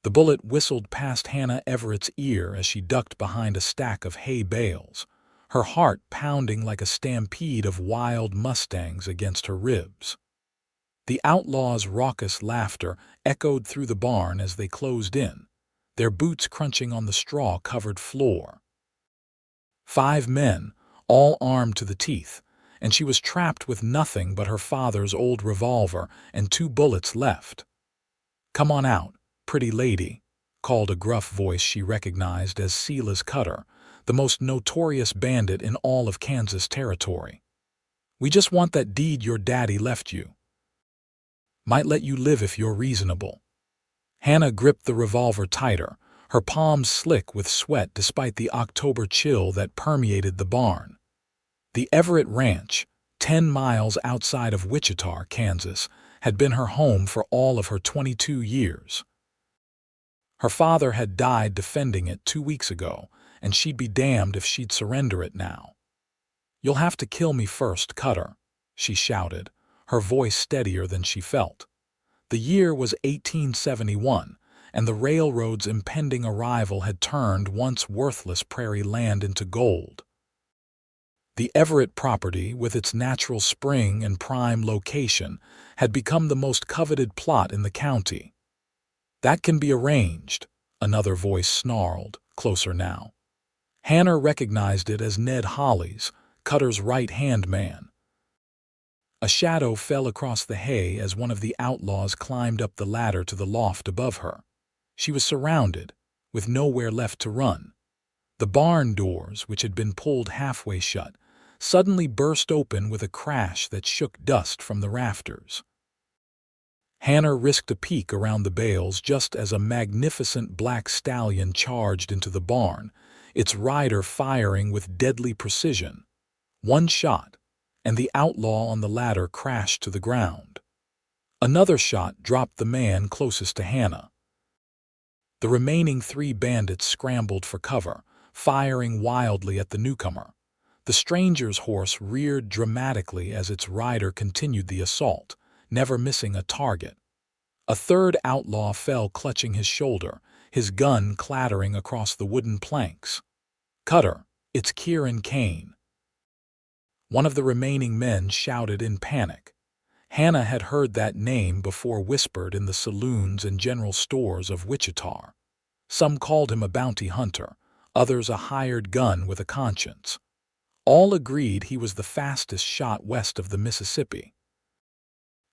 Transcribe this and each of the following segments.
The bullet whistled past Hannah Everett's ear as she ducked behind a stack of hay bales, her heart pounding like a stampede of wild mustangs against her ribs. The outlaws' raucous laughter echoed through the barn as they closed in, their boots crunching on the straw-covered floor. 5 men, all armed to the teeth, and she was trapped with nothing but her father's old revolver and 2 bullets left. "Come on out, pretty lady," called a gruff voice she recognized as Silas Cutter, the most notorious bandit in all of Kansas territory. "We just want that deed your daddy left you. Might let you live if you're reasonable." Hannah gripped the revolver tighter, her palms slick with sweat despite the October chill that permeated the barn. The Everett Ranch, 10 miles outside of Wichita, Kansas, had been her home for all of her 22 years. Her father had died defending it 2 weeks ago, and she'd be damned if she'd surrender it now. "You'll have to kill me first, Cutter," she shouted, her voice steadier than she felt. The year was 1871, and the railroad's impending arrival had turned once worthless prairie land into gold. The Everett property, with its natural spring and prime location, had become the most coveted plot in the county. "That can be arranged," another voice snarled, closer now. Hannah recognized it as Ned Holly's, Cutter's right-hand man. A shadow fell across the hay as one of the outlaws climbed up the ladder to the loft above her. She was surrounded, with nowhere left to run. The barn doors, which had been pulled halfway shut, suddenly burst open with a crash that shook dust from the rafters. Hannah risked a peek around the bales just as a magnificent black stallion charged into the barn, its rider firing with deadly precision. One shot, and the outlaw on the ladder crashed to the ground. Another shot dropped the man closest to Hannah. The remaining 3 bandits scrambled for cover, firing wildly at the newcomer. The stranger's horse reared dramatically as its rider continued the assault, never missing a target. A third outlaw fell clutching his shoulder, his gun clattering across the wooden planks. "Cutter, it's Kieran Kane," one of the remaining men shouted in panic. Hannah had heard that name before whispered in the saloons and general stores of Wichita. Some called him a bounty hunter, others a hired gun with a conscience. All agreed he was the fastest shot west of the Mississippi.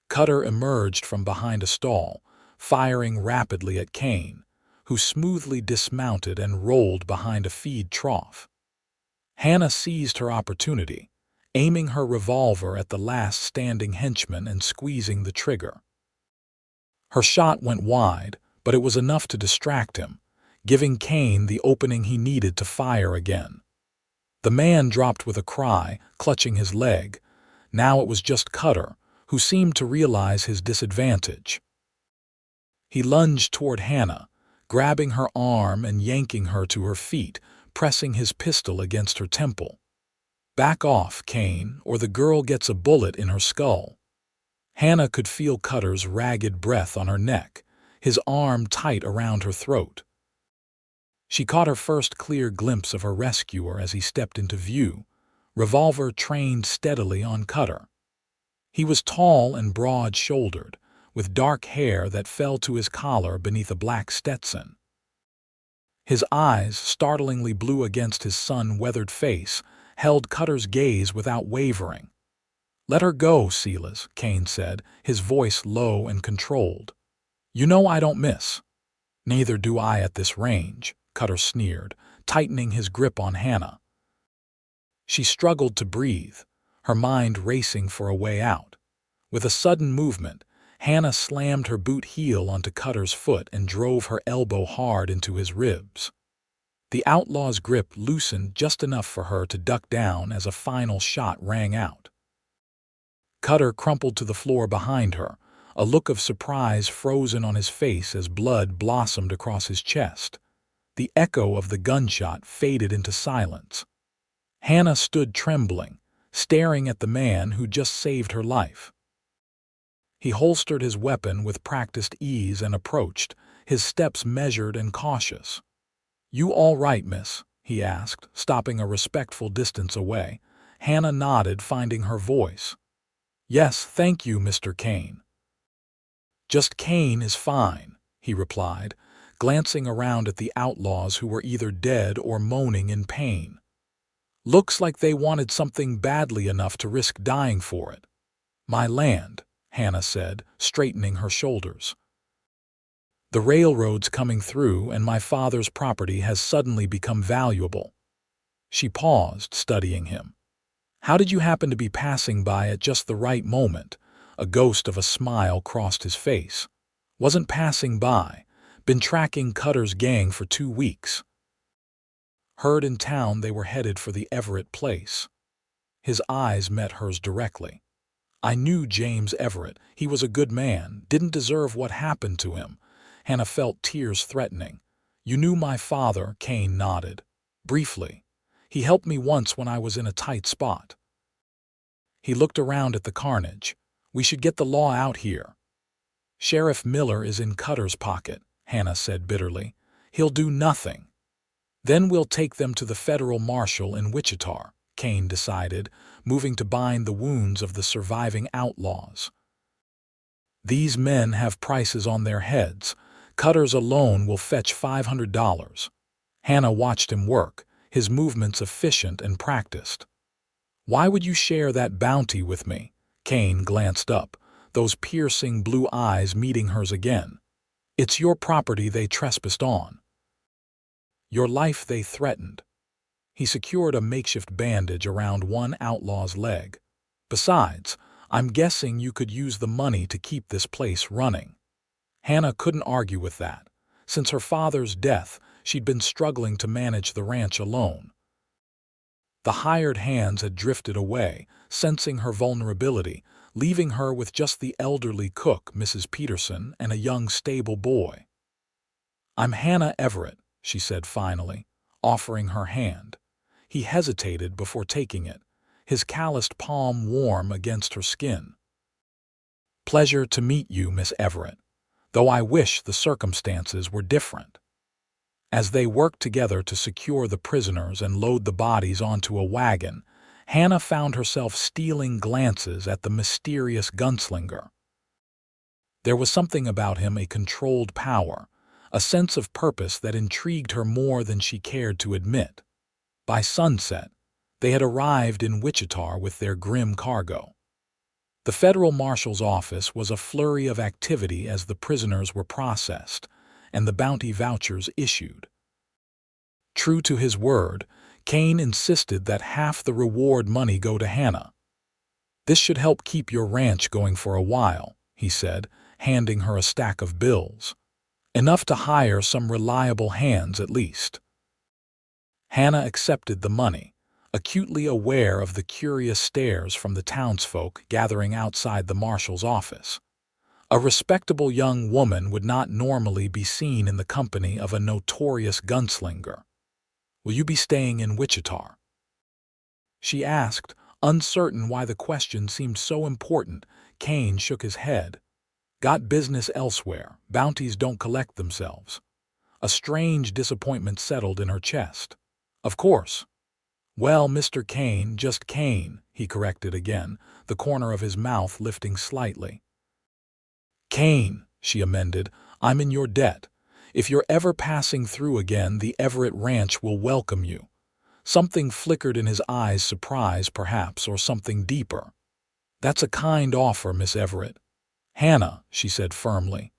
Cutter emerged from behind a stall, firing rapidly at Kane, who smoothly dismounted and rolled behind a feed trough. Hannah seized her opportunity, aiming her revolver at the last standing henchman and squeezing the trigger. Her shot went wide, but it was enough to distract him, giving Kane the opening he needed to fire again. The man dropped with a cry, clutching his leg. Now it was just Cutter, who seemed to realize his disadvantage. He lunged toward Hannah, grabbing her arm and yanking her to her feet, pressing his pistol against her temple. "Back off, Kane, or the girl gets a bullet in her skull." Hannah could feel Cutter's ragged breath on her neck, his arm tight around her throat. She caught her first clear glimpse of her rescuer as he stepped into view, revolver trained steadily on Cutter. He was tall and broad-shouldered, with dark hair that fell to his collar beneath a black Stetson. His eyes, startlingly blue against his sun-weathered face, held Cutter's gaze without wavering. "Let her go, Silas," Kane said, his voice low and controlled. "You know I don't miss." "Neither do I at this range," Cutter sneered, tightening his grip on Hannah. She struggled to breathe, her mind racing for a way out. With a sudden movement, Hannah slammed her boot heel onto Cutter's foot and drove her elbow hard into his ribs. The outlaw's grip loosened just enough for her to duck down as a final shot rang out. Cutter crumpled to the floor behind her, a look of surprise frozen on his face as blood blossomed across his chest. The echo of the gunshot faded into silence. Hannah stood trembling, staring at the man who just saved her life. He holstered his weapon with practiced ease and approached, his steps measured and cautious. "You all right, miss?" he asked, stopping a respectful distance away. Hannah nodded, finding her voice. "Yes, thank you, Mr. Kane." "Just Kane is fine," he replied, glancing around at the outlaws who were either dead or moaning in pain. "Looks like they wanted something badly enough to risk dying for it." "My land," Hannah said, straightening her shoulders. "The railroad's coming through, and my father's property has suddenly become valuable." She paused, studying him. "How did you happen to be passing by at just the right moment?" A ghost of a smile crossed his face. "Wasn't passing by. Been tracking Cutter's gang for 2 weeks." Heard in town they were headed for the Everett place. His eyes met hers directly. "I knew James Everett. He was a good man, didn't deserve what happened to him." Hannah felt tears threatening. "You knew my father?" Kane nodded. "Briefly. He helped me once when I was in a tight spot." He looked around at the carnage. "We should get the law out here." "Sheriff Miller is in Cutter's pocket," Hannah said bitterly. "He'll do nothing." "Then we'll take them to the federal marshal in Wichita," Kane decided, moving to bind the wounds of the surviving outlaws. "These men have prices on their heads. Cutter's alone will fetch $500. Hannah watched him work, his movements efficient and practiced. "Why would you share that bounty with me?" Kane glanced up, those piercing blue eyes meeting hers again. "It's your property they trespassed on. Your life they threatened." He secured a makeshift bandage around one outlaw's leg. "Besides, I'm guessing you could use the money to keep this place running." Hannah couldn't argue with that. Since her father's death, she'd been struggling to manage the ranch alone. The hired hands had drifted away, sensing her vulnerability, leaving her with just the elderly cook, Mrs. Peterson, and a young stable boy. "I'm Hannah Everett," she said finally, offering her hand. He hesitated before taking it, his calloused palm warm against her skin. "Pleasure to meet you, Miss Everett, though I wish the circumstances were different." As they worked together to secure the prisoners and load the bodies onto a wagon, Hannah found herself stealing glances at the mysterious gunslinger. There was something about him, a controlled power, a sense of purpose that intrigued her more than she cared to admit. By sunset, they had arrived in Wichita with their grim cargo. The federal marshal's office was a flurry of activity as the prisoners were processed and the bounty vouchers issued. True to his word, Kane insisted that half the reward money go to Hannah. "This should help keep your ranch going for a while," he said, handing her a stack of bills. "Enough to hire some reliable hands at least." Hannah accepted the money, acutely aware of the curious stares from the townsfolk gathering outside the marshal's office. A respectable young woman would not normally be seen in the company of a notorious gunslinger. "Will you be staying in Wichita?" she asked, uncertain why the question seemed so important. Kane shook his head. "Got business elsewhere. Bounties don't collect themselves." A strange disappointment settled in her chest. "Of course." "Well, Mr. Kane, just Kane," he corrected again, the corner of his mouth lifting slightly. "Kane," she amended, "I'm in your debt. If you're ever passing through again, the Everett Ranch will welcome you." Something flickered in his eyes, surprise perhaps, or something deeper. "That's a kind offer, Miss Everett." "Hannah," she said firmly.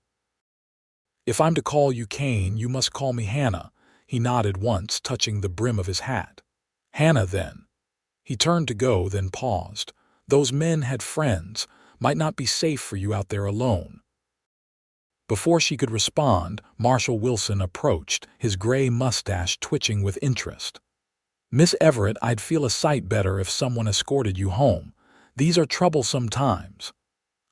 "If I'm to call you Kane, you must call me Hannah." He nodded once, touching the brim of his hat. "Hannah, then." He turned to go, then paused. "Those men had friends. Might not be safe for you out there alone." Before she could respond, Marshal Wilson approached, his gray mustache twitching with interest. "Miss Everett, I'd feel a sight better if someone escorted you home. These are troublesome times."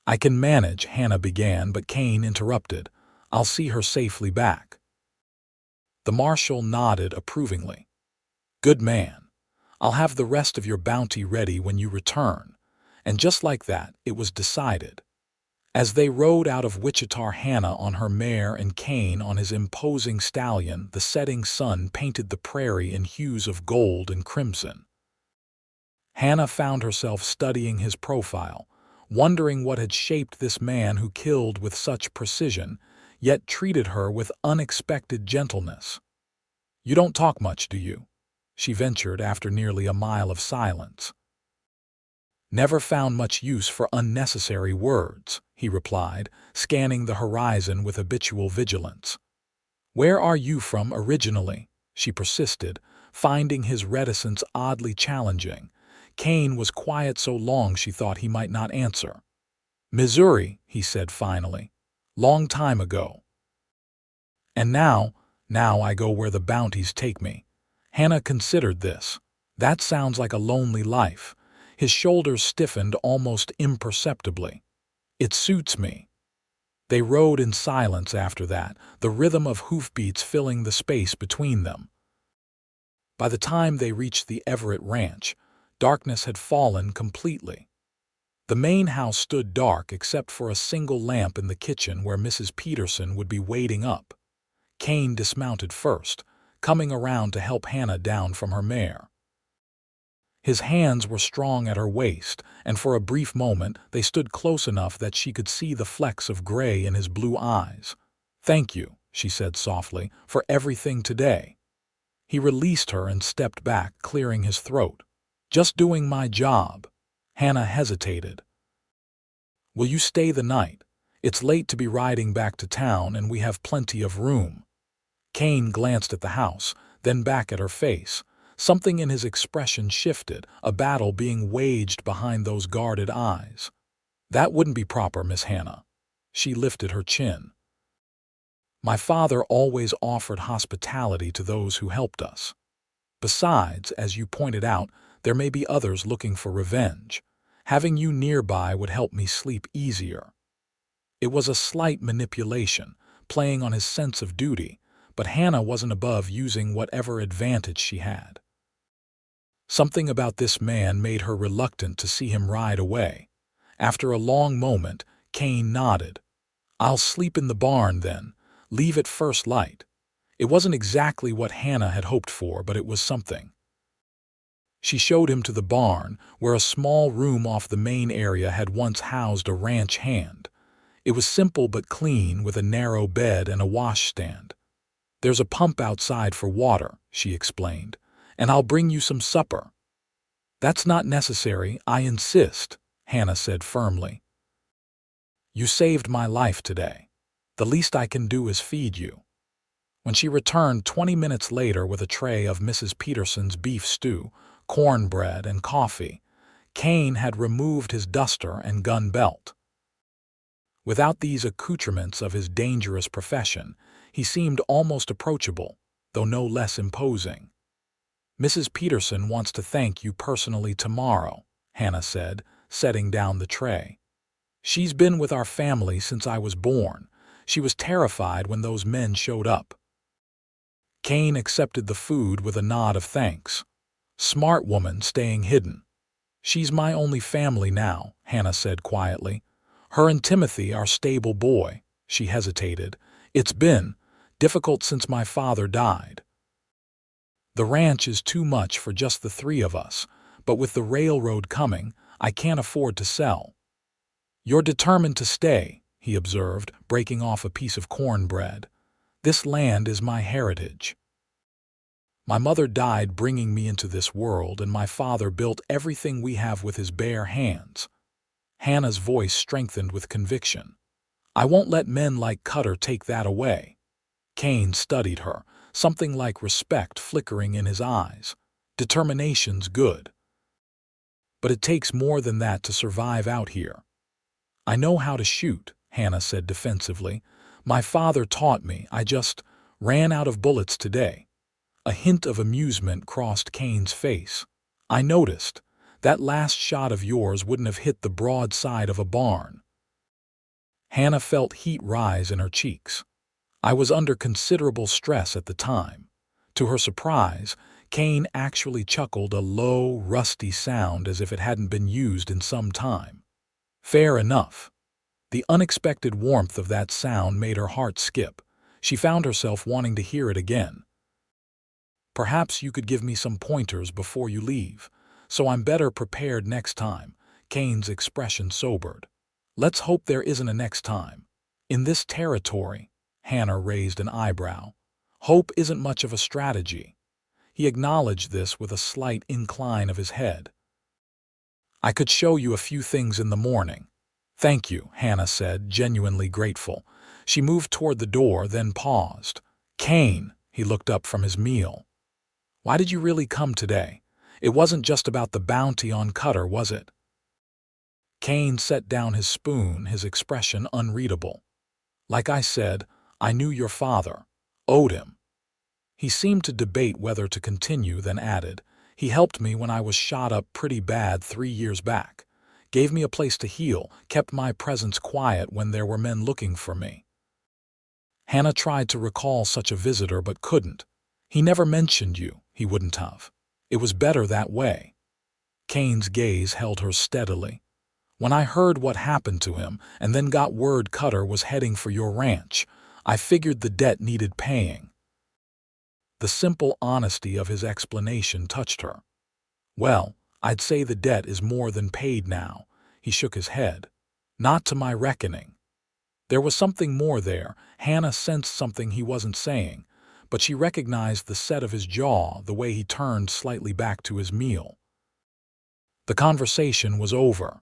"I can manage," Hannah began, but Kane interrupted. "I'll see her safely back." The marshal nodded approvingly. "Good man. I'll have the rest of your bounty ready when you return." And just like that, it was decided. As they rode out of Wichita, Hannah on her mare and Kane on his imposing stallion, the setting sun painted the prairie in hues of gold and crimson. Hannah found herself studying his profile, wondering what had shaped this man who killed with such precision, yet treated her with unexpected gentleness. "You don't talk much, do you?" she ventured after nearly a mile of silence. "Never found much use for unnecessary words," he replied, scanning the horizon with habitual vigilance. "Where are you from originally?" she persisted, finding his reticence oddly challenging. Kane was quiet so long she thought he might not answer. "Missouri," he said finally. "Long time ago. And now I go where the bounties take me." Hannah considered this. That sounds like a lonely life. His shoulders stiffened almost imperceptibly. "It suits me." They rode in silence after that, the rhythm of hoofbeats filling the space between them. By the time they reached the Everett ranch, darkness had fallen completely. The main house stood dark except for a single lamp in the kitchen where Mrs. Peterson would be waiting up. Kane dismounted first, coming around to help Hannah down from her mare. His hands were strong at her waist, and for a brief moment they stood close enough that she could see the flecks of gray in his blue eyes. "Thank you," she said softly, "for everything today." He released her and stepped back, clearing his throat. "Just doing my job." Hannah hesitated. "Will you stay the night? It's late to be riding back to town, and we have plenty of room." Kane glanced at the house, then back at her face. Something in his expression shifted, a battle being waged behind those guarded eyes. "That wouldn't be proper, Miss Hannah." She lifted her chin. "My father always offered hospitality to those who helped us. Besides, as you pointed out, there may be others looking for revenge. Having you nearby would help me sleep easier." It was a slight manipulation, playing on his sense of duty, but Hannah wasn't above using whatever advantage she had. Something about this man made her reluctant to see him ride away. After a long moment, Kane nodded. "I'll sleep in the barn then. Leave at first light." It wasn't exactly what Hannah had hoped for, but it was something. She showed him to the barn, where a small room off the main area had once housed a ranch hand. It was simple but clean, with a narrow bed and a washstand. "There's a pump outside for water," she explained, "and I'll bring you some supper." "That's not necessary, I insist," Hannah said firmly. "You saved my life today. The least I can do is feed you." When she returned 20 minutes later with a tray of Mrs. Peterson's beef stew, cornbread, and coffee, Kane had removed his duster and gun belt. Without these accoutrements of his dangerous profession, he seemed almost approachable, though no less imposing. "Mrs. Peterson wants to thank you personally tomorrow," Hannah said, setting down the tray. "She's been with our family since I was born. She was terrified when those men showed up." Kane accepted the food with a nod of thanks. "Smart woman, staying hidden." "She's my only family now," Hannah said quietly. "Her and Timothy, our stable boy." She hesitated. "It's been difficult since my father died. The ranch is too much for just the three of us, but with the railroad coming, I can't afford to sell." "You're determined to stay," he observed, breaking off a piece of cornbread. "This land is my heritage. My mother died bringing me into this world, and my father built everything we have with his bare hands." Hannah's voice strengthened with conviction. "I won't let men like Cutter take that away." Kane studied her, something like respect flickering in his eyes. "Determination's good. But it takes more than that to survive out here." "I know how to shoot," Hannah said defensively. "My father taught me. I just ran out of bullets today." A hint of amusement crossed Kane's face. "I noticed. That last shot of yours wouldn't have hit the broad side of a barn." Hannah felt heat rise in her cheeks. "I was under considerable stress at the time." To her surprise, Kane actually chuckled, a low, rusty sound as if it hadn't been used in some time. "Fair enough. The unexpected warmth of that sound made her heart skip. She found herself wanting to hear it again. "Perhaps you could give me some pointers before you leave, so I'm better prepared next time." Kane's expression sobered. "Let's hope there isn't a next time. In this territory," Hannah raised an eyebrow, "hope isn't much of a strategy." He acknowledged this with a slight incline of his head. "I could show you a few things in the morning." "Thank you," Hannah said, genuinely grateful. She moved toward the door, then paused. "Kane," he looked up from his meal. "Why did you really come today? It wasn't just about the bounty on Cutter, was it?" Kane set down his spoon, his expression unreadable. "Like I said, I knew your father. Owed him." He seemed to debate whether to continue, then added, "He helped me when I was shot up pretty bad 3 years back. Gave me a place to heal, kept my presence quiet when there were men looking for me." Hannah tried to recall such a visitor but couldn't. "He never mentioned you, he wouldn't have. It was better that way." Kane's gaze held her steadily. "When I heard what happened to him and then got word Cutter was heading for your ranch, I figured the debt needed paying." The simple honesty of his explanation touched her. "Well, I'd say the debt is more than paid now." He shook his head. "Not to my reckoning." There was something more there. Hannah sensed something he wasn't saying, but she recognized the set of his jaw, the way he turned slightly back to his meal. The conversation was over.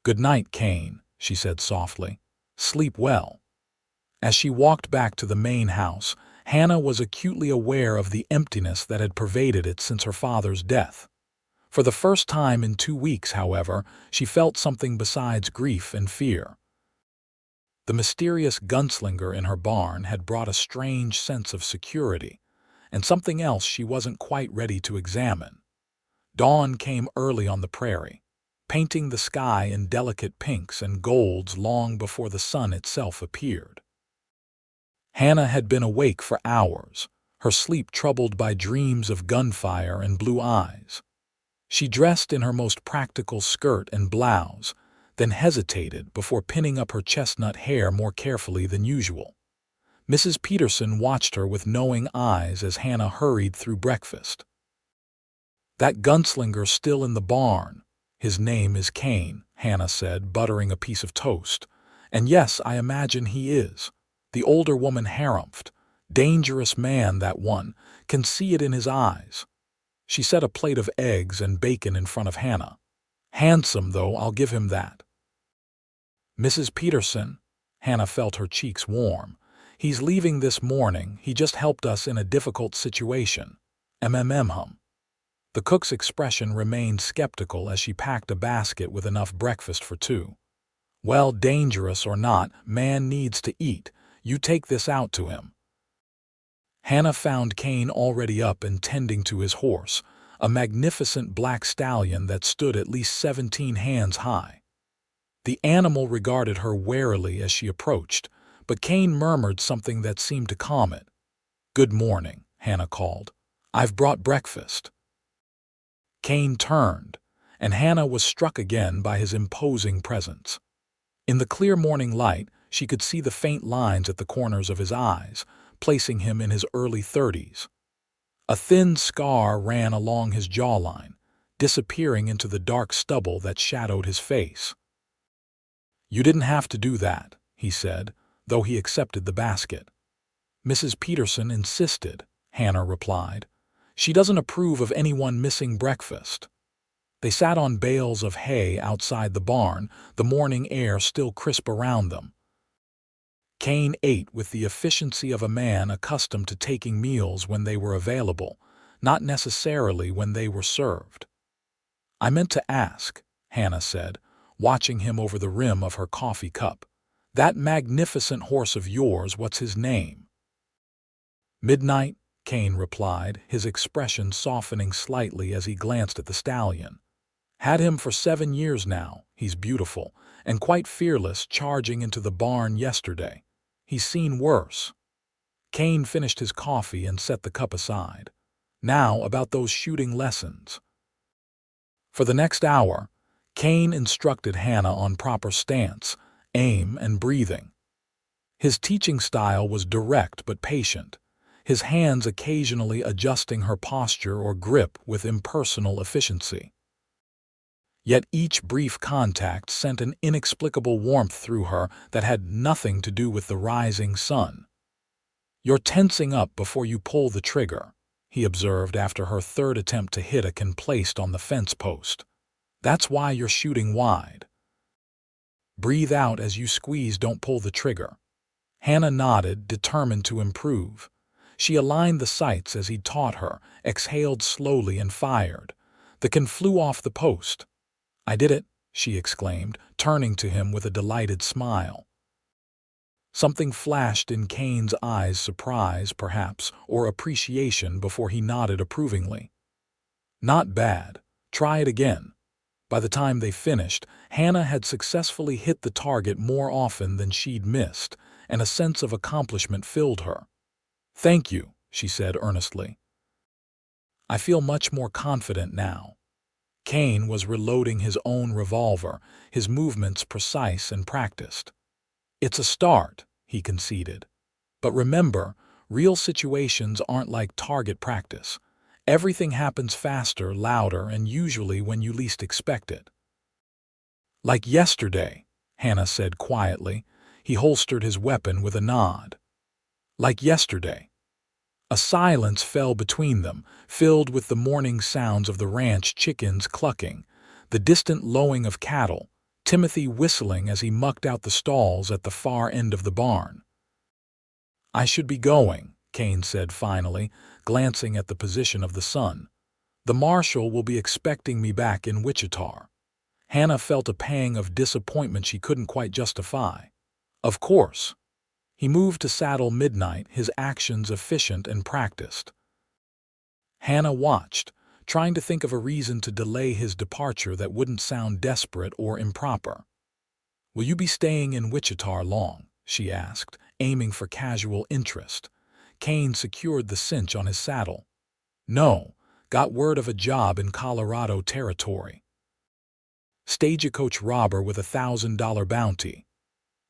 "Good night, Kane," she said softly. "Sleep well." As she walked back to the main house, Hannah was acutely aware of the emptiness that had pervaded it since her father's death. For the first time in 2 weeks, however, she felt something besides grief and fear. The mysterious gunslinger in her barn had brought a strange sense of security, and something else she wasn't quite ready to examine. Dawn came early on the prairie, painting the sky in delicate pinks and golds long before the sun itself appeared. Hannah had been awake for hours, her sleep troubled by dreams of gunfire and blue eyes. She dressed in her most practical skirt and blouse, then hesitated before pinning up her chestnut hair more carefully than usual. Mrs. Peterson watched her with knowing eyes as Hannah hurried through breakfast. "That gunslinger's still in the barn. His name is Kane," Hannah said, buttering a piece of toast. "And yes, I imagine he is." The older woman harumphed. "Dangerous man, that one. Can see it in his eyes." She set a plate of eggs and bacon in front of Hannah. "Handsome, though, I'll give him that." "Mrs. Peterson," Hannah felt her cheeks warm. "He's leaving this morning. He just helped us in a difficult situation." Hum. The cook's expression remained skeptical as she packed a basket with enough breakfast for two. "Well, dangerous or not, man needs to eat. You take this out to him." Hannah found Kane already up and tending to his horse, a magnificent black stallion that stood at least 17 hands high. The animal regarded her warily as she approached, but Kane murmured something that seemed to calm it. "Good morning," Hannah called. "I've brought breakfast." Kane turned, and Hannah was struck again by his imposing presence. In the clear morning light, she could see the faint lines at the corners of his eyes, placing him in his early 30s. A thin scar ran along his jawline, disappearing into the dark stubble that shadowed his face. "You didn't have to do that," he said, though he accepted the basket. "Mrs. Peterson insisted," Hannah replied. "She doesn't approve of anyone missing breakfast." They sat on bales of hay outside the barn, the morning air still crisp around them. Kane ate with the efficiency of a man accustomed to taking meals when they were available, not necessarily when they were served. "I meant to ask," Hannah said, watching him over the rim of her coffee cup. "That magnificent horse of yours, what's his name?" "Midnight," Kane replied, his expression softening slightly as he glanced at the stallion. "Had him for 7 years now. He's beautiful, and quite fearless, charging into the barn yesterday. He's seen worse." Kane finished his coffee and set the cup aside. "Now about those shooting lessons." For the next hour, Kane instructed Hannah on proper stance, aim, and breathing. His teaching style was direct but patient, his hands occasionally adjusting her posture or grip with impersonal efficiency. Yet each brief contact sent an inexplicable warmth through her that had nothing to do with the rising sun. "You're tensing up before you pull the trigger," he observed after her third attempt to hit a can placed on the fence post. "That's why you're shooting wide. Breathe out as you squeeze, don't pull the trigger." Hannah nodded, determined to improve. She aligned the sights as he'd taught her, exhaled slowly, and fired. The can flew off the post. "I did it," she exclaimed, turning to him with a delighted smile. Something flashed in Kane's eyes, surprise, perhaps, or appreciation, before he nodded approvingly. "Not bad. Try it again." By the time they finished, Hannah had successfully hit the target more often than she'd missed, and a sense of accomplishment filled her. "Thank you," she said earnestly. "I feel much more confident now." Kane was reloading his own revolver, his movements precise and practiced. "It's a start," he conceded. "But remember, real situations aren't like target practice. Everything happens faster, louder, and usually when you least expect it." "Like yesterday," Hannah said quietly. He holstered his weapon with a nod. "Like yesterday." A silence fell between them, filled with the morning sounds of the ranch chickens clucking, the distant lowing of cattle, Timothy whistling as he mucked out the stalls at the far end of the barn. "I should be going," Kane said finally, glancing at the position of the sun. "The marshal will be expecting me back in Wichita." Hannah felt a pang of disappointment she couldn't quite justify. "Of course." He moved to saddle midnight, his actions efficient and practiced. Hannah watched, trying to think of a reason to delay his departure that wouldn't sound desperate or improper. "Will you be staying in Wichita long?" she asked, aiming for casual interest. Kane secured the cinch on his saddle. "No, got word of a job in Colorado Territory. Stagecoach robber with $1,000 bounty."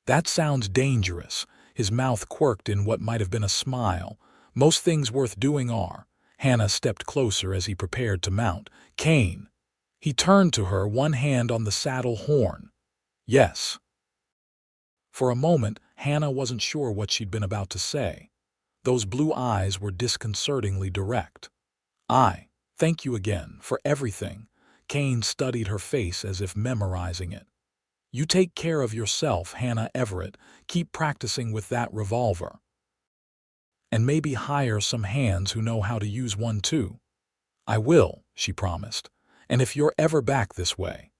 "That sounds dangerous." His mouth quirked in what might have been a smile. "Most things worth doing are." Hannah stepped closer as he prepared to mount. "Kane." He turned to her, one hand on the saddle horn. "Yes." For a moment, Hannah wasn't sure what she'd been about to say. Those blue eyes were disconcertingly direct. "Thank you again, for everything." Kane studied her face as if memorizing it. "You take care of yourself, Hannah Everett. Keep practicing with that revolver. And maybe hire some hands who know how to use one too." "I will," she promised. "And if you're ever back this way."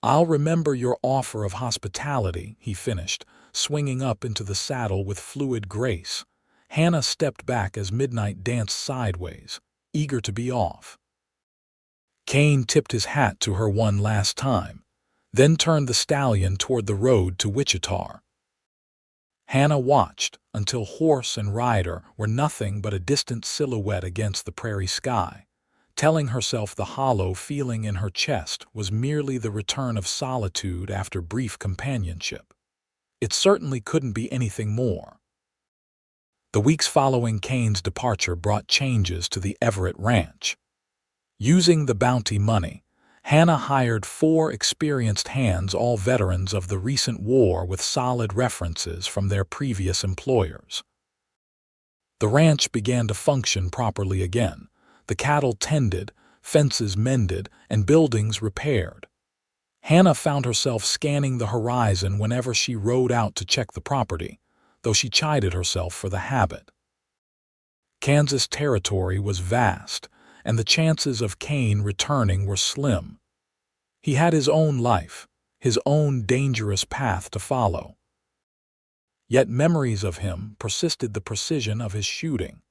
"I'll remember your offer of hospitality," he finished, swinging up into the saddle with fluid grace. Hannah stepped back as midnight danced sideways, eager to be off. Kane tipped his hat to her one last time, then turned the stallion toward the road to Wichita. Hannah watched until horse and rider were nothing but a distant silhouette against the prairie sky, telling herself the hollow feeling in her chest was merely the return of solitude after brief companionship. It certainly couldn't be anything more. The weeks following Kane's departure brought changes to the Everett ranch. Using the bounty money, Hannah hired 4 experienced hands, all veterans of the recent war with solid references from their previous employers. The ranch began to function properly again, the cattle tended, fences mended, and buildings repaired. Hannah found herself scanning the horizon whenever she rode out to check the property, though she chided herself for the habit. Kansas Territory was vast, and the chances of Kane returning were slim. He had his own life, his own dangerous path to follow. Yet memories of him persisted: the precision of his shooting,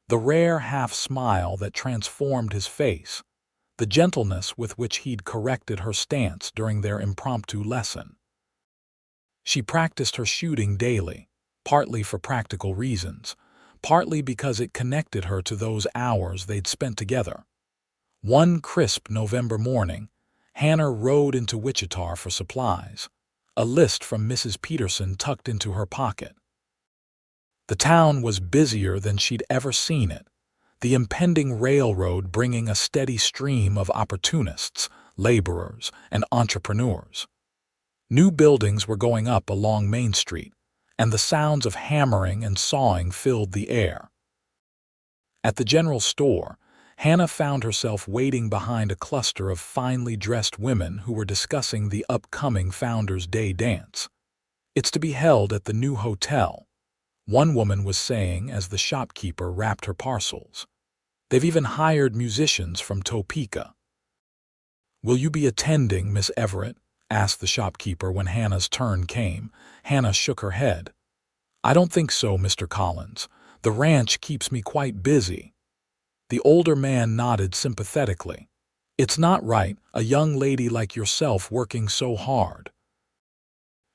the rare half-smile that transformed his face, the gentleness with which he'd corrected her stance during their impromptu lesson. She practiced her shooting daily, partly for practical reasons, partly because it connected her to those hours they'd spent together. One crisp November morning, Hannah rode into Wichita for supplies. a list from Mrs. Peterson tucked into her pocket. The town was busier than she'd ever seen it, the impending railroad bringing a steady stream of opportunists, laborers, and entrepreneurs. New buildings were going up along Main Street, and the sounds of hammering and sawing filled the air. At the general store, Hannah found herself waiting behind a cluster of finely dressed women who were discussing the upcoming Founders' Day dance. "It's to be held at the new hotel," one woman was saying as the shopkeeper wrapped her parcels. "They've even hired musicians from Topeka." "Will you be attending, Miss Everett?" asked the shopkeeper when Hannah's turn came. Hannah shook her head. "I don't think so, Mr. Collins. The ranch keeps me quite busy." The older man nodded sympathetically. "It's not right, a young lady like yourself working so hard.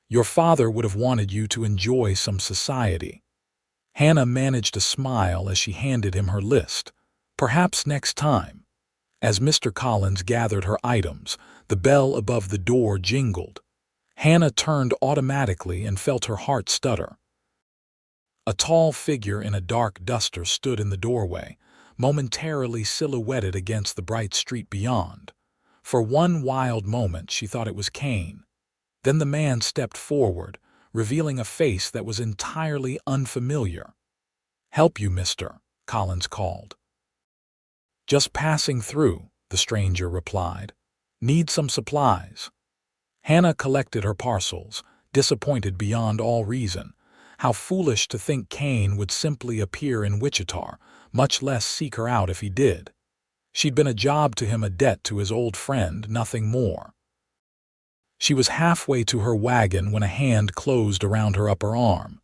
Your father would have wanted you to enjoy some society." Hannah managed a smile as she handed him her list. "Perhaps next time." As Mr. Collins gathered her items, the bell above the door jingled. Hannah turned automatically and felt her heart stutter. A tall figure in a dark duster stood in the doorway, momentarily silhouetted against the bright street beyond. For one wild moment she thought it was Kane. Then the man stepped forward, revealing a face that was entirely unfamiliar. "Help you, mister," Collins called. "Just passing through," the stranger replied. "Need some supplies." Hannah collected her parcels, disappointed beyond all reason. How foolish to think Kane would simply appear in Wichita, much less seek her out if he did. She'd been a job to him, a debt to his old friend, nothing more. She was halfway to her wagon when a hand closed around her upper arm.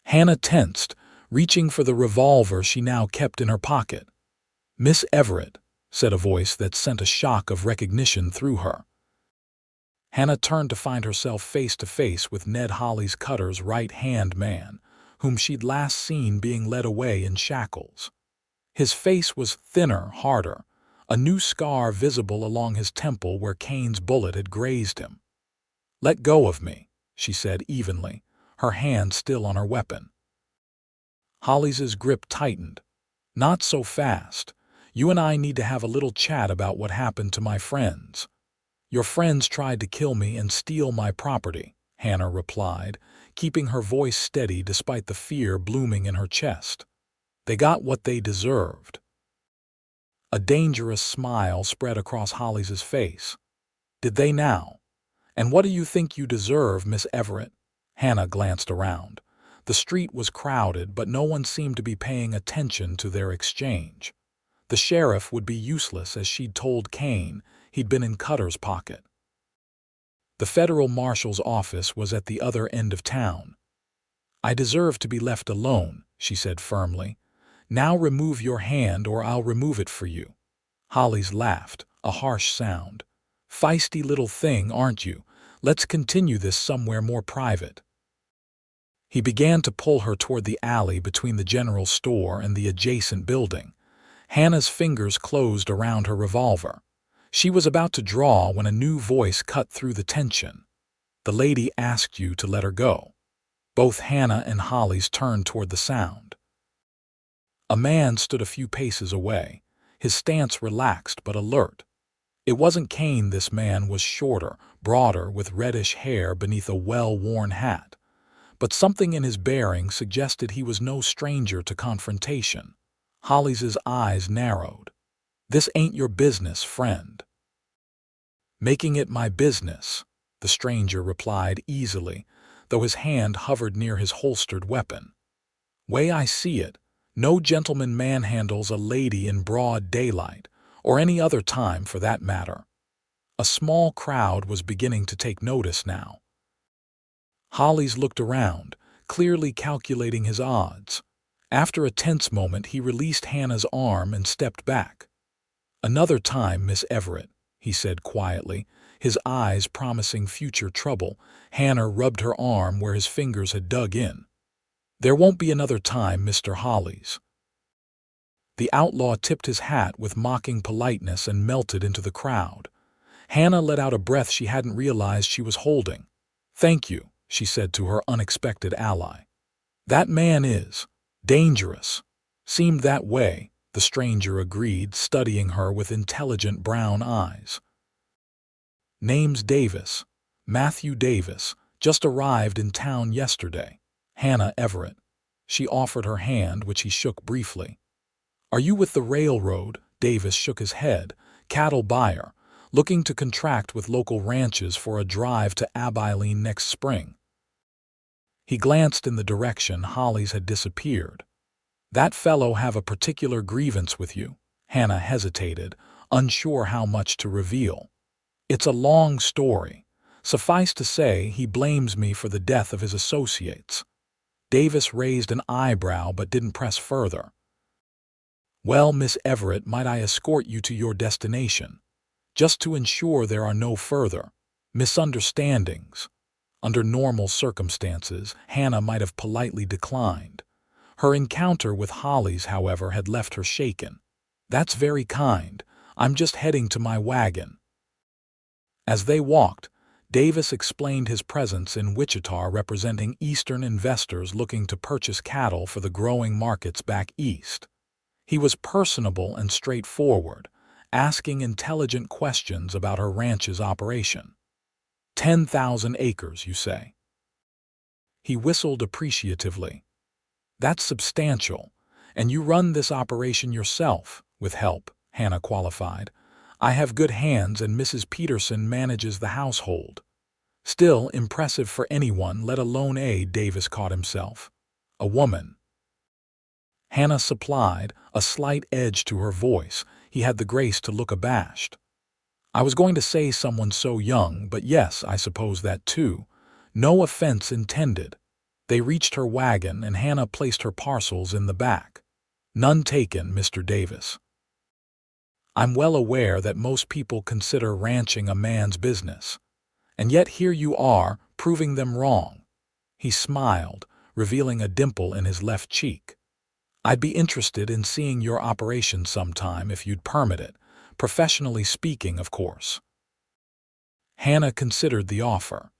Hannah tensed, reaching for the revolver she now kept in her pocket. "Miss Everett," said a voice that sent a shock of recognition through her. Hannah turned to find herself face to face with Ned Holly's Cutter's right-hand man, whom she'd last seen being led away in shackles. His face was thinner, harder, a new scar visible along his temple where Kane's bullet had grazed him. "Let go of me," she said evenly, her hand still on her weapon. Holly's grip tightened. "Not so fast. You and I need to have a little chat about what happened to my friends." "Your friends tried to kill me and steal my property," Hannah replied, keeping her voice steady despite the fear blooming in her chest. "They got what they deserved." A dangerous smile spread across Holly's face. "Did they now? And what do you think you deserve, Miss Everett?" Hannah glanced around. The street was crowded, but no one seemed to be paying attention to their exchange. The sheriff would be useless, as she'd told Kane. He'd been in Cutter's pocket. The federal marshal's office was at the other end of town. "I deserve to be left alone," she said firmly. "Now remove your hand or I'll remove it for you." Holly's laughed, a harsh sound. "Feisty little thing, aren't you? Let's continue this somewhere more private." He began to pull her toward the alley between the general store and the adjacent building. Hannah's fingers closed around her revolver. She was about to draw when a new voice cut through the tension. "The lady asked you to let her go." Both Hannah and Holly's turned toward the sound. A man stood a few paces away, his stance relaxed but alert. It wasn't Kane. This man was shorter, broader, with reddish hair beneath a well-worn hat. But something in his bearing suggested he was no stranger to confrontation. Holly's eyes narrowed. "This ain't your business, friend." "Making it my business," the stranger replied easily, though his hand hovered near his holstered weapon. "Way I see it, no gentleman manhandles a lady in broad daylight, or any other time for that matter." A small crowd was beginning to take notice now. Holly's looked around, clearly calculating his odds. After a tense moment, he released Hannah's arm and stepped back. "Another time, Miss Everett," he said quietly, his eyes promising future trouble. Hannah rubbed her arm where his fingers had dug in. "There won't be another time, Mr. Holly's." The outlaw tipped his hat with mocking politeness and melted into the crowd. Hannah let out a breath she hadn't realized she was holding. "Thank you," she said to her unexpected ally. "That man is dangerous." "Seemed that way," the stranger agreed, studying her with intelligent brown eyes. "Name's Davis. Matthew Davis. Just arrived in town yesterday. Hannah Everett." She offered her hand, which he shook briefly. "Are you with the railroad?" Davis shook his head. "Cattle buyer, looking to contract with local ranches for a drive to Abilene next spring." He glanced in the direction Holly's had disappeared. "That fellow have a particular grievance with you?" Hannah hesitated, unsure how much to reveal. "It's a long story. Suffice to say, he blames me for the death of his associates." Davis raised an eyebrow but didn't press further. "Well, Miss Everett, might I escort you to your destination? Just to ensure there are no further misunderstandings." Under normal circumstances, Hannah might have politely declined. Her encounter with Holly's, however, had left her shaken. "That's very kind. I'm just heading to my wagon." As they walked, Davis explained his presence in Wichita, representing Eastern investors looking to purchase cattle for the growing markets back east. He was personable and straightforward, asking intelligent questions about her ranch's operation. 10,000 acres, you say?" He whistled appreciatively. "That's substantial. And you run this operation yourself?" "With help," Hannah qualified. "I have good hands and Mrs. Peterson manages the household." Still impressive for anyone, let alone Davis caught himself. "A woman." Hannah supplied, a slight edge to her voice. He had the grace to look abashed. "I was going to say someone so young, but yes, I suppose that too. No offense intended." They reached her wagon and Hannah placed her parcels in the back. "None taken, Mr. Davis." "I'm well aware that most people consider ranching a man's business. And yet here you are, proving them wrong." He smiled, revealing a dimple in his left cheek. "I'd be interested in seeing your operation sometime if you'd permit it, professionally speaking, of course." Hannah considered the offer.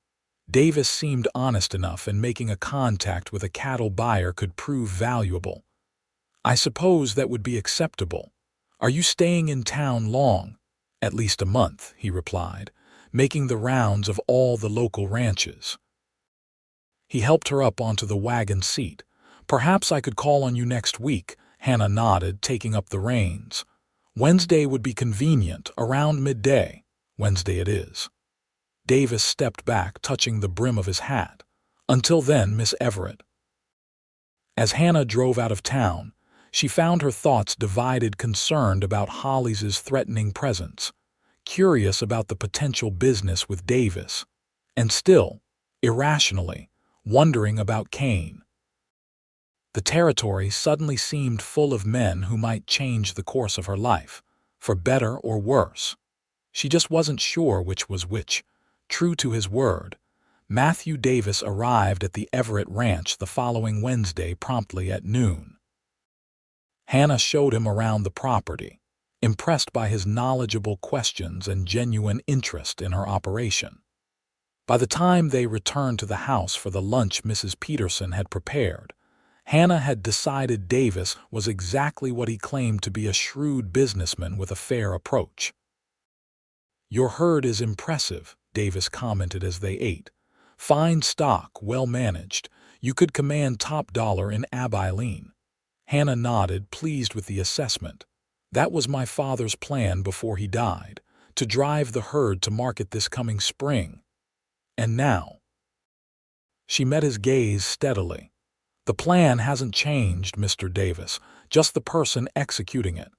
Davis seemed honest enough, and making a contact with a cattle buyer could prove valuable. "I suppose that would be acceptable. Are you staying in town long?" "At least a month," he replied, making the rounds of all the local ranches. He helped her up onto the wagon seat. "Perhaps I could call on you next week." Hannah nodded, taking up the reins. "Wednesday would be convenient, around midday." "Wednesday it is." Davis stepped back, touching the brim of his hat. "Until then, Miss Everett." As Hannah drove out of town, she found her thoughts divided, concerned about Holly's threatening presence, curious about the potential business with Davis, and still, irrationally, wondering about Kane. The territory suddenly seemed full of men who might change the course of her life, for better or worse. She just wasn't sure which was which. True to his word, Matthew Davis arrived at the Everett ranch the following Wednesday promptly at noon. Hannah showed him around the property, impressed by his knowledgeable questions and genuine interest in her operation. By the time they returned to the house for the lunch Mrs. Peterson had prepared, Hannah had decided Davis was exactly what he claimed to be: a shrewd businessman with a fair approach. "Your herd is impressive," Davis commented as they ate. "Fine stock, well managed. You could command top dollar in Abilene." Hannah nodded, pleased with the assessment. "That was my father's plan before he died, to drive the herd to market this coming spring. And now—" She met his gaze steadily. "The plan hasn't changed, Mr. Davis, just the person executing it."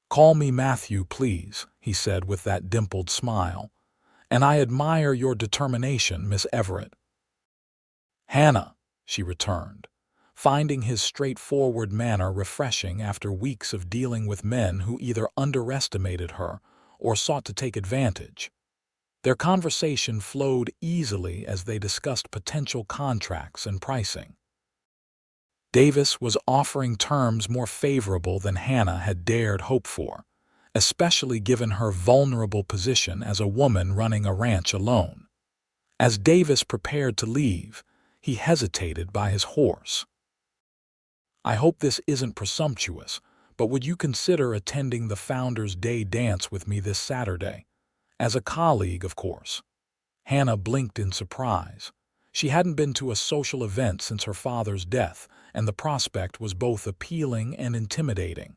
"Call me Matthew, please," he said with that dimpled smile. "And I admire your determination, Miss Everett." "Hannah," she returned, finding his straightforward manner refreshing after weeks of dealing with men who either underestimated her or sought to take advantage. Their conversation flowed easily as they discussed potential contracts and pricing. Davis was offering terms more favorable than Hannah had dared hope for, especially given her vulnerable position as a woman running a ranch alone. As Davis prepared to leave, he hesitated by his horse. "I hope this isn't presumptuous, but would you consider attending the Founders' Day dance with me this Saturday? As a colleague, of course." Hannah blinked in surprise. She hadn't been to a social event since her father's death, and the prospect was both appealing and intimidating.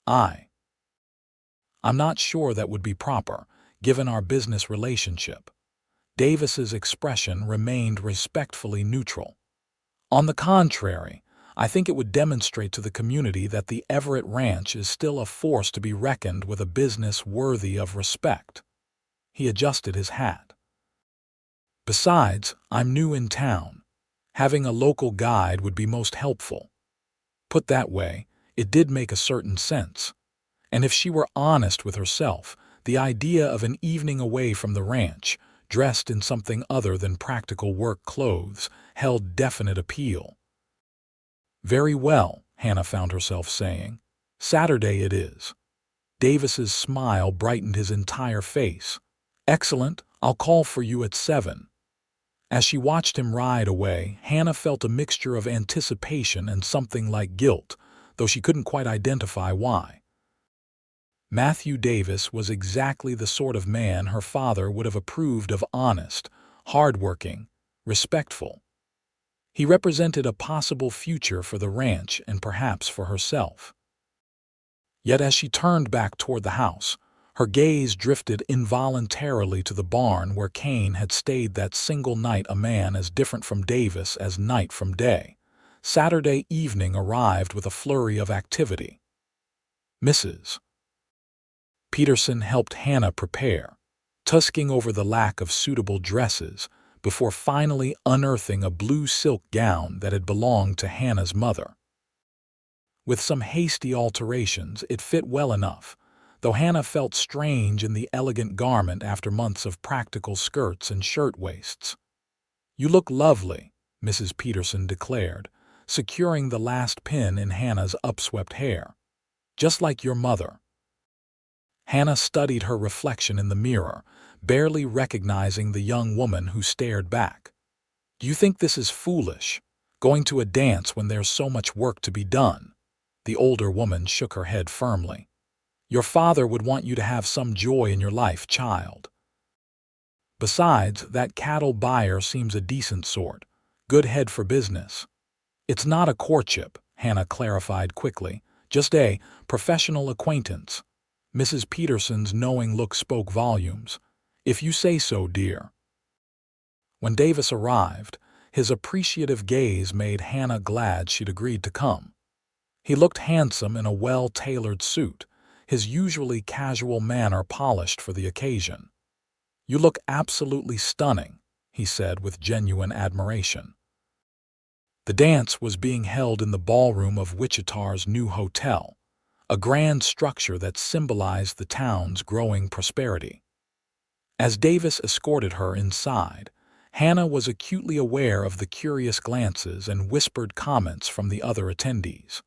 I'm not sure that would be proper, given our business relationship." Davis's expression remained respectfully neutral. "On the contrary, I think it would demonstrate to the community that the Everett Ranch is still a force to be reckoned with, a business worthy of respect." He adjusted his hat. "Besides, I'm new in town. Having a local guide would be most helpful." Put that way, it did make a certain sense. And if she were honest with herself, the idea of an evening away from the ranch, dressed in something other than practical work clothes, held definite appeal. "Very well," Hannah found herself saying. "Saturday it is." Davis's smile brightened his entire face. "Excellent, I'll call for you at 7. As she watched him ride away, Hannah felt a mixture of anticipation and something like guilt, though she couldn't quite identify why. Matthew Davis was exactly the sort of man her father would have approved of: honest, hard-working, respectful. He represented a possible future for the ranch and perhaps for herself. Yet as she turned back toward the house, her gaze drifted involuntarily to the barn where Kane had stayed that single night, a man as different from Davis as night from day. Saturday evening arrived with a flurry of activity. Mrs. Peterson helped Hannah prepare, tusking over the lack of suitable dresses before finally unearthing a blue silk gown that had belonged to Hannah's mother. With some hasty alterations, it fit well enough, though Hannah felt strange in the elegant garment after months of practical skirts and shirtwaists. "You look lovely," Mrs. Peterson declared, securing the last pin in Hannah's upswept hair. "Just like your mother." Hannah studied her reflection in the mirror, barely recognizing the young woman who stared back. "Do you think this is foolish, going to a dance when there's so much work to be done?" The older woman shook her head firmly. "Your father would want you to have some joy in your life, child. Besides, that cattle buyer seems a decent sort, good head for business." "It's not a courtship," Hannah clarified quickly, "just a professional acquaintance." Mrs. Peterson's knowing look spoke volumes. "If you say so, dear." When Davis arrived, his appreciative gaze made Hannah glad she'd agreed to come. He looked handsome in a well-tailored suit, his usually casual manner polished for the occasion. "You look absolutely stunning," he said with genuine admiration. The dance was being held in the ballroom of Wichita's new hotel, a grand structure that symbolized the town's growing prosperity. As Davis escorted her inside, Hannah was acutely aware of the curious glances and whispered comments from the other attendees.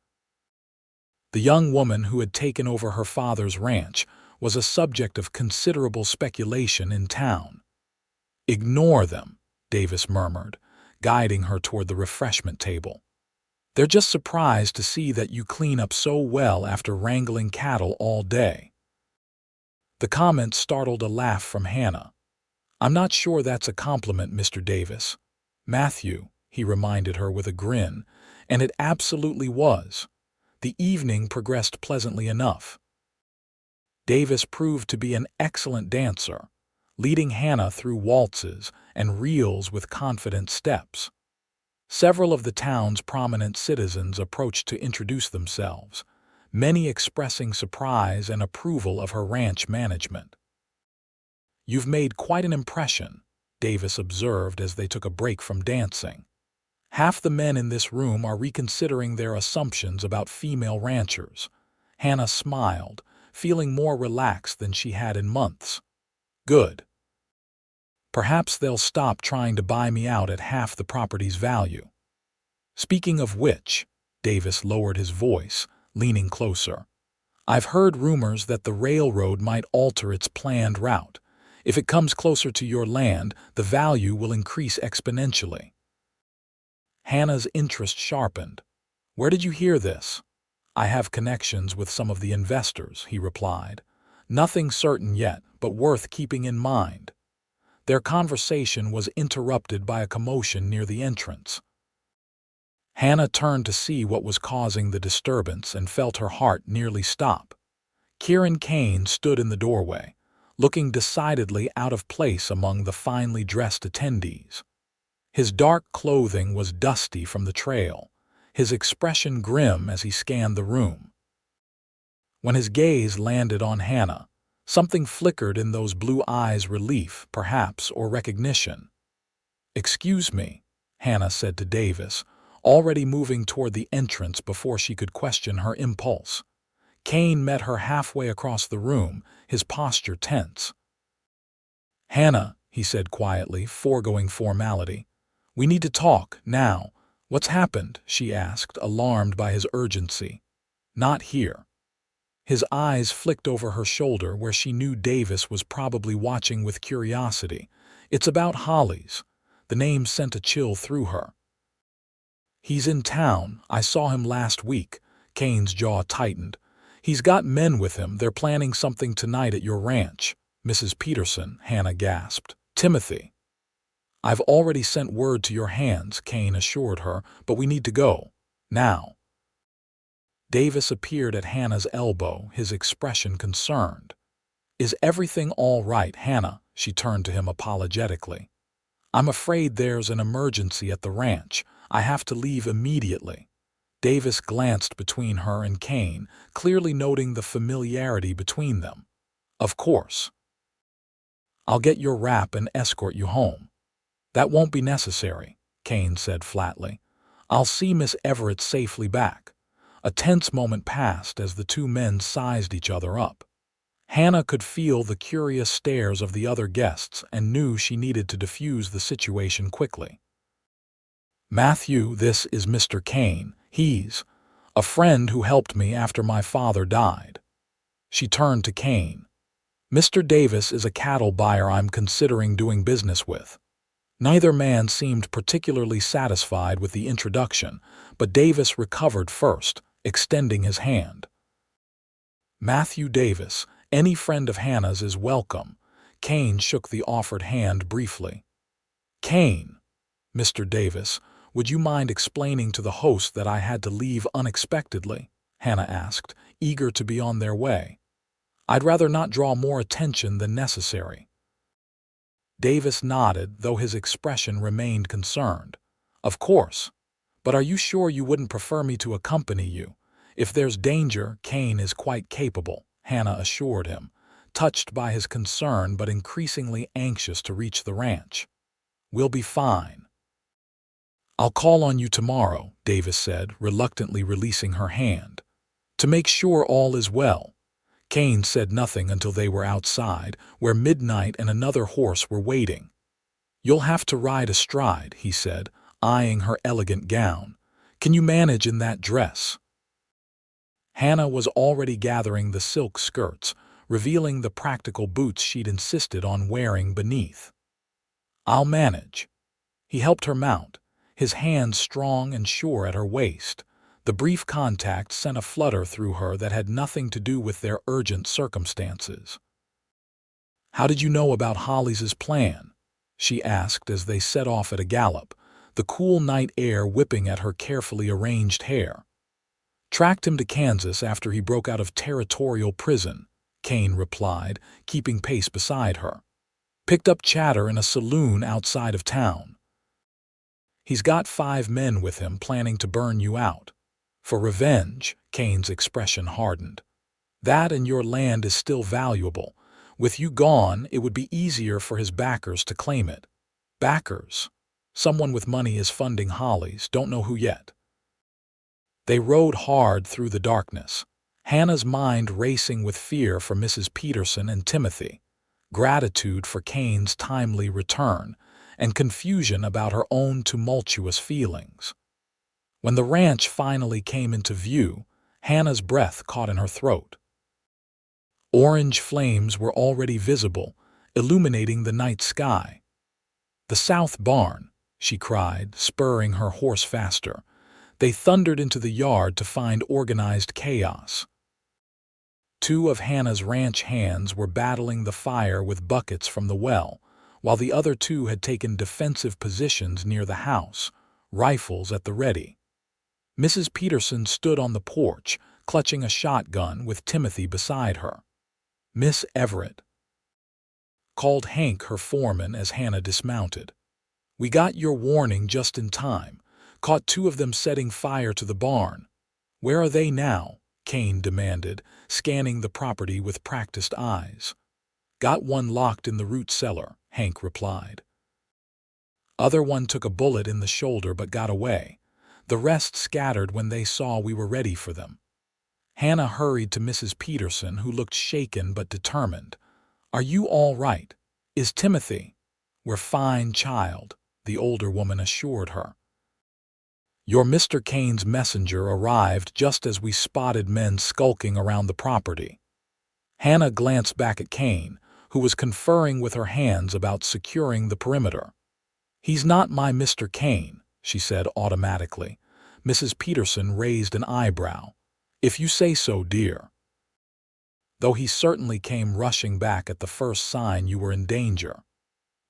The young woman who had taken over her father's ranch was a subject of considerable speculation in town. "Ignore them," Davis murmured, guiding her toward the refreshment table. "They're just surprised to see that you clean up so well after wrangling cattle all day." The comment startled a laugh from Hannah. "I'm not sure that's a compliment, Mr. Davis." "Matthew," he reminded her with a grin, and it absolutely was. The evening progressed pleasantly enough. Davis proved to be an excellent dancer, leading Hannah through waltzes and reels with confident steps. Several of the town's prominent citizens approached to introduce themselves, many expressing surprise and approval of her ranch management. "You've made quite an impression," Davis observed as they took a break from dancing. "Half the men in this room are reconsidering their assumptions about female ranchers." Hannah smiled, feeling more relaxed than she had in months. "Good. Perhaps they'll stop trying to buy me out at half the property's value. Speaking of which," Davis lowered his voice, leaning closer, "I've heard rumors that the railroad might alter its planned route. If it comes closer to your land, the value will increase exponentially. Hannah's interest sharpened. Where did you hear this? I have connections with some of the investors, he replied. Nothing certain yet, but worth keeping in mind. Their conversation was interrupted by a commotion near the entrance. Hannah turned to see what was causing the disturbance and felt her heart nearly stop. Kieran Kane stood in the doorway, looking decidedly out of place among the finely dressed attendees. His dark clothing was dusty from the trail, his expression grim as he scanned the room. When his gaze landed on Hannah, something flickered in those blue eyes, relief, perhaps, or recognition. "Excuse me," Hannah said to Davis, already moving toward the entrance before she could question her impulse. Kane met her halfway across the room, his posture tense. "Hannah," he said quietly, foregoing formality, "we need to talk, now." "What's happened?" she asked, alarmed by his urgency. "Not here." His eyes flicked over her shoulder where she knew Davis was probably watching with curiosity. "It's about Hollies." The name sent a chill through her. "He's in town. I saw him last week." Kane's jaw tightened. "He's got men with him. They're planning something tonight at your ranch." "Mrs. Peterson," Hannah gasped. "Timothy." "I've already sent word to your hands," Kane assured her, "but we need to go. Now." Davis appeared at Hannah's elbow, his expression concerned. "Is everything all right, Hannah?" She turned to him apologetically. "I'm afraid there's an emergency at the ranch. I have to leave immediately." Davis glanced between her and Kane, clearly noting the familiarity between them. "Of course. I'll get your wrap and escort you home." "That won't be necessary," Kane said flatly. "I'll see Miss Everett safely back." A tense moment passed as the two men sized each other up. Hannah could feel the curious stares of the other guests and knew she needed to defuse the situation quickly. "Matthew, this is Mr. Kane. He's a friend who helped me after my father died." She turned to Kane. "Mr. Davis is a cattle buyer I'm considering doing business with." Neither man seemed particularly satisfied with the introduction, but Davis recovered first, extending his hand. "Matthew Davis, any friend of Hannah's is welcome." Kane shook the offered hand briefly. "Kane, Mr. Davis, would you mind explaining to the host that I had to leave unexpectedly?" Hannah asked, eager to be on their way. "I'd rather not draw more attention than necessary." Davis nodded, though his expression remained concerned. "Of course. But are you sure you wouldn't prefer me to accompany you? If there's danger, Kane is quite capable," Hannah assured him, touched by his concern but increasingly anxious to reach the ranch. "We'll be fine." "I'll call on you tomorrow," Davis said, reluctantly releasing her hand. "To make sure all is well." Kane said nothing until they were outside, where Midnight and another horse were waiting. "You'll have to ride astride," he said, eyeing her elegant gown. "Can you manage in that dress?" Hannah was already gathering the silk skirts, revealing the practical boots she'd insisted on wearing beneath. "I'll manage." He helped her mount, his hands strong and sure at her waist. The brief contact sent a flutter through her that had nothing to do with their urgent circumstances. "How did you know about Hollies' plan?" she asked as they set off at a gallop, the cool night air whipping at her carefully arranged hair. "Tracked him to Kansas after he broke out of territorial prison," Kane replied, keeping pace beside her. "Picked up chatter in a saloon outside of town. He's got 5 men with him planning to burn you out. For revenge." Kane's expression hardened. "That and your land is still valuable. With you gone, it would be easier for his backers to claim it." "Backers?" "Someone with money is funding Hollies, don't know who yet." They rode hard through the darkness, Hannah's mind racing with fear for Mrs. Peterson and Timothy, gratitude for Kane's timely return, and confusion about her own tumultuous feelings. When the ranch finally came into view, Hannah's breath caught in her throat. Orange flames were already visible, illuminating the night sky. "The south barn," she cried, spurring her horse faster. They thundered into the yard to find organized chaos. Two of Hannah's ranch hands were battling the fire with buckets from the well, while the other two had taken defensive positions near the house, rifles at the ready. Mrs. Peterson stood on the porch, clutching a shotgun with Timothy beside her. "Miss Everett," called Hank, her foreman, as Hannah dismounted. "We got your warning just in time. Caught two of them setting fire to the barn." "Where are they now?" Kane demanded, scanning the property with practiced eyes. "Got one locked in the root cellar," Hank replied. "Other one took a bullet in the shoulder but got away. The rest scattered when they saw we were ready for them." Hannah hurried to Mrs. Peterson, who looked shaken but determined. "Are you all right? Is Timothy?" "We're fine, child," the older woman assured her. "Your Mr. Kane's messenger arrived just as we spotted men skulking around the property." Hannah glanced back at Kane, who was conferring with her hands about securing the perimeter. "He's not my Mr. Kane," she said automatically. Mrs. Peterson raised an eyebrow. "If you say so, dear." "Though he certainly came rushing back at the first sign you were in danger."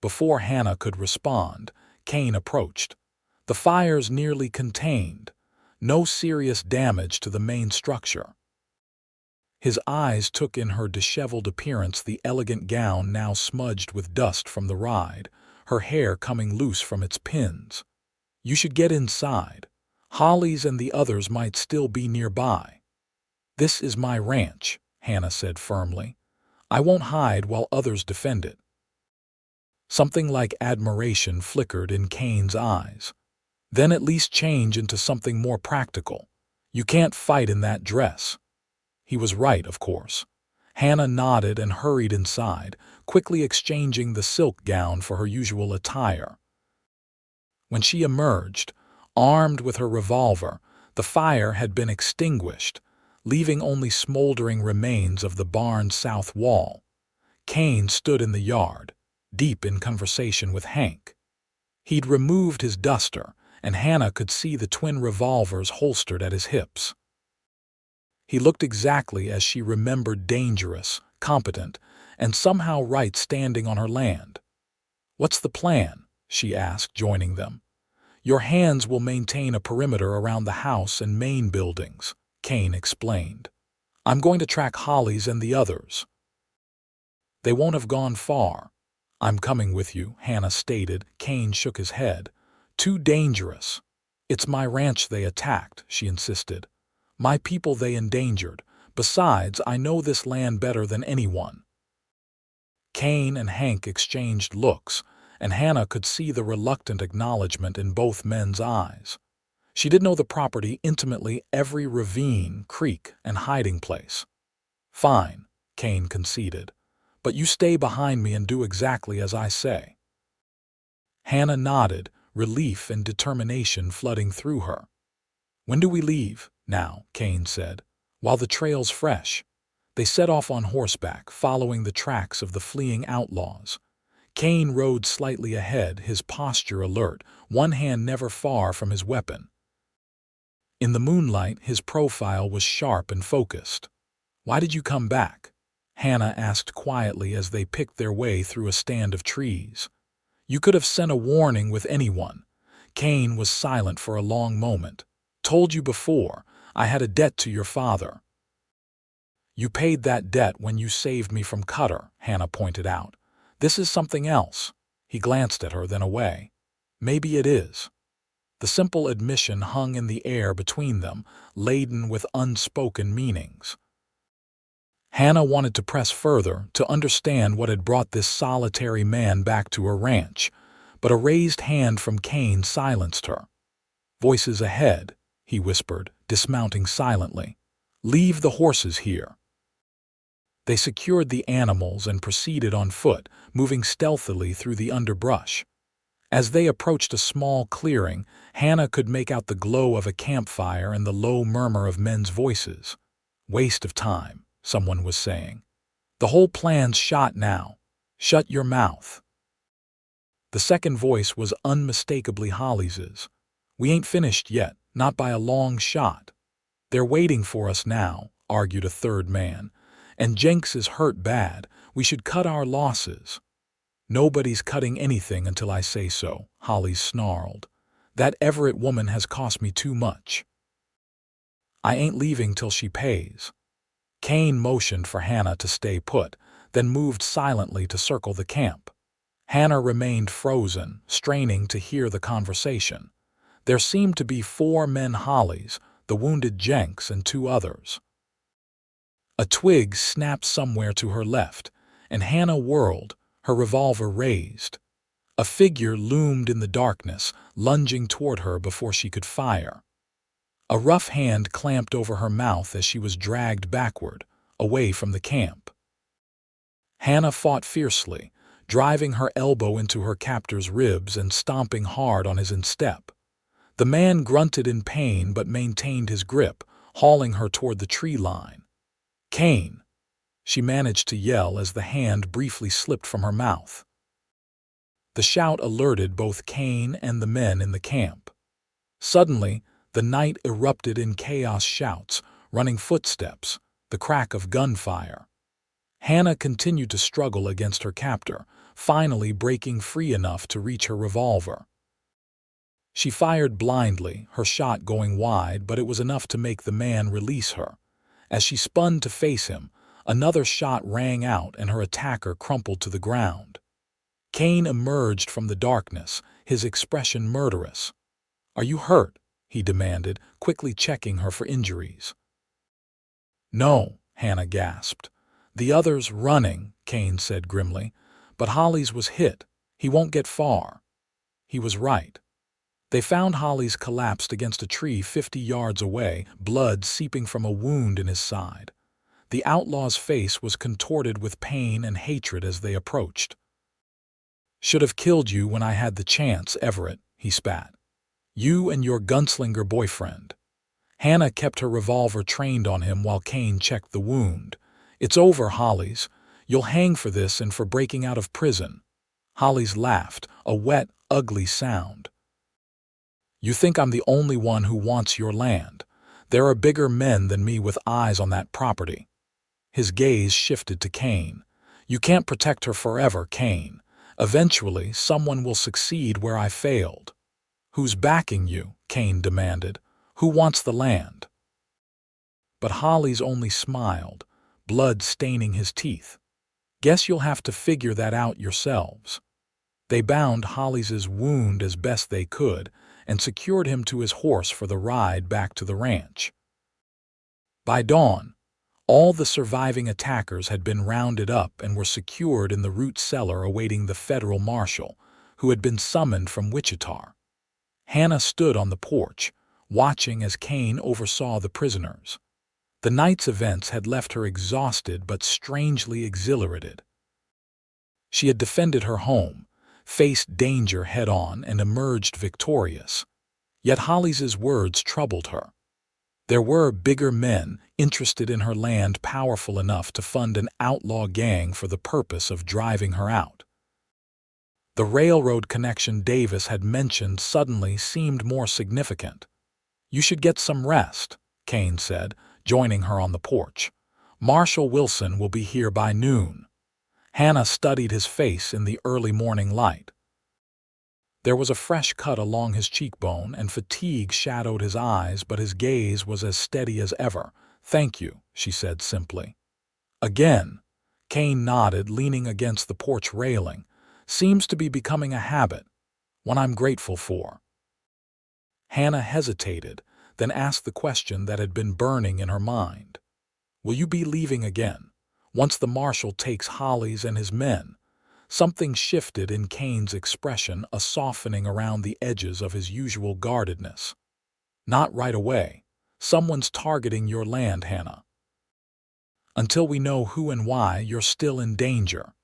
Before Hannah could respond, Kane approached. "The fire's nearly contained. No serious damage to the main structure." His eyes took in her disheveled appearance, the elegant gown now smudged with dust from the ride, her hair coming loose from its pins. "You should get inside. Hollies and the others might still be nearby." "This is my ranch," Hannah said firmly. "I won't hide while others defend it." Something like admiration flickered in Kane's eyes. "Then at least change into something more practical. You can't fight in that dress." He was right, of course. Hannah nodded and hurried inside, quickly exchanging the silk gown for her usual attire. When she emerged, armed with her revolver, the fire had been extinguished, leaving only smoldering remains of the barn's south wall. Kane stood in the yard, deep in conversation with Hank. He'd removed his duster, and Hannah could see the twin revolvers holstered at his hips. He looked exactly as she remembered: dangerous, competent, and somehow right standing on her land. "What's the plan?" she asked, joining them. "Your hands will maintain a perimeter around the house and main buildings," Kane explained. "I'm going to track Hollies and the others." "They won't have gone far." "I'm coming with you," Hannah stated. Kane shook his head. "Too dangerous." "It's my ranch they attacked," she insisted. "My people they endangered. Besides, I know this land better than anyone." Kane and Hank exchanged looks, and Hannah could see the reluctant acknowledgement in both men's eyes. She did know the property intimately, every ravine, creek, and hiding place. "Fine," Kane conceded. "But you stay behind me and do exactly as I say." Hannah nodded, relief and determination flooding through her. "When do we leave?" "Now," Kane said, "while the trail's fresh." They set off on horseback, following the tracks of the fleeing outlaws. Kane rode slightly ahead, his posture alert, one hand never far from his weapon. In the moonlight, his profile was sharp and focused. "Why did you come back?" Hannah asked quietly as they picked their way through a stand of trees. "You could have sent a warning with anyone." Kane was silent for a long moment. "Told you before, I had a debt to your father." "You paid that debt when you saved me from Cutter," Hannah pointed out. "This is something else." He glanced at her, then away. "Maybe it is." The simple admission hung in the air between them, laden with unspoken meanings. Hannah wanted to press further, to understand what had brought this solitary man back to her ranch, but a raised hand from Kane silenced her. "Voices ahead," he whispered, dismounting silently. "Leave the horses here." They secured the animals and proceeded on foot, moving stealthily through the underbrush. As they approached a small clearing, Hannah could make out the glow of a campfire and the low murmur of men's voices. "Waste of time," someone was saying. "The whole plan's shot now." "Shut your mouth." The second voice was unmistakably Hollis's. "We ain't finished yet, not by a long shot." "They're waiting for us now," argued a third man. "And Jenks is hurt bad. We should cut our losses." "Nobody's cutting anything until I say so," Hollis snarled. "That Everett woman has cost me too much. I ain't leaving till she pays." Kane motioned for Hannah to stay put, then moved silently to circle the camp. Hannah remained frozen, straining to hear the conversation. There seemed to be 4 men Hollis, the wounded Jenks, and 2 others. A twig snapped somewhere to her left, and Hannah whirled, her revolver raised. A figure loomed in the darkness, lunging toward her before she could fire. A rough hand clamped over her mouth as she was dragged backward, away from the camp. Hannah fought fiercely, driving her elbow into her captor's ribs and stomping hard on his instep. The man grunted in pain but maintained his grip, hauling her toward the tree line. "Kane!" she managed to yell as the hand briefly slipped from her mouth. The shout alerted both Kane and the men in the camp. Suddenly, the night erupted in chaos: shouts, running footsteps, the crack of gunfire. Hannah continued to struggle against her captor, finally breaking free enough to reach her revolver. She fired blindly, her shot going wide, but it was enough to make the man release her. As she spun to face him, another shot rang out and her attacker crumpled to the ground. Kane emerged from the darkness, his expression murderous. "Are you hurt?" he demanded, quickly checking her for injuries. "No," Hannah gasped. "The other's running," Kane said grimly. "But Hollis was hit. He won't get far." He was right. They found Hollis collapsed against a tree 50 yards away, blood seeping from a wound in his side. The outlaw's face was contorted with pain and hatred as they approached. "Should have killed you when I had the chance, Everett," he spat. "You and your gunslinger boyfriend." Hannah kept her revolver trained on him while Kane checked the wound. "It's over, Hollis. You'll hang for this and for breaking out of prison." Hollis laughed, a wet, ugly sound. "You think I'm the only one who wants your land. There are bigger men than me with eyes on that property." His gaze shifted to Kane. "You can't protect her forever, Kane. Eventually, someone will succeed where I failed." "Who's backing you?" Kane demanded. "Who wants the land?" But Hollis only smiled, blood staining his teeth. "Guess you'll have to figure that out yourselves." They bound Hollis's wound as best they could and secured him to his horse for the ride back to the ranch. By dawn, all the surviving attackers had been rounded up and were secured in the root cellar awaiting the federal marshal, who had been summoned from Wichita. Hannah stood on the porch, watching as Kane oversaw the prisoners. The night's events had left her exhausted but strangely exhilarated. She had defended her home, faced danger head-on, and emerged victorious. Yet Hollis's words troubled her. There were bigger men interested in her land, powerful enough to fund an outlaw gang for the purpose of driving her out. The railroad connection Davis had mentioned suddenly seemed more significant. "You should get some rest," Kane said, joining her on the porch. "Marshal Wilson will be here by noon." Hannah studied his face in the early morning light. There was a fresh cut along his cheekbone, and fatigue shadowed his eyes, but his gaze was as steady as ever. "Thank you," she said simply. "Again," Kane nodded, leaning against the porch railing. "Seems to be becoming a habit, one I'm grateful for." Hannah hesitated, then asked the question that had been burning in her mind. "Will you be leaving again, once the marshal takes Hollis and his men?" Something shifted in Kane's expression, a softening around the edges of his usual guardedness. "Not right away. Someone's targeting your land, Hannah. Until we know who and why, you're still in danger."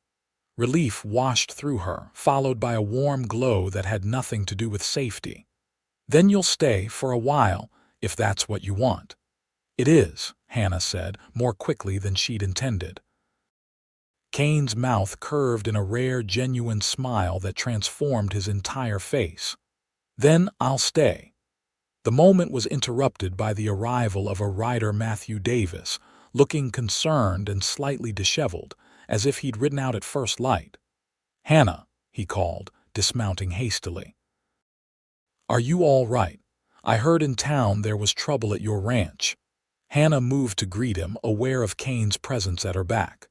Relief washed through her, followed by a warm glow that had nothing to do with safety. "Then you'll stay for a while, if that's what you want." "It is," Hannah said, more quickly than she'd intended. Kane's mouth curved in a rare, genuine smile that transformed his entire face. "Then I'll stay." The moment was interrupted by the arrival of a rider, Matthew Davis, looking concerned and slightly disheveled, as if he'd ridden out at first light. "Hannah," he called, dismounting hastily. "Are you all right? I heard in town there was trouble at your ranch." Hannah moved to greet him, aware of Kane's presence at her back.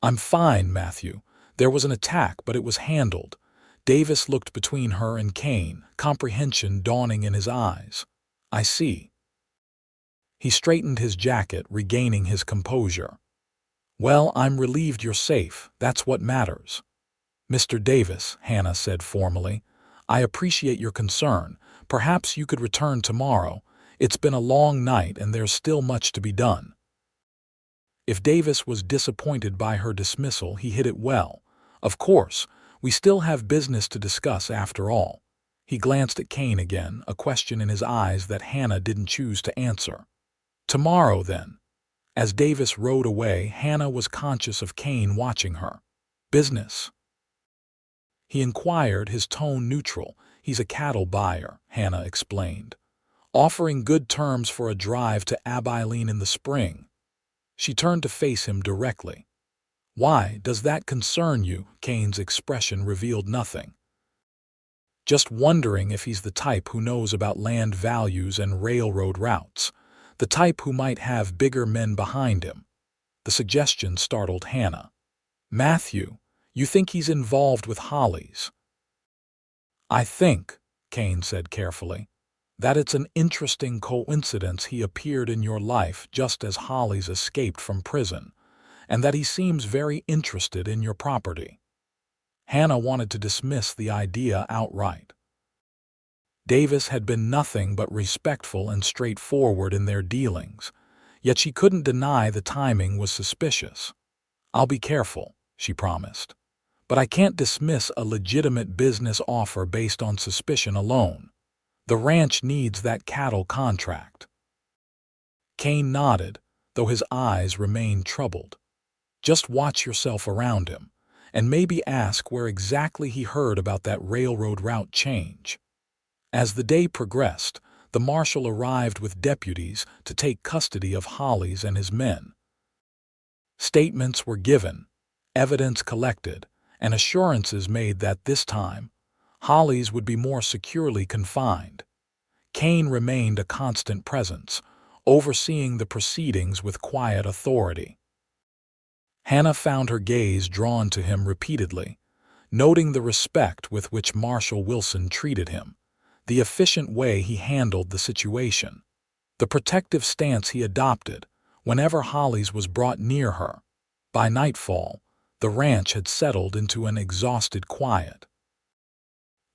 "I'm fine, Matthew. There was an attack, but it was handled." Davis looked between her and Kane, comprehension dawning in his eyes. "I see." He straightened his jacket, regaining his composure. "Well, I'm relieved you're safe. That's what matters." "Mr. Davis," Hannah said formally, "I appreciate your concern. Perhaps you could return tomorrow. It's been a long night and there's still much to be done." If Davis was disappointed by her dismissal, he hid it well. "Of course, we still have business to discuss after all." He glanced at Kane again, a question in his eyes that Hannah didn't choose to answer. "Tomorrow, then." As Davis rode away, Hannah was conscious of Kane watching her. "Business?" he inquired, his tone neutral. "He's a cattle buyer," Hannah explained. "Offering good terms for a drive to Abilene in the spring." She turned to face him directly. "Why, does that concern you?" Kane's expression revealed nothing. "Just wondering if he's the type who knows about land values and railroad routes. The type who might have bigger men behind him." The suggestion startled Hannah. "Matthew, you think he's involved with Hollies?" "I think," Kane said carefully, "that it's an interesting coincidence he appeared in your life just as Hollies escaped from prison, and that he seems very interested in your property." Hannah wanted to dismiss the idea outright. Davis had been nothing but respectful and straightforward in their dealings, yet she couldn't deny the timing was suspicious. "I'll be careful," she promised. "But I can't dismiss a legitimate business offer based on suspicion alone. The ranch needs that cattle contract." Kane nodded, though his eyes remained troubled. "Just watch yourself around him, and maybe ask where exactly he heard about that railroad route change." As the day progressed, the marshal arrived with deputies to take custody of Hollies and his men. Statements were given, evidence collected, and assurances made that this time, Hollies would be more securely confined. Kane remained a constant presence, overseeing the proceedings with quiet authority. Hannah found her gaze drawn to him repeatedly, noting the respect with which Marshal Wilson treated him, the efficient way he handled the situation, the protective stance he adopted whenever Hollies was brought near her. By nightfall, the ranch had settled into an exhausted quiet.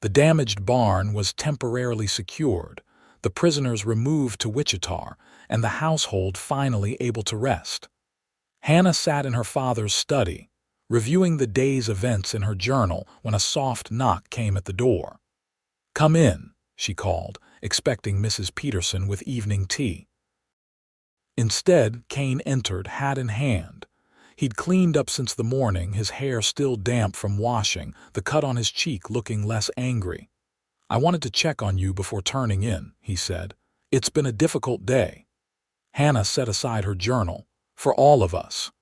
The damaged barn was temporarily secured, the prisoners removed to Wichita, and the household finally able to rest. Hannah sat in her father's study, reviewing the day's events in her journal when a soft knock came at the door. "Come in," she called, expecting Mrs. Peterson with evening tea. Instead, Kane entered, hat in hand. He'd cleaned up since the morning, his hair still damp from washing, the cut on his cheek looking less angry. "I wanted to check on you before turning in," he said. "It's been a difficult day." Hannah set aside her journal. "For all of us."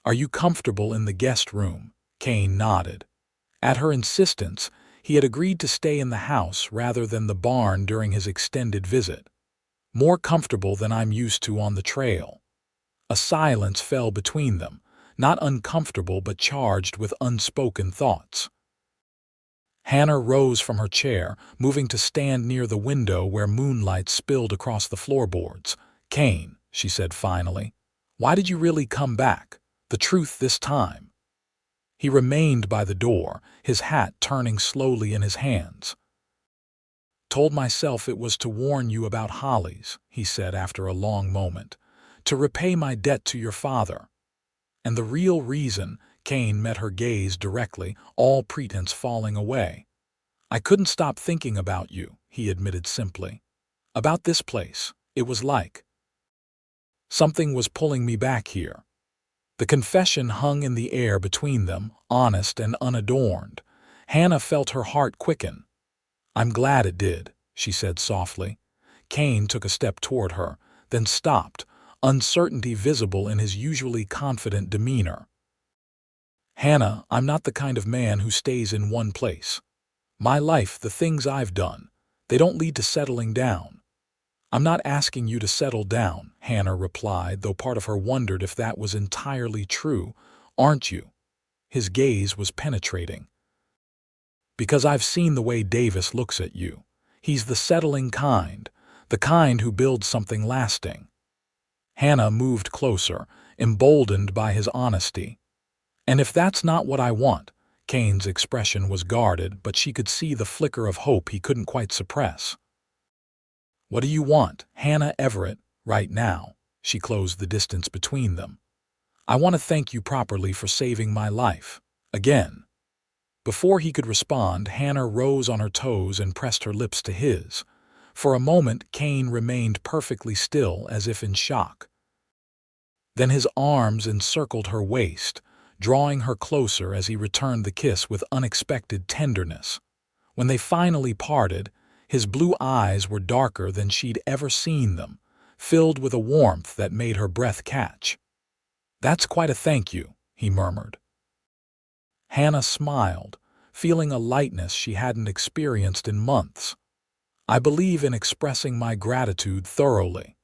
"Are you comfortable in the guest room?" Kane nodded. At her insistence, he had agreed to stay in the house rather than the barn during his extended visit. "More comfortable than I'm used to on the trail." A silence fell between them, not uncomfortable but charged with unspoken thoughts. Hannah rose from her chair, moving to stand near the window where moonlight spilled across the floorboards. "Kane," she said finally, "why did you really come back? The truth this time?" He remained by the door, his hat turning slowly in his hands. "Told myself it was to warn you about Hollies," he said after a long moment. "To repay my debt to your father. And the real reason," Kane met her gaze directly, all pretense falling away. "I couldn't stop thinking about you," he admitted simply. "About this place. It was like something was pulling me back here." The confession hung in the air between them, honest and unadorned. Hannah felt her heart quicken. "I'm glad it did," she said softly. Kane took a step toward her, then stopped, uncertainty visible in his usually confident demeanor. "Hannah, I'm not the kind of man who stays in one place. My life, the things I've done, they don't lead to settling down." "I'm not asking you to settle down," Hannah replied, though part of her wondered if that was entirely true. "Aren't you?" His gaze was penetrating. "Because I've seen the way Davis looks at you. He's the settling kind, the kind who builds something lasting." Hannah moved closer, emboldened by his honesty. "And if that's not what I want," Kane's expression was guarded, but she could see the flicker of hope he couldn't quite suppress. "What do you want, Hannah Everett, right now?" She closed the distance between them. "I want to thank you properly for saving my life. Again." Before he could respond, Hannah rose on her toes and pressed her lips to his. For a moment, Kane remained perfectly still, as if in shock. Then his arms encircled her waist, drawing her closer as he returned the kiss with unexpected tenderness. When they finally parted, his blue eyes were darker than she'd ever seen them, filled with a warmth that made her breath catch. "That's quite a thank you," he murmured. Hannah smiled, feeling a lightness she hadn't experienced in months. "I believe in expressing my gratitude thoroughly."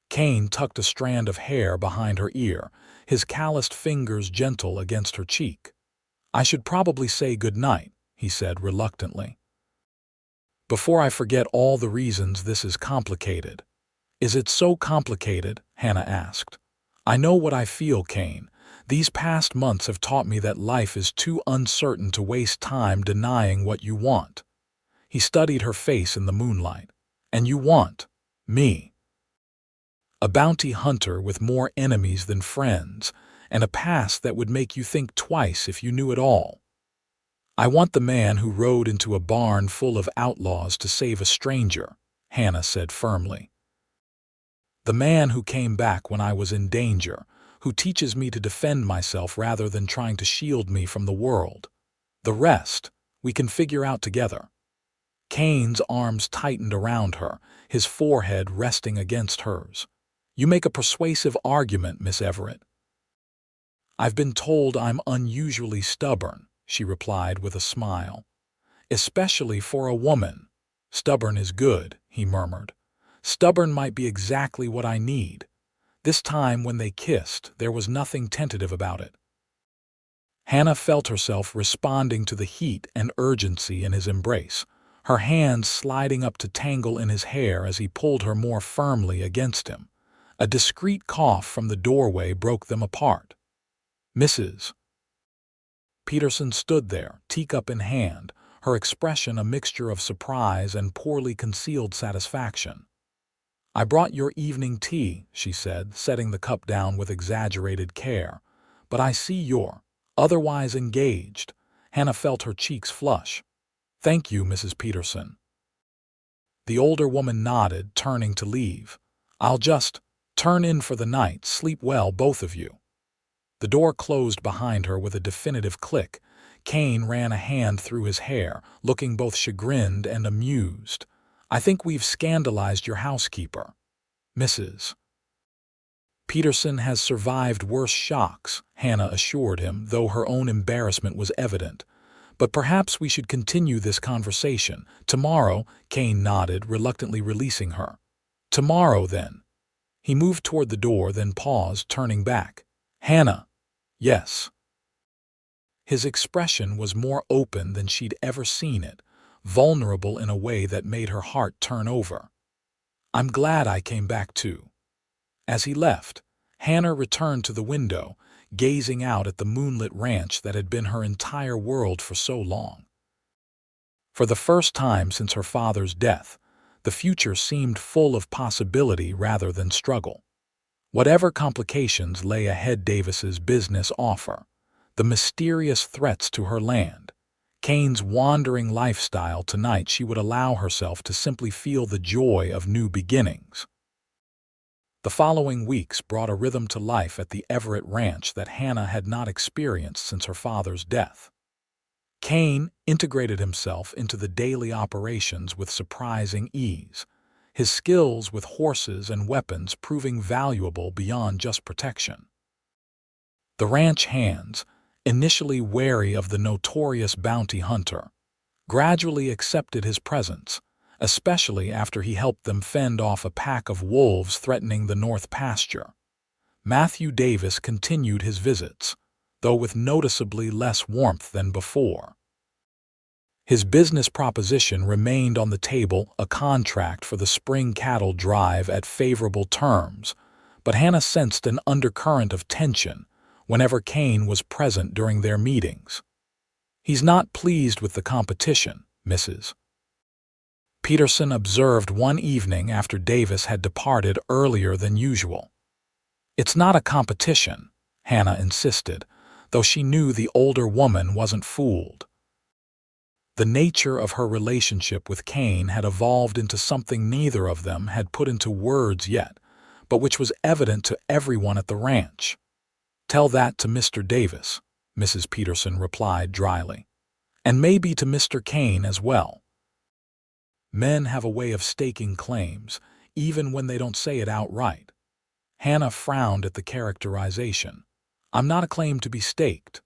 Kane tucked a strand of hair behind her ear, his calloused fingers gentle against her cheek. "I should probably say good night," he said reluctantly. "Before I forget all the reasons this is complicated." "Is it so complicated?" Hannah asked. "I know what I feel, Kane. These past months have taught me that life is too uncertain to waste time denying what you want." He studied her face in the moonlight. "And you want me. A bounty hunter with more enemies than friends, and a past that would make you think twice if you knew it all." "I want the man who rode into a barn full of outlaws to save a stranger," Hannah said firmly. "The man who came back when I was in danger, who teaches me to defend myself rather than trying to shield me from the world. The rest, we can figure out together." Kane's arms tightened around her, his forehead resting against hers. "You make a persuasive argument, Miss Everett." "I've been told I'm unusually stubborn," she replied with a smile. "Especially for a woman." "Stubborn is good," he murmured. "Stubborn might be exactly what I need." This time when they kissed, there was nothing tentative about it. Hannah felt herself responding to the heat and urgency in his embrace, her hands sliding up to tangle in his hair as he pulled her more firmly against him. A discreet cough from the doorway broke them apart. "Mrs. Peterson stood there, teacup in hand, her expression a mixture of surprise and poorly concealed satisfaction. "I brought your evening tea," she said, setting the cup down with exaggerated care. "But I see you're otherwise engaged." Hannah felt her cheeks flush. "Thank you, Mrs. Peterson." The older woman nodded, turning to leave. "I'll just turn in for the night. Sleep well, both of you." The door closed behind her with a definitive click. Kane ran a hand through his hair, looking both chagrined and amused. "I think we've scandalized your housekeeper. Mrs. Peterson has survived worse shocks," Hannah assured him, though her own embarrassment was evident. "But perhaps we should continue this conversation tomorrow." Kane nodded, reluctantly releasing her. "Tomorrow, then." He moved toward the door, then paused, turning back. "Hannah." "Yes." His expression was more open than she'd ever seen it, vulnerable in a way that made her heart turn over. "I'm glad I came back too." As he left, Hannah returned to the window, gazing out at the moonlit ranch that had been her entire world for so long. For the first time since her father's death, the future seemed full of possibility rather than struggle. Whatever complications lay ahead, Davis's business offer, the mysterious threats to her land, Kane's wandering lifestyle, tonight she would allow herself to simply feel the joy of new beginnings. The following weeks brought a rhythm to life at the Everett ranch that Hannah had not experienced since her father's death. Kane integrated himself into the daily operations with surprising ease, his skills with horses and weapons proving valuable beyond just protection. The ranch hands, initially wary of the notorious bounty hunter, gradually accepted his presence, especially after he helped them fend off a pack of wolves threatening the north pasture. Matthew Davis continued his visits, though with noticeably less warmth than before. His business proposition remained on the table, a contract for the spring cattle drive at favorable terms, but Hannah sensed an undercurrent of tension whenever Kane was present during their meetings. "He's not pleased with the competition, Mrs. Peterson observed one evening after Davis had departed earlier than usual. "It's not a competition," Hannah insisted, though she knew the older woman wasn't fooled. The nature of her relationship with Kane had evolved into something neither of them had put into words yet, but which was evident to everyone at the ranch. "Tell that to Mr. Davis," Mrs. Peterson replied dryly. "And maybe to Mr. Kane as well. Men have a way of staking claims, even when they don't say it outright." Hannah frowned at the characterization. "I'm not a claim to be staked."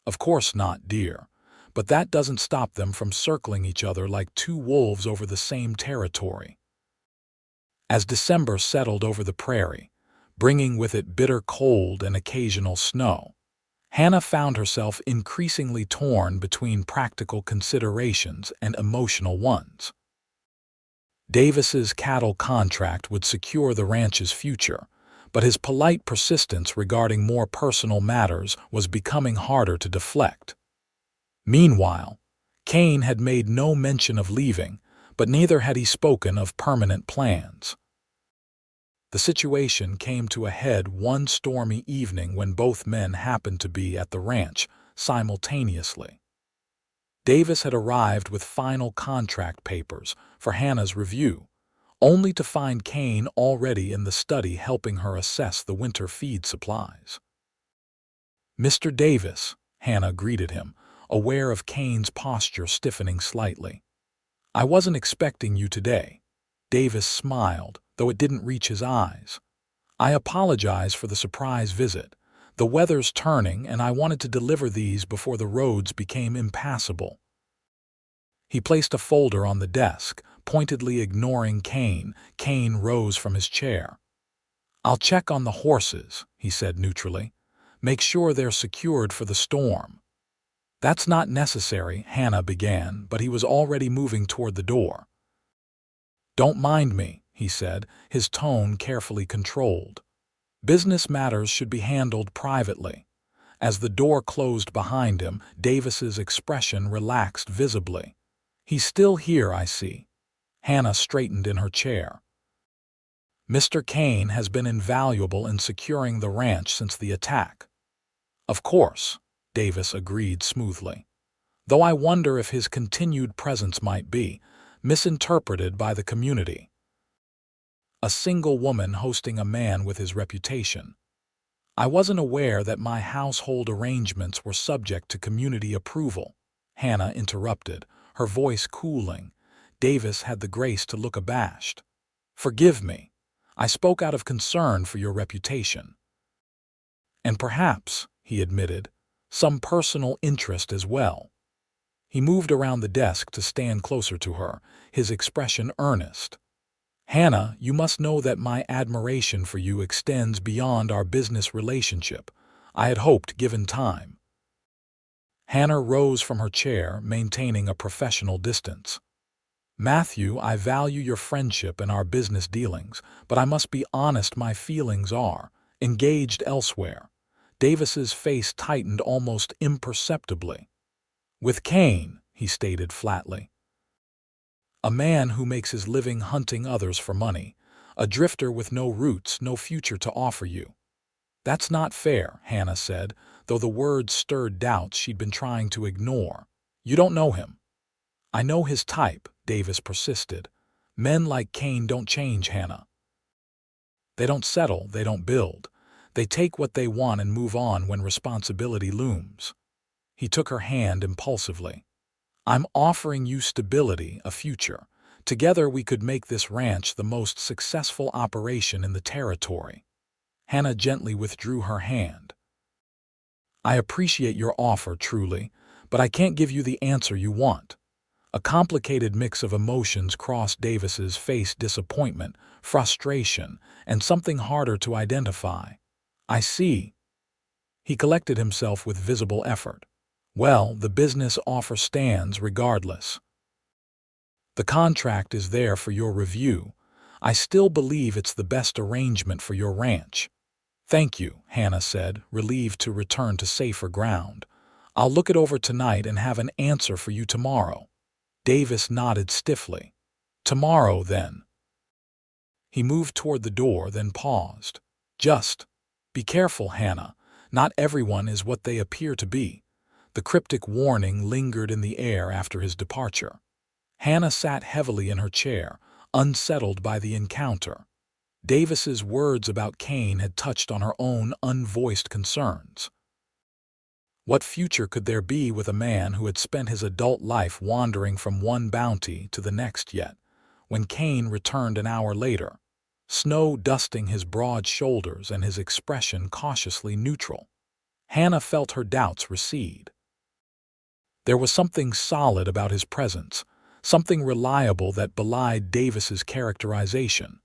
"Of course not, dear. But that doesn't stop them from circling each other like two wolves over the same territory." As December settled over the prairie, bringing with it bitter cold and occasional snow, Hannah found herself increasingly torn between practical considerations and emotional ones. Davis's cattle contract would secure the ranch's future, but his polite persistence regarding more personal matters was becoming harder to deflect. Meanwhile, Kane had made no mention of leaving, but neither had he spoken of permanent plans. The situation came to a head one stormy evening when both men happened to be at the ranch simultaneously. Davis had arrived with final contract papers for Hannah's review, only to find Kane already in the study helping her assess the winter feed supplies. "Mr. Davis," Hannah greeted him, aware of Kane's posture stiffening slightly. "I wasn't expecting you today." Davis smiled, though it didn't reach his eyes. "I apologize for the surprise visit. The weather's turning and I wanted to deliver these before the roads became impassable." He placed a folder on the desk, pointedly ignoring Kane. Kane rose from his chair. "I'll check on the horses," he said neutrally. "Make sure they're secured for the storm." "That's not necessary," Hannah began, but he was already moving toward the door. "Don't mind me," he said, his tone carefully controlled. "Business matters should be handled privately." As the door closed behind him, Davis's expression relaxed visibly. "He's still here, I see." Hannah straightened in her chair. "Mr. Kane has been invaluable in securing the ranch since the attack." "Of course," Davis agreed smoothly, "though I wonder if his continued presence might be misinterpreted by the community. A single woman hosting a man with his reputation. I wasn't aware that my household arrangements were subject to community approval," Hannah interrupted, her voice cooling. Davis had the grace to look abashed. "Forgive me. I spoke out of concern for your reputation." "And perhaps," he admitted, "some personal interest as well." He moved around the desk to stand closer to her, his expression earnest. "Hannah, you must know that my admiration for you extends beyond our business relationship. I had hoped, given time." Hannah rose from her chair, maintaining a professional distance. "Matthew, I value your friendship and our business dealings, but I must be honest, my feelings are engaged elsewhere." Davis's face tightened almost imperceptibly. "With Kane," he stated flatly. "A man who makes his living hunting others for money, a drifter with no roots, no future to offer you." "That's not fair," Hannah said, though the words stirred doubts she'd been trying to ignore. "You don't know him." "I know his type," Davis persisted. "Men like Kane don't change, Hannah." They don't settle, they don't build. They take what they want and move on when responsibility looms. He took her hand impulsively. I'm offering you stability, a future. Together we could make this ranch the most successful operation in the territory. Hannah gently withdrew her hand. I appreciate your offer, truly, but I can't give you the answer you want. A complicated mix of emotions crossed Davis's face: disappointment, frustration, and something harder to identify. I see. He collected himself with visible effort. Well, the business offer stands regardless. The contract is there for your review. I still believe it's the best arrangement for your ranch. Thank you, Hannah said, relieved to return to safer ground. I'll look it over tonight and have an answer for you tomorrow. Davis nodded stiffly. Tomorrow, then. He moved toward the door, then paused. Just be careful, Hannah. Not everyone is what they appear to be. The cryptic warning lingered in the air after his departure. Hannah sat heavily in her chair, unsettled by the encounter. Davis's words about Kane had touched on her own unvoiced concerns. What future could there be with a man who had spent his adult life wandering from one bounty to the next? Yet, when Kane returned an hour later, snow dusting his broad shoulders and his expression cautiously neutral, Hannah felt her doubts recede. There was something solid about his presence, something reliable that belied Davis's characterization.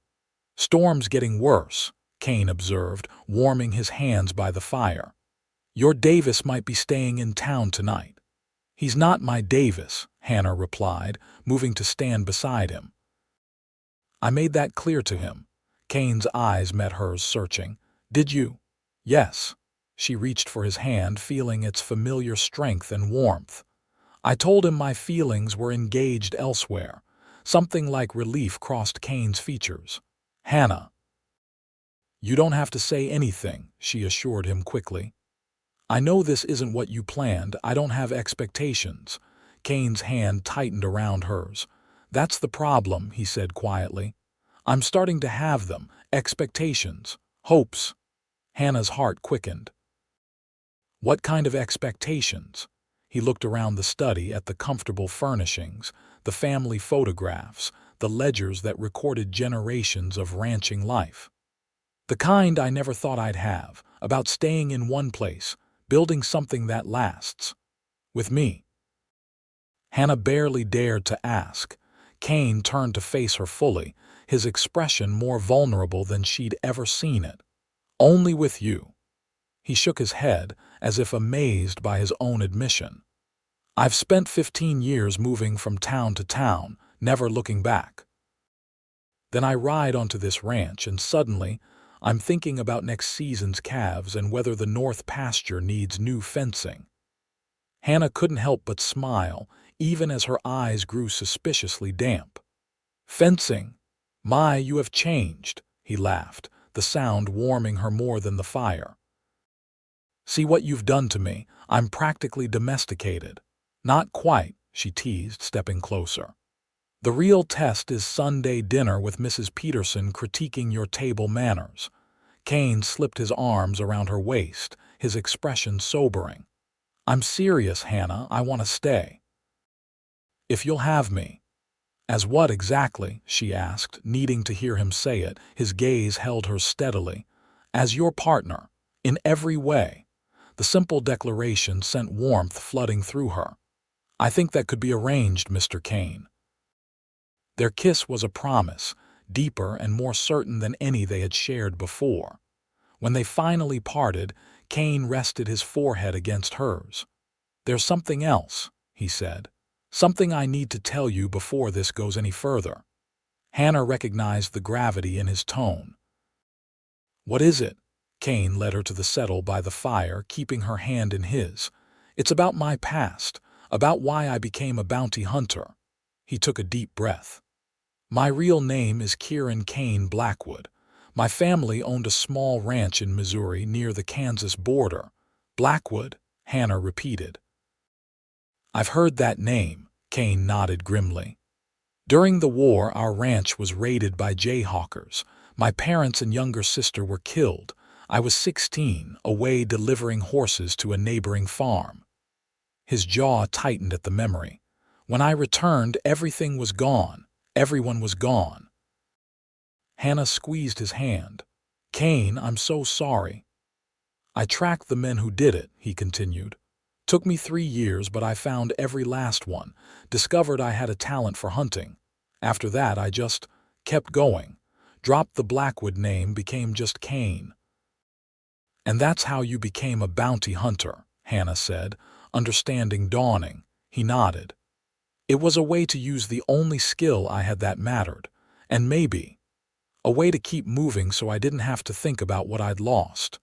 Storm's getting worse, Kane observed, warming his hands by the fire. Your Davis might be staying in town tonight. He's not my Davis, Hannah replied, moving to stand beside him. I made that clear to him. Kane's eyes met hers, searching. Did you? Yes. She reached for his hand, feeling its familiar strength and warmth. I told him my feelings were engaged elsewhere. Something like relief crossed Kane's features. Hannah. You don't have to say anything, she assured him quickly. I know this isn't what you planned. I don't have expectations. Kane's hand tightened around hers. That's the problem, he said quietly. I'm starting to have them, expectations, hopes. Hannah's heart quickened. What kind of expectations? He looked around the study at the comfortable furnishings, the family photographs, the ledgers that recorded generations of ranching life. The kind I never thought I'd have, about staying in one place, building something that lasts. With me. Hannah barely dared to ask. Kane turned to face her fully, his expression more vulnerable than she'd ever seen it. Only with you. He shook his head, as if amazed by his own admission. I've spent 15 years moving from town to town, never looking back. Then I ride onto this ranch, and suddenly, I'm thinking about next season's calves and whether the north pasture needs new fencing. Hannah couldn't help but smile, even as her eyes grew suspiciously damp. Fencing? My, you have changed, he laughed, the sound warming her more than the fire. See what you've done to me. I'm practically domesticated. Not quite, she teased, stepping closer. The real test is Sunday dinner with Mrs. Peterson critiquing your table manners. Kane slipped his arms around her waist, his expression sobering. I'm serious, Hannah. I want to stay. If you'll have me. As what exactly? She asked, needing to hear him say it. His gaze held her steadily. As your partner, in every way. The simple declaration sent warmth flooding through her. I think that could be arranged, Mr. Kane. Their kiss was a promise, deeper and more certain than any they had shared before. When they finally parted, Kane rested his forehead against hers. There's something else, he said. Something I need to tell you before this goes any further. Hannah recognized the gravity in his tone. What is it? Kane led her to the settle by the fire, keeping her hand in his. It's about my past, about why I became a bounty hunter. He took a deep breath. My real name is Kieran Kane Blackwood. My family owned a small ranch in Missouri near the Kansas border. Blackwood, Hannah repeated. I've heard that name, Kane nodded grimly. During the war, our ranch was raided by jayhawkers. My parents and younger sister were killed. I was 16, away delivering horses to a neighboring farm. His jaw tightened at the memory. When I returned, everything was gone. Everyone was gone. Hannah squeezed his hand. Kane, I'm so sorry. I tracked the men who did it, he continued. Took me 3 years, but I found every last one. Discovered I had a talent for hunting. After that, I just kept going. Dropped the Blackwood name, became just Kane. And that's how you became a bounty hunter, Hannah said, understanding dawning. He nodded. It was a way to use the only skill I had that mattered. And maybe a way to keep moving so I didn't have to think about what I'd lost.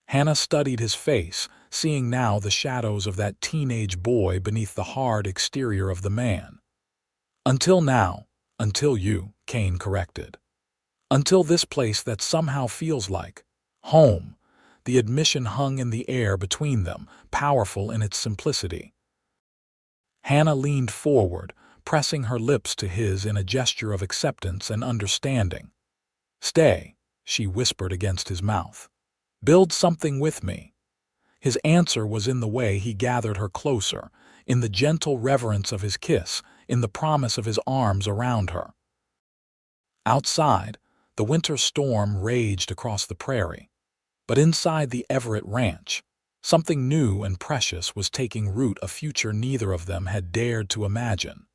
Hannah studied his face, seeing now the shadows of that teenage boy beneath the hard exterior of the man. Until now, until you, Kane corrected. Until this place that somehow feels like home. The admission hung in the air between them, powerful in its simplicity. Hannah leaned forward, pressing her lips to his in a gesture of acceptance and understanding. Stay, she whispered against his mouth. Build something with me. His answer was in the way he gathered her closer, in the gentle reverence of his kiss, in the promise of his arms around her. Outside, the winter storm raged across the prairie. But inside the Everett ranch, something new and precious was taking root, a future neither of them had dared to imagine.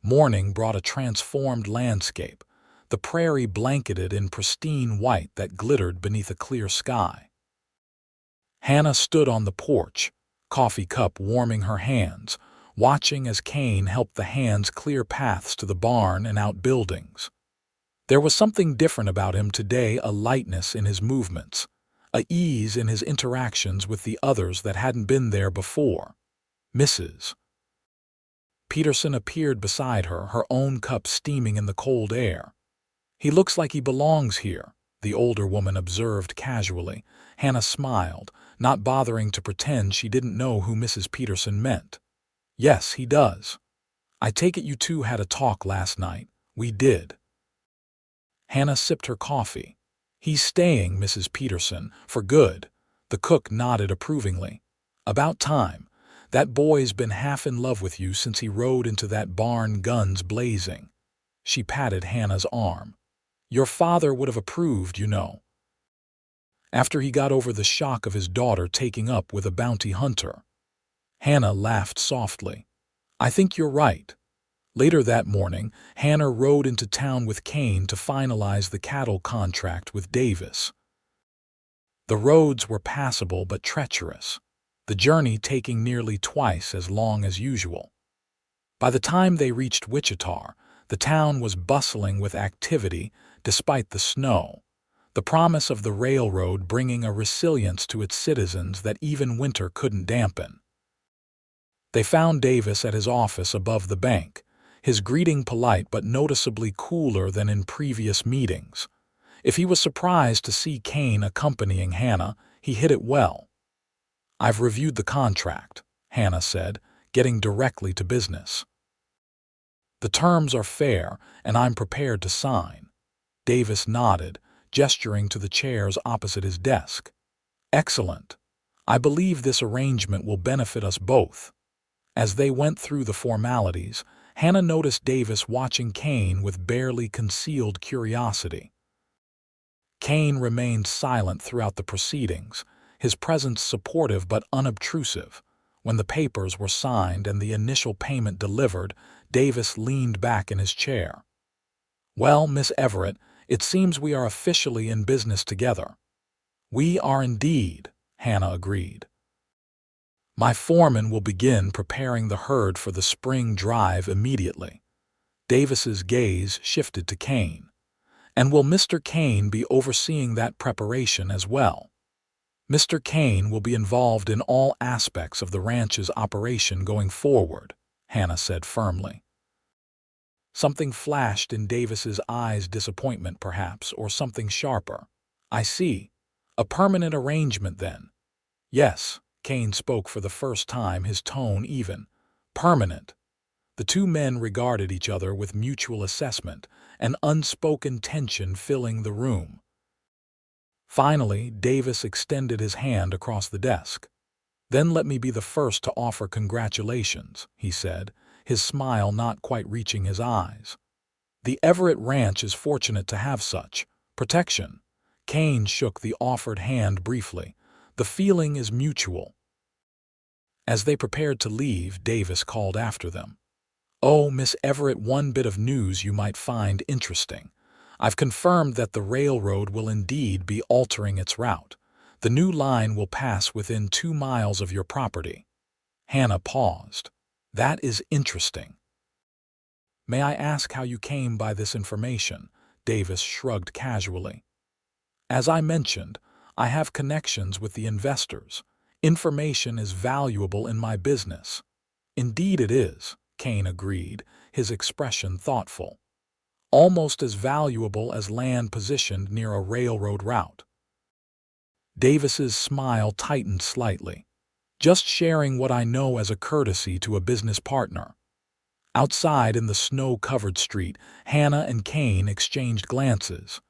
Morning brought a transformed landscape, the prairie blanketed in pristine white that glittered beneath a clear sky. Hannah stood on the porch, coffee cup warming her hands, watching as Kane helped the hands clear paths to the barn and outbuildings. There was something different about him today, a lightness in his movements, a ease in his interactions with the others that hadn't been there before. Mrs. Peterson appeared beside her, her own cup steaming in the cold air. He looks like he belongs here, the older woman observed casually. Hannah smiled, not bothering to pretend she didn't know who Mrs. Peterson meant. Yes, he does. I take it you two had a talk last night. We did. Hannah sipped her coffee. He's staying, Mrs. Peterson, for good. The cook nodded approvingly. About time. That boy's been half in love with you since he rode into that barn, guns blazing. She patted Hannah's arm. Your father would have approved, you know. After he got over the shock of his daughter taking up with a bounty hunter. Hannah laughed softly. I think you're right. Later that morning, Hannah rode into town with Kane to finalize the cattle contract with Davis. The roads were passable but treacherous, the journey taking nearly twice as long as usual. By the time they reached Wichita, the town was bustling with activity despite the snow, the promise of the railroad bringing a resilience to its citizens that even winter couldn't dampen. They found Davis at his office above the bank, his greeting polite but noticeably cooler than in previous meetings. If he was surprised to see Kane accompanying Hannah, he hid it well. I've reviewed the contract, Hannah said, getting directly to business. The terms are fair, and I'm prepared to sign. Davis nodded, gesturing to the chairs opposite his desk. Excellent. I believe this arrangement will benefit us both. As they went through the formalities, Hannah noticed Davis watching Kane with barely concealed curiosity. Kane remained silent throughout the proceedings, his presence supportive but unobtrusive. When the papers were signed and the initial payment delivered, Davis leaned back in his chair. Well, Miss Everett, it seems we are officially in business together. We are indeed, Hannah agreed. My foreman will begin preparing the herd for the spring drive immediately. Davis's gaze shifted to Kane. And will Mr. Kane be overseeing that preparation as well? Mr. Kane will be involved in all aspects of the ranch's operation going forward, Hannah said firmly. Something flashed in Davis's eyes, disappointment perhaps, or something sharper. I see. A permanent arrangement then. Yes, Kane spoke for the first time, his tone even. Permanent. The two men regarded each other with mutual assessment, an unspoken tension filling the room. Finally, Davis extended his hand across the desk. "Then let me be the first to offer congratulations," he said, his smile not quite reaching his eyes. "The Everett Ranch is fortunate to have such protection." Kane shook the offered hand briefly. "The feeling is mutual." As they prepared to leave, Davis called after them. "Oh, Miss Everett, one bit of news you might find interesting. I've confirmed that the railroad will indeed be altering its route. The new line will pass within 2 miles of your property." Hannah paused. "That is interesting." "May I ask how you came by this information?" Davis shrugged casually. "As I mentioned, I have connections with the investors. Information is valuable in my business." "Indeed it is," Kane agreed, his expression thoughtful. "Almost as valuable as land positioned near a railroad route." Davis's smile tightened slightly. "Just sharing what I know as a courtesy to a business partner." Outside in the snow-covered street, Hannah and Kane exchanged glances.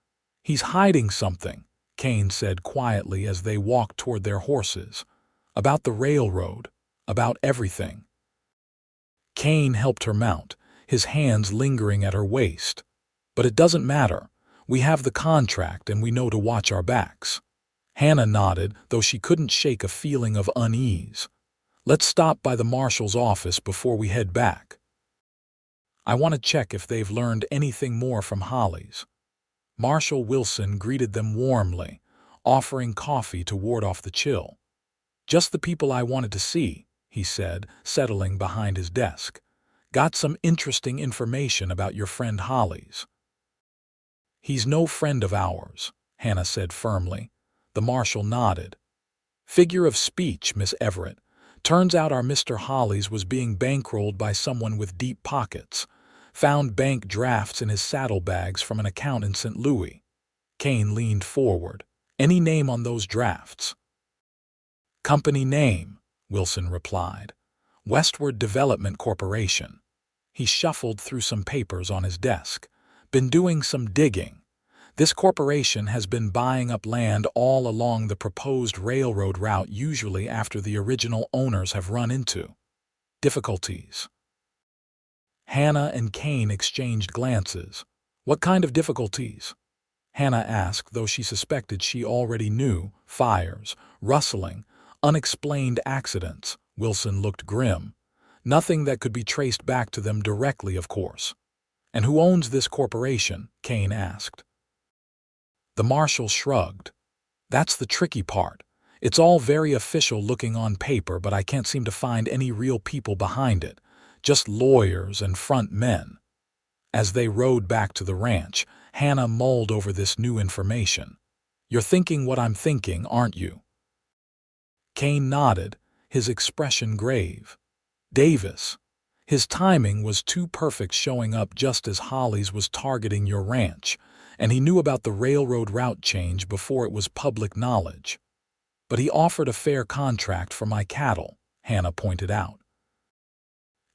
"He's hiding something," Kane said quietly as they walked toward their horses. "About the railroad, about everything." Kane helped her mount, his hands lingering at her waist. "But it doesn't matter. We have the contract and we know to watch our backs." Hannah nodded, though she couldn't shake a feeling of unease. "Let's stop by the marshal's office before we head back. I want to check if they've learned anything more from Holly's." Marshal Wilson greeted them warmly, offering coffee to ward off the chill. "Just the people I wanted to see," he said, settling behind his desk. "Got some interesting information about your friend Holly's." "He's no friend of ours," Hannah said firmly. The marshal nodded. "Figure of speech, Miss Everett. Turns out our Mr. Holly's was being bankrolled by someone with deep pockets. Found bank drafts in his saddlebags from an account in St. Louis." Kane leaned forward. "Any name on those drafts?" "Company name," Wilson replied. "Westward Development Corporation." He shuffled through some papers on his desk. "Been doing some digging. This corporation has been buying up land all along the proposed railroad route, usually after the original owners have run into difficulties." Hannah and Kane exchanged glances. "What kind of difficulties?" Hannah asked, though she suspected she already knew. "Fires, rustling, unexplained accidents." Wilson looked grim. "Nothing that could be traced back to them directly, of course." "And who owns this corporation?" Kane asked. The marshal shrugged. "That's the tricky part. It's all very official looking on paper, but I can't seem to find any real people behind it. Just lawyers and front men." As they rode back to the ranch, Hannah mulled over this new information. "You're thinking what I'm thinking, aren't you?" Kane nodded, his expression grave. "Davis. His timing was too perfect, showing up just as Holly's was targeting your ranch, and he knew about the railroad route change before it was public knowledge. But he offered a fair contract for my cattle," Hannah pointed out.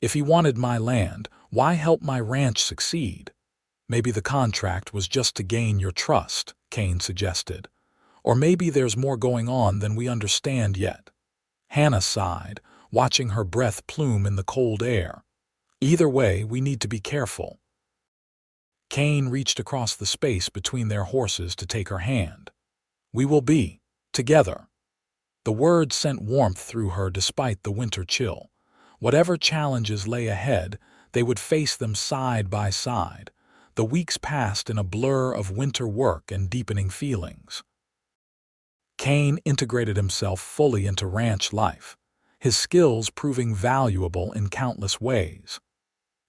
"If he wanted my land, why help my ranch succeed?" "Maybe the contract was just to gain your trust," Kane suggested. "Or maybe there's more going on than we understand yet." Hannah sighed, watching her breath plume in the cold air. "Either way, we need to be careful." Kane reached across the space between their horses to take her hand. "We will be together." The words sent warmth through her despite the winter chill. Whatever challenges lay ahead, they would face them side by side. The weeks passed in a blur of winter work and deepening feelings. Kane integrated himself fully into ranch life, his skills proving valuable in countless ways.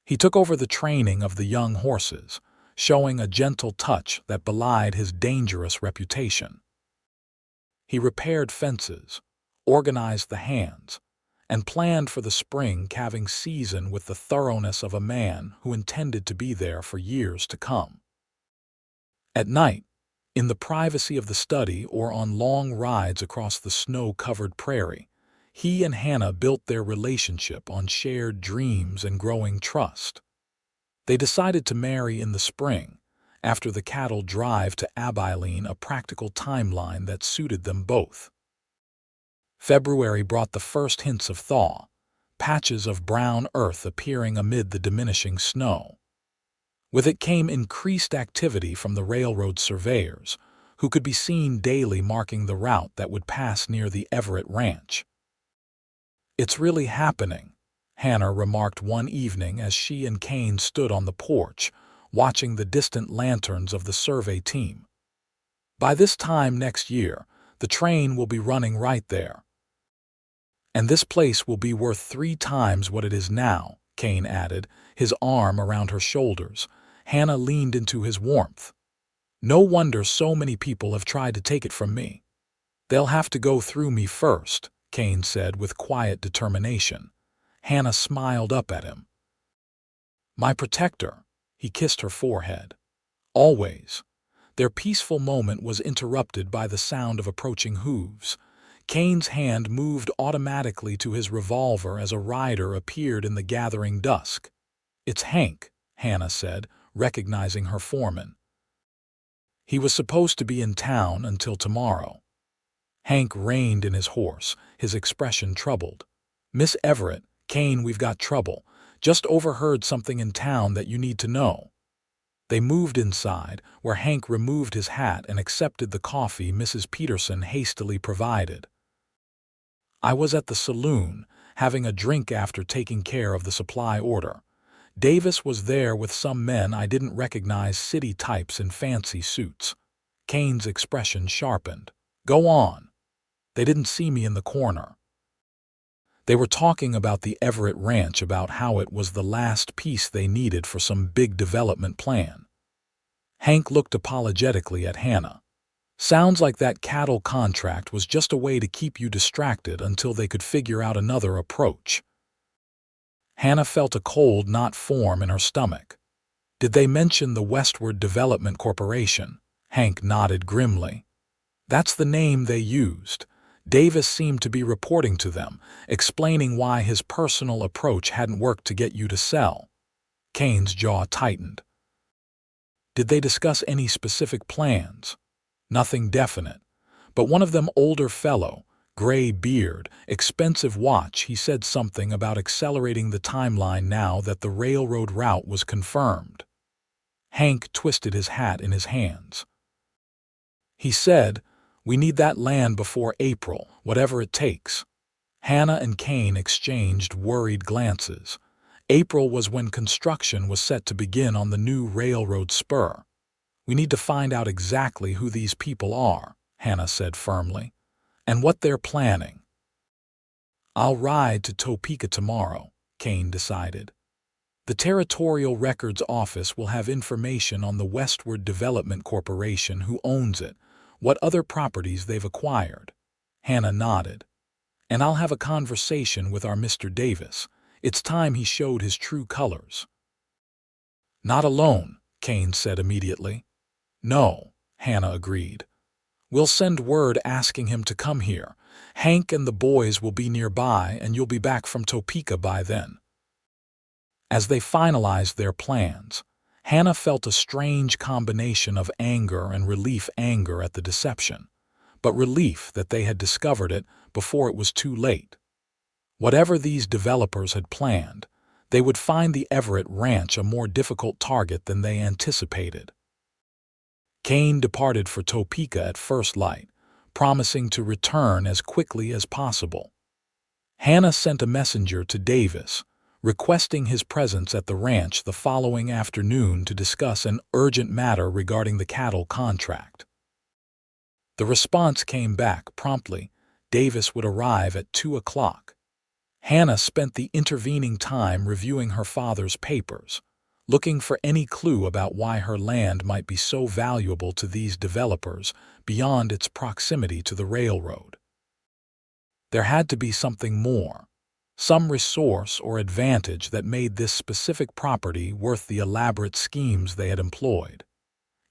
He took over the training of the young horses, showing a gentle touch that belied his dangerous reputation. He repaired fences, organized the hands, and planned for the spring calving season with the thoroughness of a man who intended to be there for years to come. At night, in the privacy of the study or on long rides across the snow-covered prairie, he and Hannah built their relationship on shared dreams and growing trust. They decided to marry in the spring, after the cattle drive to Abilene, a practical timeline that suited them both. February brought the first hints of thaw, patches of brown earth appearing amid the diminishing snow. With it came increased activity from the railroad surveyors, who could be seen daily marking the route that would pass near the Everett ranch. "It's really happening," Hannah remarked one evening as she and Kane stood on the porch, watching the distant lanterns of the survey team. "By this time next year, the train will be running right there. And this place will be worth 3 times what it is now," Kane added, his arm around her shoulders. Hannah leaned into his warmth. "No wonder so many people have tried to take it from me." "They'll have to go through me first," Kane said with quiet determination. Hannah smiled up at him. "My protector," he kissed her forehead. "Always." Their peaceful moment was interrupted by the sound of approaching hooves. Kane's hand moved automatically to his revolver as a rider appeared in the gathering dusk. "It's Hank," Hannah said, recognizing her foreman. "He was supposed to be in town until tomorrow." Hank reined in his horse, his expression troubled. "Miss Everett, Kane, we've got trouble. Just overheard something in town that you need to know." They moved inside, where Hank removed his hat and accepted the coffee Mrs. Peterson hastily provided. "I was at the saloon, having a drink after taking care of the supply order. Davis was there with some men I didn't recognize, city types in fancy suits." Kane's expression sharpened. "Go on." "They didn't see me in the corner. They were talking about the Everett ranch, about how it was the last piece they needed for some big development plan." Hank looked apologetically at Hannah. "Sounds like that cattle contract was just a way to keep you distracted until they could figure out another approach." Hannah felt a cold knot form in her stomach. "Did they mention the Westward Development Corporation?" Hank nodded grimly. "That's the name they used. Davis seemed to be reporting to them, explaining why his personal approach hadn't worked to get you to sell." Kane's jaw tightened. "Did they discuss any specific plans?" "Nothing definite. But one of them older fellow, gray beard, expensive watch, he said something about accelerating the timeline now that the railroad route was confirmed." Hank twisted his hat in his hands. "He said, we need that land before April, whatever it takes." Hannah and Kane exchanged worried glances. April was when construction was set to begin on the new railroad spur. "We need to find out exactly who these people are," Hannah said firmly, "and what they're planning." "I'll ride to Topeka tomorrow," Kane decided. "The Territorial Records Office will have information on the Westward Development Corporation, who owns it, what other properties they've acquired." Hannah nodded. "And I'll have a conversation with our Mr. Davis. It's time he showed his true colors." "Not alone," Kane said immediately. "No," Hannah agreed. "We'll send word asking him to come here. Hank and the boys will be nearby, and you'll be back from Topeka by then." As they finalized their plans, Hannah felt a strange combination of anger and relief. Anger at the deception, but relief that they had discovered it before it was too late. Whatever these developers had planned, they would find the Everett ranch a more difficult target than they anticipated. Kane departed for Topeka at first light, promising to return as quickly as possible. Hannah sent a messenger to Davis, requesting his presence at the ranch the following afternoon to discuss an urgent matter regarding the cattle contract. The response came back promptly. Davis would arrive at 2 o'clock. Hannah spent the intervening time reviewing her father's papers, looking for any clue about why her land might be so valuable to these developers beyond its proximity to the railroad. There had to be something more, some resource or advantage that made this specific property worth the elaborate schemes they had employed.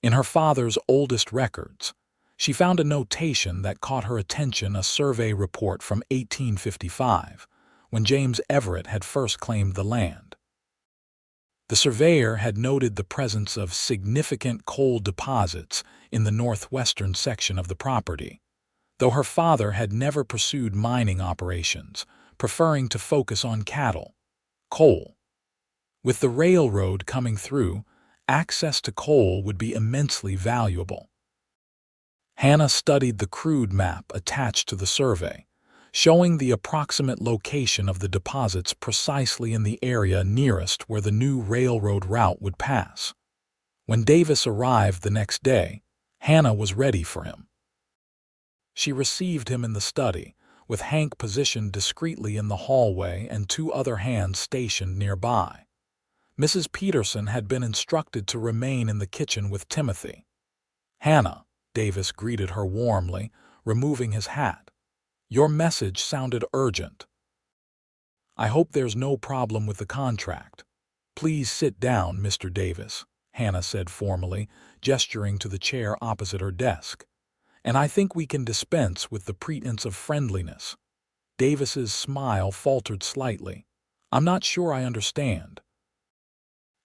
In her father's oldest records, she found a notation that caught her attention, a survey report from 1855, when James Everett had first claimed the land. The surveyor had noted the presence of significant coal deposits in the northwestern section of the property, though her father had never pursued mining operations, preferring to focus on cattle. Coal. With the railroad coming through, access to coal would be immensely valuable. Hannah studied the crude map attached to the survey, showing the approximate location of the deposits precisely in the area nearest where the new railroad route would pass. When Davis arrived the next day, Hannah was ready for him. She received him in the study, with Hank positioned discreetly in the hallway and two other hands stationed nearby. Mrs. Peterson had been instructed to remain in the kitchen with Timothy. "Hannah," Davis greeted her warmly, removing his hat. "Your message sounded urgent. I hope there's no problem with the contract." "Please sit down, Mr. Davis," Hannah said formally, gesturing to the chair opposite her desk. "And I think we can dispense with the pretense of friendliness." Davis's smile faltered slightly. "I'm not sure I understand."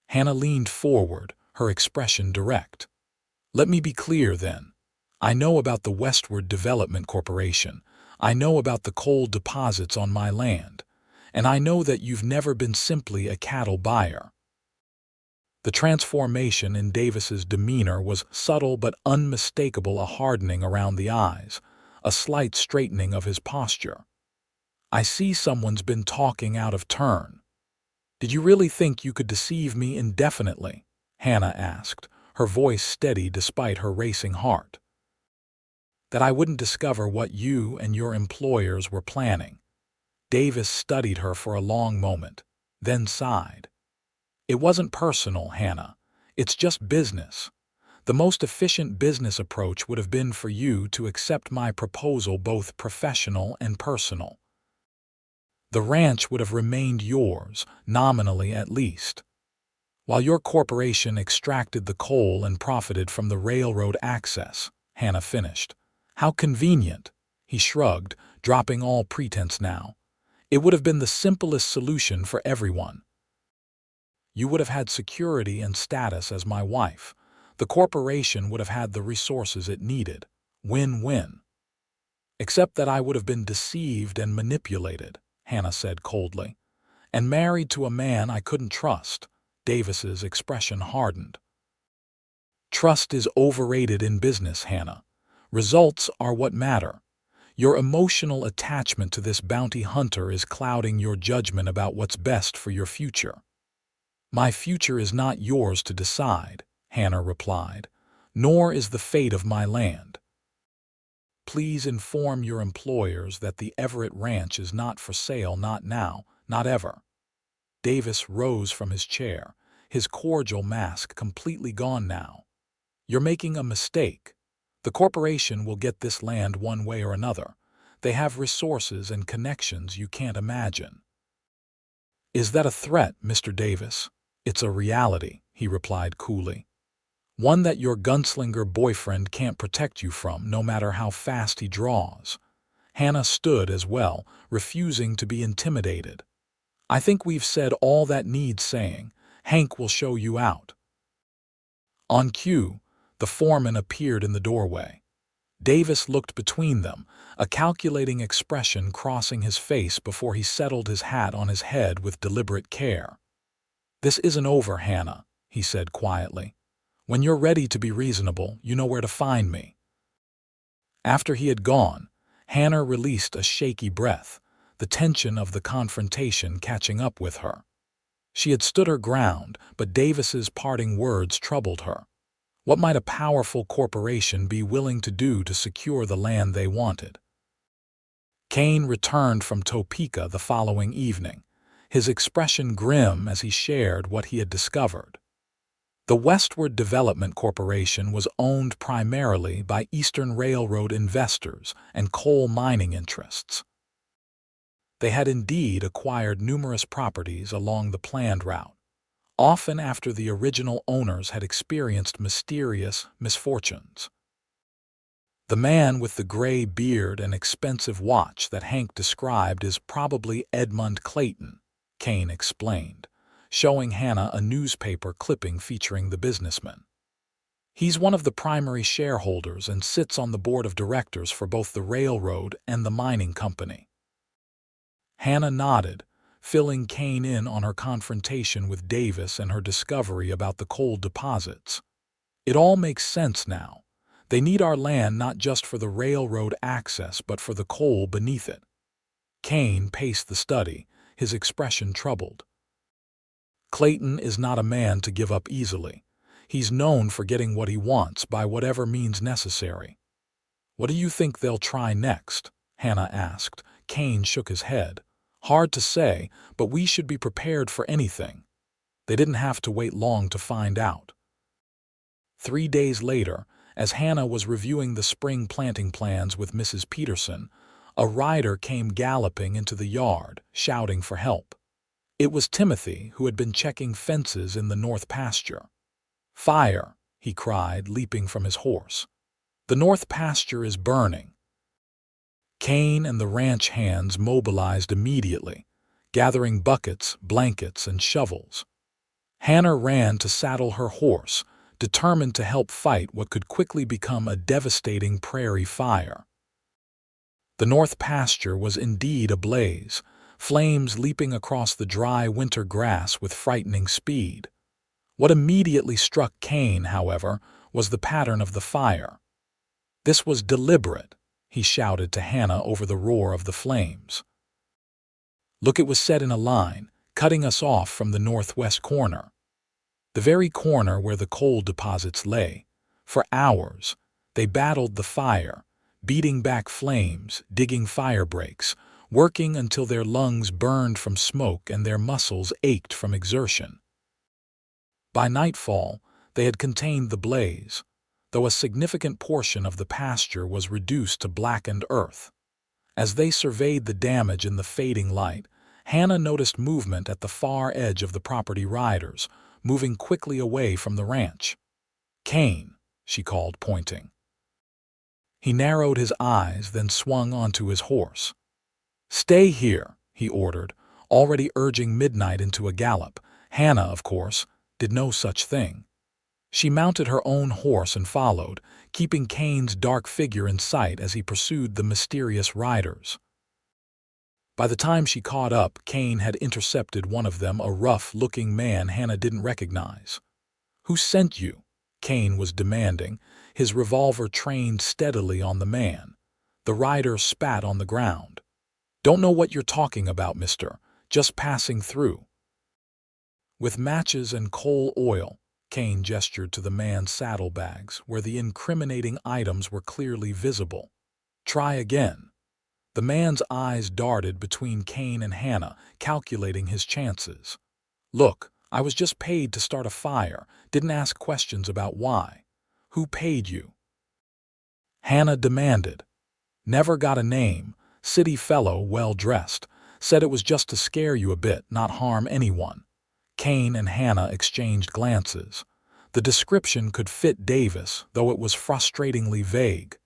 Hannah leaned forward, her expression direct. "Let me be clear, then. I know about the Westward Development Corporation. I know about the coal deposits on my land. And I know that you've never been simply a cattle buyer." The transformation in Davis's demeanor was subtle but unmistakable, a hardening around the eyes, a slight straightening of his posture. "I see someone's been talking out of turn." "Did you really think you could deceive me indefinitely?" Hannah asked, her voice steady despite her racing heart. "That I wouldn't discover what you and your employers were planning." Davis studied her for a long moment, then sighed. "It wasn't personal, Hannah. It's just business. The most efficient business approach would have been for you to accept my proposal, both professional and personal. The ranch would have remained yours, nominally at least, while your corporation extracted the coal and profited from the railroad access," Hannah finished. "How convenient," he shrugged, dropping all pretense now. "It would have been the simplest solution for everyone. You would have had security and status as my wife. The corporation would have had the resources it needed. Win-win." "Except that I would have been deceived and manipulated," Hannah said coldly. "And married to a man I couldn't trust." Davis's expression hardened. "Trust is overrated in business, Hannah. Results are what matter. Your emotional attachment to this bounty hunter is clouding your judgment about what's best for your future." "My future is not yours to decide," Hannah replied, "nor is the fate of my land. Please inform your employers that the Everett ranch is not for sale, not now, not ever." Davis rose from his chair, his cordial mask completely gone now. "You're making a mistake. The corporation will get this land one way or another. They have resources and connections you can't imagine." "Is that a threat, Mr. Davis?" "It's a reality," he replied coolly. "One that your gunslinger boyfriend can't protect you from, no matter how fast he draws." Hannah stood as well, refusing to be intimidated. "I think we've said all that needs saying. Hank will show you out." On cue, the foreman appeared in the doorway. Davis looked between them, a calculating expression crossing his face before he settled his hat on his head with deliberate care. "This isn't over, Hannah," he said quietly. "When you're ready to be reasonable, you know where to find me." After he had gone, Hannah released a shaky breath, the tension of the confrontation catching up with her. She had stood her ground, but Davis's parting words troubled her. What might a powerful corporation be willing to do to secure the land they wanted? Kane returned from Topeka the following evening, his expression grim as he shared what he had discovered. The Westward Development Corporation was owned primarily by Eastern Railroad investors and coal mining interests. They had indeed acquired numerous properties along the planned route, often after the original owners had experienced mysterious misfortunes. "The man with the gray beard and expensive watch that Hank described is probably Edmund Clayton," Kane explained, showing Hannah a newspaper clipping featuring the businessman. He's one of the primary shareholders and sits on the board of directors for both the railroad and the mining company. Hannah nodded, filling Kane in on her confrontation with Davis and her discovery about the coal deposits. It all makes sense now. They need our land not just for the railroad access but for the coal beneath it. Kane paced the study, his expression troubled. Clayton is not a man to give up easily. He's known for getting what he wants by whatever means necessary. What do you think they'll try next? Hannah asked. Kane shook his head. Hard to say, but we should be prepared for anything. They didn't have to wait long to find out. 3 days later, as Hannah was reviewing the spring planting plans with Mrs. Peterson, a rider came galloping into the yard, shouting for help. It was Timothy, who had been checking fences in the north pasture. "Fire!" he cried, leaping from his horse. "The north pasture is burning." Kane and the ranch hands mobilized immediately, gathering buckets, blankets, and shovels. Hannah ran to saddle her horse, determined to help fight what could quickly become a devastating prairie fire. The north pasture was indeed ablaze, flames leaping across the dry winter grass with frightening speed. What immediately struck Kane, however, was the pattern of the fire. This was deliberate, he shouted to Hannah over the roar of the flames. Look, it was set in a line, cutting us off from the northwest corner. The very corner where the coal deposits lay. For hours, they battled the fire, beating back flames, digging fire breaks, working until their lungs burned from smoke and their muscles ached from exertion. By nightfall, they had contained the blaze, though a significant portion of the pasture was reduced to blackened earth. As they surveyed the damage in the fading light, Hannah noticed movement at the far edge of the property riders, moving quickly away from the ranch. "Kane," she called, pointing. He narrowed his eyes, then swung onto his horse. "Stay here," he ordered, already urging midnight into a gallop. Hannah, of course, did no such thing. She mounted her own horse and followed, keeping Kane's dark figure in sight as he pursued the mysterious riders. By the time she caught up, Kane had intercepted one of them, a rough-looking man Hannah didn't recognize. "Who sent you?" Kane was demanding, his revolver trained steadily on the man. The rider spat on the ground. "Don't know what you're talking about, mister. Just passing through." With matches and coal oil, Kane gestured to the man's saddlebags, where the incriminating items were clearly visible. "Try again." The man's eyes darted between Kane and Hannah, calculating his chances. "Look, I was just paid to start a fire, didn't ask questions about why. Who paid you?" Hannah demanded. "Never got a name, city fellow, well-dressed. Said it was just to scare you a bit, not harm anyone." Kane and Hannah exchanged glances. The description could fit Davis, though it was frustratingly vague.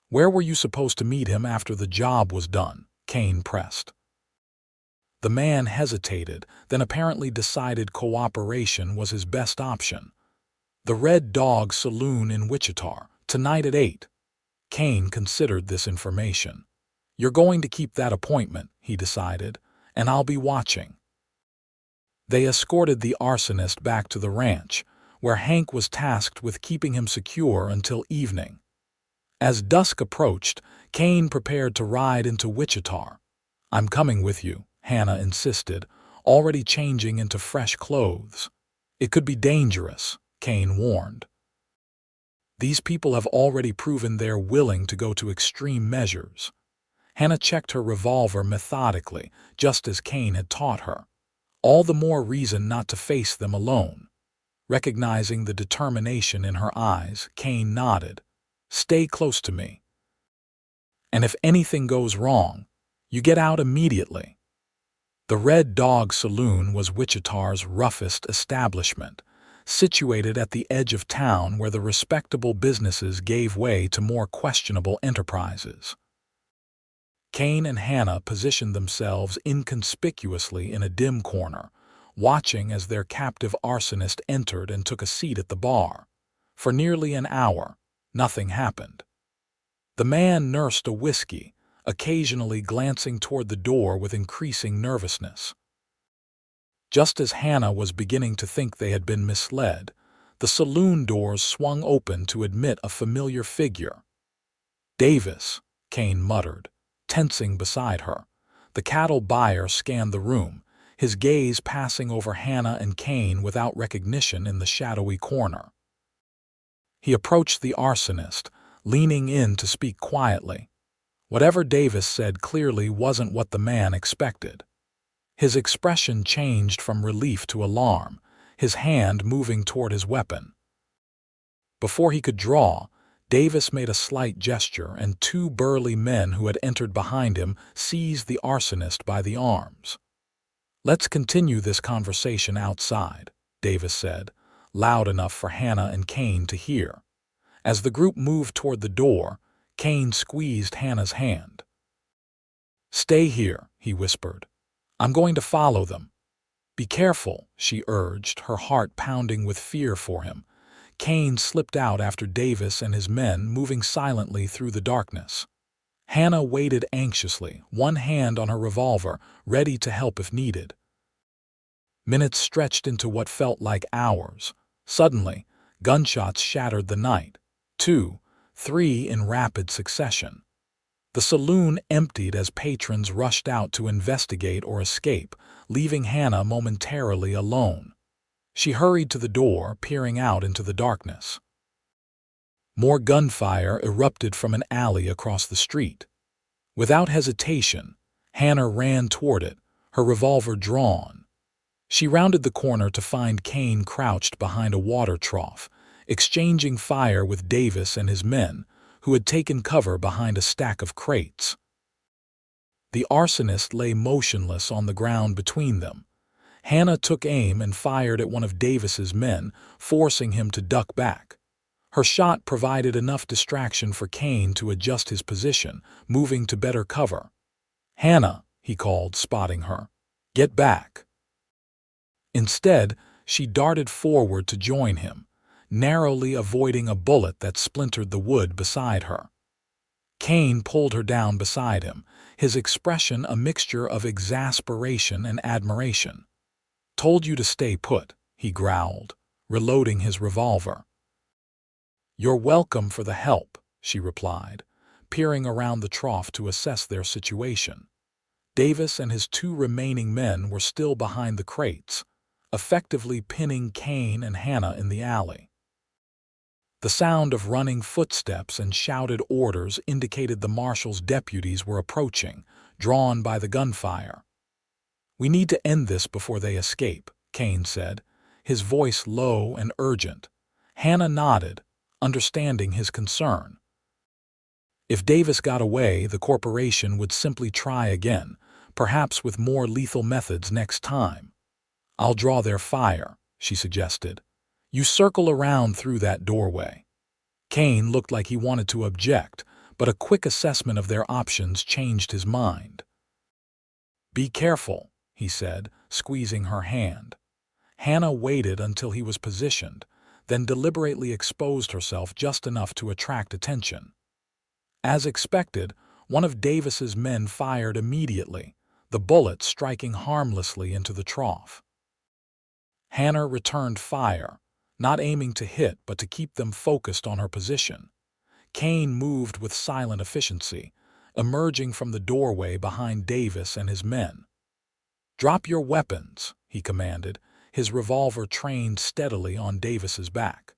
"Where were you supposed to meet him after the job was done?" Kane pressed. The man hesitated, then apparently decided cooperation was his best option. "The Red Dog Saloon in Wichita, tonight at 8. Kane considered this information. "You're going to keep that appointment," he decided, "and I'll be watching." They escorted the arsonist back to the ranch, where Hank was tasked with keeping him secure until evening. As dusk approached, Kane prepared to ride into Wichita. "I'm coming with you," Hannah insisted, already changing into fresh clothes. "It could be dangerous," Kane warned. "These people have already proven they're willing to go to extreme measures." Hannah checked her revolver methodically, just as Kane had taught her. All the more reason not to face them alone. Recognizing the determination in her eyes, Kane nodded. "Stay close to me. And if anything goes wrong, you get out immediately." The Red Dog Saloon was Wichita's roughest establishment, situated at the edge of town where the respectable businesses gave way to more questionable enterprises. Kane and Hannah positioned themselves inconspicuously in a dim corner, watching as their captive arsonist entered and took a seat at the bar. For nearly an hour, nothing happened. The man nursed a whiskey, occasionally glancing toward the door with increasing nervousness. Just as Hannah was beginning to think they had been misled, the saloon doors swung open to admit a familiar figure. "Davis," Kane muttered, tensing beside her. The cattle buyer scanned the room, his gaze passing over Hannah and Kane without recognition in the shadowy corner. He approached the arsonist, leaning in to speak quietly. Whatever Davis said clearly wasn't what the man expected. His expression changed from relief to alarm, his hand moving toward his weapon. Before he could draw, Davis made a slight gesture, and two burly men who had entered behind him seized the arsonist by the arms. "Let's continue this conversation outside," Davis said, loud enough for Hannah and Kane to hear. As the group moved toward the door, Kane squeezed Hannah's hand. "Stay here," he whispered. "I'm going to follow them." "Be careful," she urged, her heart pounding with fear for him. Kane slipped out after Davis and his men, moving silently through the darkness. Hannah waited anxiously, one hand on her revolver, ready to help if needed. Minutes stretched into what felt like hours. Suddenly, gunshots shattered the night. 2, 3 in rapid succession. The saloon emptied as patrons rushed out to investigate or escape, leaving Hannah momentarily alone. She hurried to the door, peering out into the darkness. More gunfire erupted from an alley across the street. Without hesitation, Hannah ran toward it, her revolver drawn. She rounded the corner to find Kane crouched behind a water trough, exchanging fire with Davis and his men, who had taken cover behind a stack of crates. The arsonist lay motionless on the ground between them. Hannah took aim and fired at one of Davis's men, forcing him to duck back. Her shot provided enough distraction for Kane to adjust his position, moving to better cover. "Hannah," he called, spotting her. "Get back." Instead, she darted forward to join him, narrowly avoiding a bullet that splintered the wood beside her. Kane pulled her down beside him, his expression a mixture of exasperation and admiration. "Told you to stay put," he growled, reloading his revolver. "You're welcome for the help," she replied, peering around the trough to assess their situation. Davis and his two remaining men were still behind the crates, effectively pinning Kane and Hannah in the alley. The sound of running footsteps and shouted orders indicated the marshal's deputies were approaching, drawn by the gunfire. "We need to end this before they escape," Kane said, his voice low and urgent. Hannah nodded, understanding his concern. If Davis got away, the corporation would simply try again, perhaps with more lethal methods next time. "I'll draw their fire," she suggested. "You circle around through that doorway." Kane looked like he wanted to object, but a quick assessment of their options changed his mind. "Be careful," he said, squeezing her hand. Hannah waited until he was positioned, then deliberately exposed herself just enough to attract attention. As expected, one of Davis's men fired immediately, the bullet striking harmlessly into the trough. Hannah returned fire, not aiming to hit but to keep them focused on her position. Kane moved with silent efficiency, emerging from the doorway behind Davis and his men. "Drop your weapons," he commanded, his revolver trained steadily on Davis's back.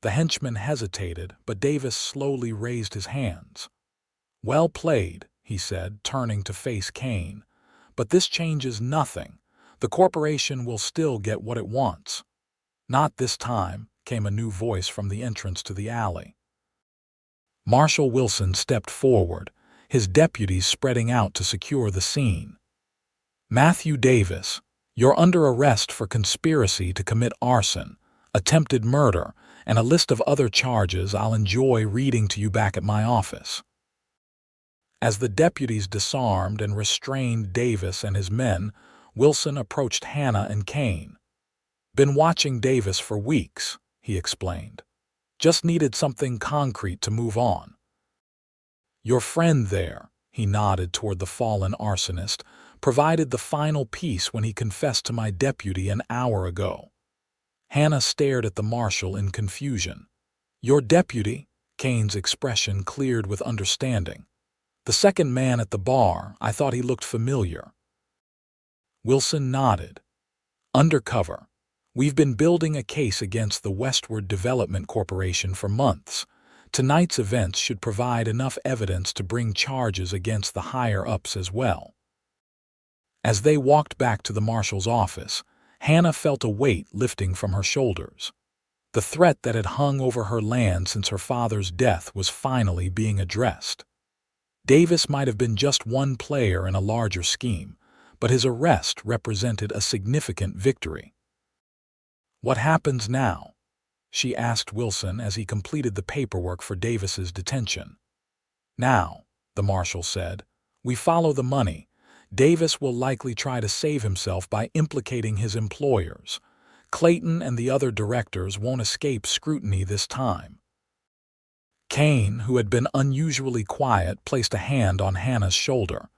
The henchman hesitated, but Davis slowly raised his hands. "Well played," he said, turning to face Kane. "But this changes nothing. The corporation will still get what it wants." "Not this time," came a new voice from the entrance to the alley. Marshal Wilson stepped forward, his deputies spreading out to secure the scene. "Matthew Davis, you're under arrest for conspiracy to commit arson, attempted murder, and a list of other charges I'll enjoy reading to you back at my office." As the deputies disarmed and restrained Davis and his men, Wilson approached Hannah and Kane. "Been watching Davis for weeks," he explained. "Just needed something concrete to move on." "Your friend there," he nodded toward the fallen arsonist, "provided the final piece when he confessed to my deputy an hour ago." Hannah stared at the marshal in confusion. "Your deputy?" Kane's expression cleared with understanding. "The second man at the bar, I thought he looked familiar." Wilson nodded. "Undercover. We've been building a case against the Westward Development Corporation for months. Tonight's events should provide enough evidence to bring charges against the higher-ups as well." As they walked back to the marshal's office, Hannah felt a weight lifting from her shoulders. The threat that had hung over her land since her father's death was finally being addressed. Davis might have been just one player in a larger scheme, but his arrest represented a significant victory. "What happens now?" she asked Wilson as he completed the paperwork for Davis's detention. "Now," the marshal said, "we follow the money. Davis will likely try to save himself by implicating his employers. Clayton and the other directors won't escape scrutiny this time." Kane, who had been unusually quiet, placed a hand on Hannah's shoulder.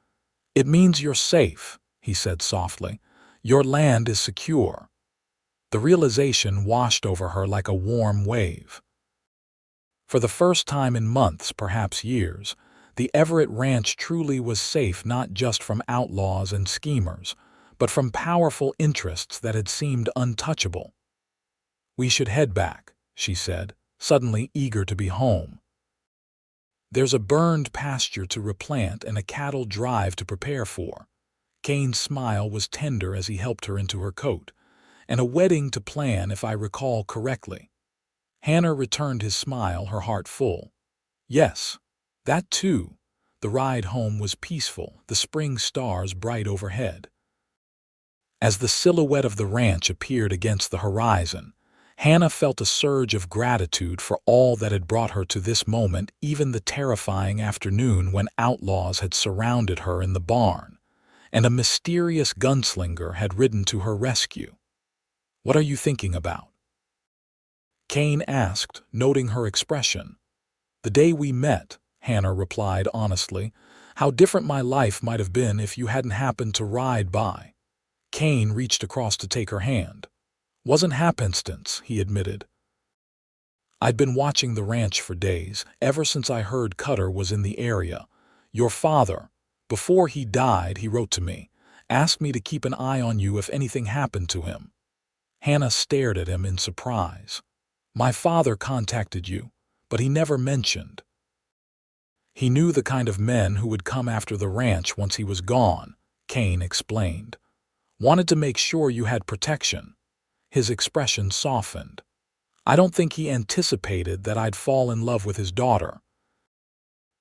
"It means you're safe," he said softly. "Your land is secure." The realization washed over her like a warm wave. For the first time in months, perhaps years, the Everett ranch truly was safe, not just from outlaws and schemers, but from powerful interests that had seemed untouchable. "We should head back," she said, suddenly eager to be home. "There's a burned pasture to replant and a cattle drive to prepare for." Kane's smile was tender as he helped her into her coat. "And a wedding to plan, if I recall correctly." Hannah returned his smile, her heart full. "Yes, that too." The ride home was peaceful, the spring stars bright overhead. As the silhouette of the ranch appeared against the horizon, Hannah felt a surge of gratitude for all that had brought her to this moment, even the terrifying afternoon when outlaws had surrounded her in the barn, and a mysterious gunslinger had ridden to her rescue. "What are you thinking about?" Kane asked, noting her expression. "The day we met," Hannah replied honestly. "How different my life might have been if you hadn't happened to ride by." Kane reached across to take her hand. "Wasn't happenstance," he admitted. "I'd been watching the ranch for days, ever since I heard Cutter was in the area. Your father, before he died, he wrote to me, asked me to keep an eye on you if anything happened to him." Hannah stared at him in surprise. "My father contacted you, but he never mentioned." "He knew the kind of men who would come after the ranch once he was gone," Kane explained. "Wanted to make sure you had protection." His expression softened. "I don't think he anticipated that I'd fall in love with his daughter."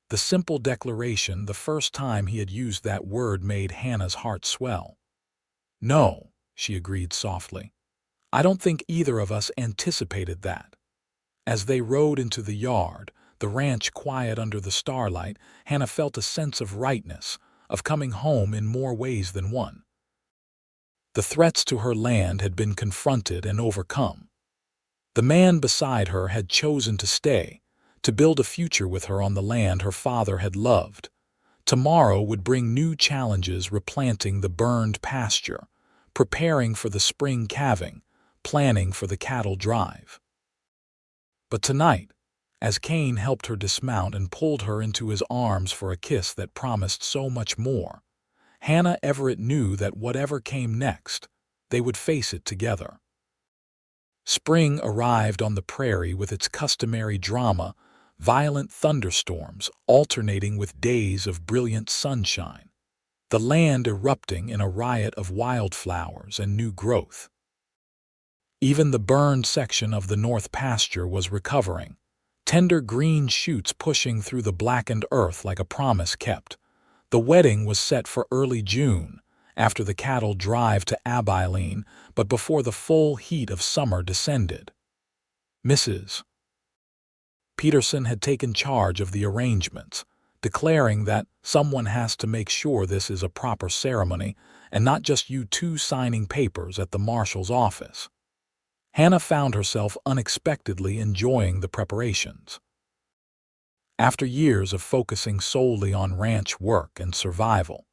The simple declaration, the first time he had used that word, made Hannah's heart swell. "No," she agreed softly. "I don't think either of us anticipated that." As they rode into the yard, the ranch quiet under the starlight, Hannah felt a sense of rightness, of coming home in more ways than one. The threats to her land had been confronted and overcome. The man beside her had chosen to stay, to build a future with her on the land her father had loved. Tomorrow would bring new challenges, replanting the burned pasture, preparing for the spring calving, planning for the cattle drive. But tonight, as Kane helped her dismount and pulled her into his arms for a kiss that promised so much more, Hannah Everett knew that whatever came next, they would face it together. Spring arrived on the prairie with its customary drama, violent thunderstorms alternating with days of brilliant sunshine, the land erupting in a riot of wildflowers and new growth. Even the burned section of the north pasture was recovering, tender green shoots pushing through the blackened earth like a promise kept. The wedding was set for early June, after the cattle drive to Abilene, but before the full heat of summer descended. Mrs. Peterson had taken charge of the arrangements, declaring that someone has to make sure this is a proper ceremony and not just you two signing papers at the marshal's office. Hannah found herself unexpectedly enjoying the preparations. After years of focusing solely on ranch work and survival,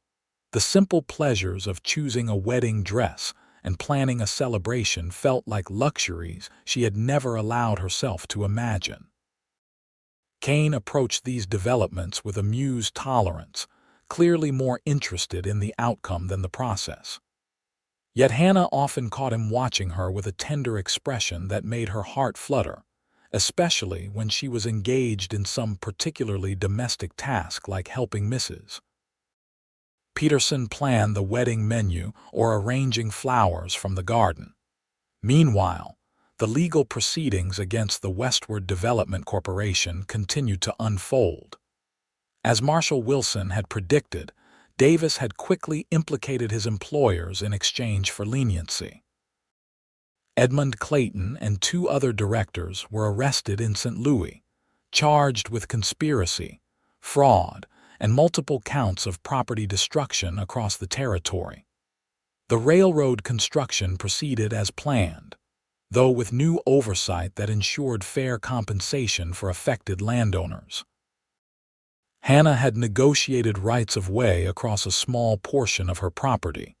the simple pleasures of choosing a wedding dress and planning a celebration felt like luxuries she had never allowed herself to imagine. Kane approached these developments with amused tolerance, clearly more interested in the outcome than the process. Yet Hannah often caught him watching her with a tender expression that made her heart flutter, especially when she was engaged in some particularly domestic task like helping Mrs. Peterson plan the wedding menu or arranging flowers from the garden. Meanwhile, the legal proceedings against the Westward Development Corporation continued to unfold. As Marshal Wilson had predicted, Davis had quickly implicated his employers in exchange for leniency. Edmund Clayton and 2 other directors were arrested in St. Louis, charged with conspiracy, fraud, and multiple counts of property destruction across the territory. The railroad construction proceeded as planned, though with new oversight that ensured fair compensation for affected landowners. Hannah had negotiated rights of way across a small portion of her property,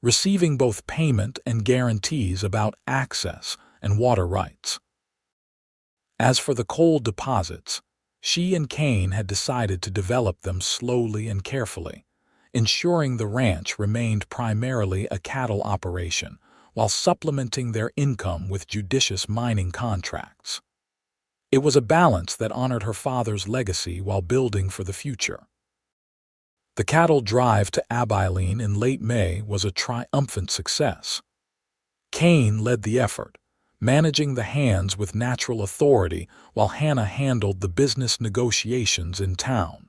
receiving both payment and guarantees about access and water rights. As for the coal deposits, she and Kane had decided to develop them slowly and carefully, ensuring the ranch remained primarily a cattle operation while supplementing their income with judicious mining contracts. It was a balance that honored her father's legacy while building for the future. The cattle drive to Abilene in late May was a triumphant success. Kane led the effort, managing the hands with natural authority while Hannah handled the business negotiations in town.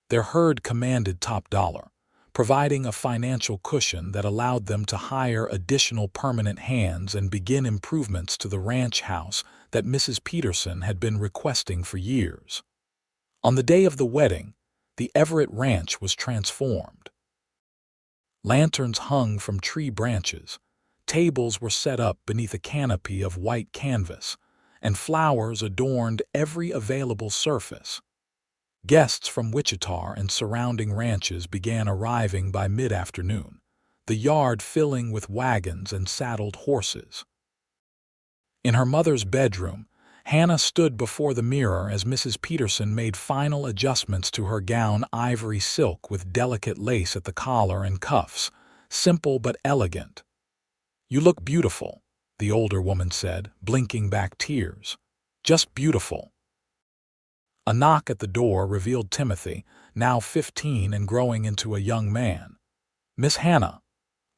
Their herd commanded top dollar, providing a financial cushion that allowed them to hire additional permanent hands and begin improvements to the ranch house that Mrs. Peterson had been requesting for years. On the day of the wedding, the Everett ranch was transformed. Lanterns hung from tree branches, tables were set up beneath a canopy of white canvas, and flowers adorned every available surface. Guests from Wichita and surrounding ranches began arriving by mid-afternoon, the yard filling with wagons and saddled horses. In her mother's bedroom, Hannah stood before the mirror as Mrs. Peterson made final adjustments to her gown, ivory silk with delicate lace at the collar and cuffs, simple but elegant. "You look beautiful," the older woman said, blinking back tears. "Just beautiful." A knock at the door revealed Timothy, now 15 and growing into a young man. "Miss Hannah,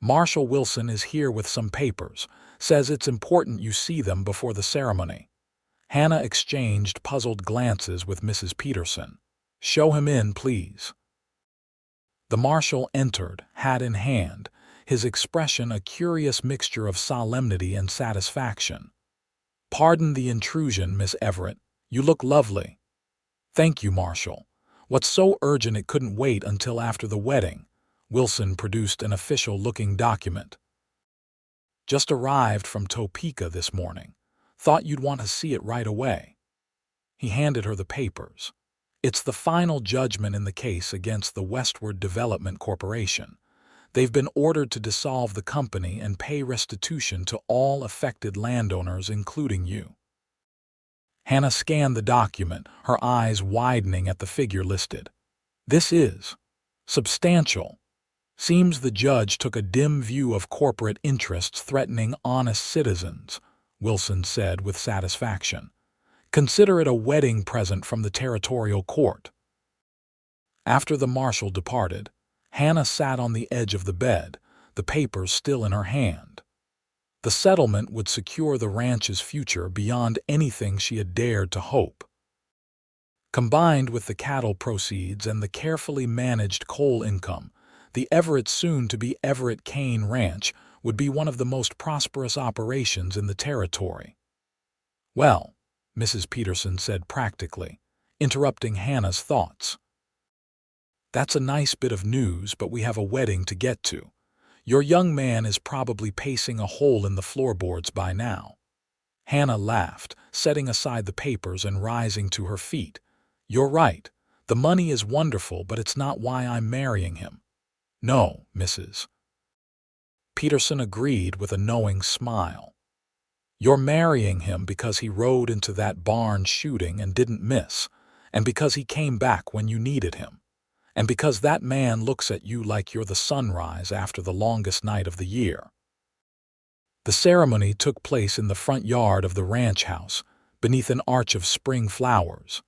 Marshal Wilson is here with some papers. Says it's important you see them before the ceremony." Hannah exchanged puzzled glances with Mrs. Peterson. "Show him in, please." The marshal entered, hat in hand, his expression a curious mixture of solemnity and satisfaction. "Pardon the intrusion, Miss Everett. You look lovely." "Thank you, Marshal. What's so urgent it couldn't wait until after the wedding?" Wilson produced an official-looking document. "Just arrived from Topeka this morning. Thought you'd want to see it right away." He handed her the papers. "It's the final judgment in the case against the Westward Development Corporation. They've been ordered to dissolve the company and pay restitution to all affected landowners, including you." Hannah scanned the document, her eyes widening at the figure listed. "This is substantial. Seems the judge took a dim view of corporate interests threatening honest citizens," Wilson said with satisfaction. "Consider it a wedding present from the territorial court." After the marshal departed, Hannah sat on the edge of the bed, the papers still in her hand. The settlement would secure the ranch's future beyond anything she had dared to hope. Combined with the cattle proceeds and the carefully managed coal income, the Everett soon-to-be Everett Kane Ranch would be one of the most prosperous operations in the territory. "Well," Mrs. Peterson said practically, interrupting Hannah's thoughts. That's a nice bit of news, but we have a wedding to get to. Your young man is probably pacing a hole in the floorboards by now. Hannah laughed, setting aside the papers and rising to her feet. You're right. The money is wonderful, but it's not why I'm marrying him. No, Mrs. Peterson agreed with a knowing smile. You're marrying him because he rode into that barn shooting and didn't miss, and because he came back when you needed him, and because that man looks at you like you're the sunrise after the longest night of the year. The ceremony took place in the front yard of the ranch house, beneath an arch of spring flowers.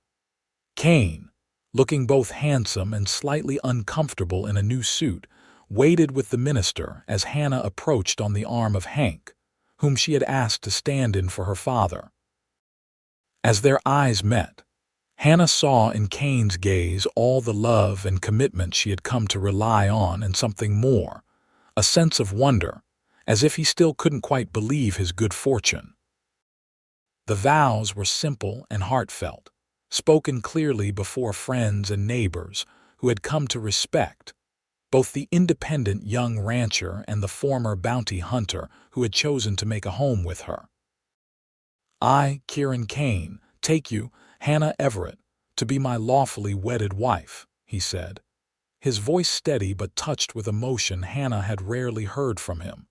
Kane, looking both handsome and slightly uncomfortable in a new suit, waited with the minister as Hannah approached on the arm of Hank, whom she had asked to stand in for her father. As their eyes met, Hannah saw in Kane's gaze all the love and commitment she had come to rely on and something more, a sense of wonder, as if he still couldn't quite believe his good fortune. The vows were simple and heartfelt, spoken clearly before friends and neighbors who had come to respect both the independent young rancher and the former bounty hunter who had chosen to make a home with her. I, Kieran Kane, take you, Hannah Everett, to be my lawfully wedded wife, he said, his voice steady but touched with emotion Hannah had rarely heard from him.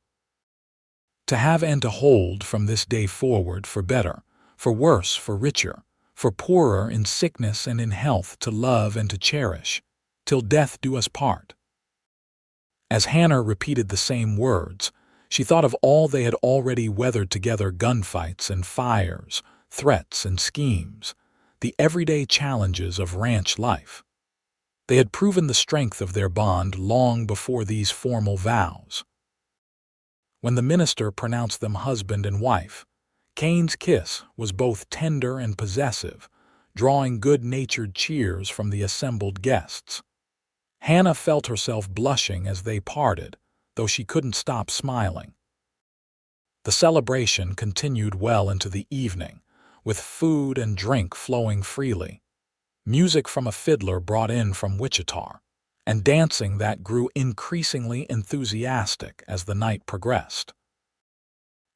To have and to hold from this day forward, for better, for worse, for richer, for poorer, in sickness and in health, to love and to cherish, till death do us part. As Hannah repeated the same words, she thought of all they had already weathered together, gunfights and fires, threats and schemes, the everyday challenges of ranch life. They had proven the strength of their bond long before these formal vows. When the minister pronounced them husband and wife, Kane's kiss was both tender and possessive, drawing good-natured cheers from the assembled guests. Hannah felt herself blushing as they parted, though she couldn't stop smiling. The celebration continued well into the evening, with food and drink flowing freely, music from a fiddler brought in from Wichita, and dancing that grew increasingly enthusiastic as the night progressed.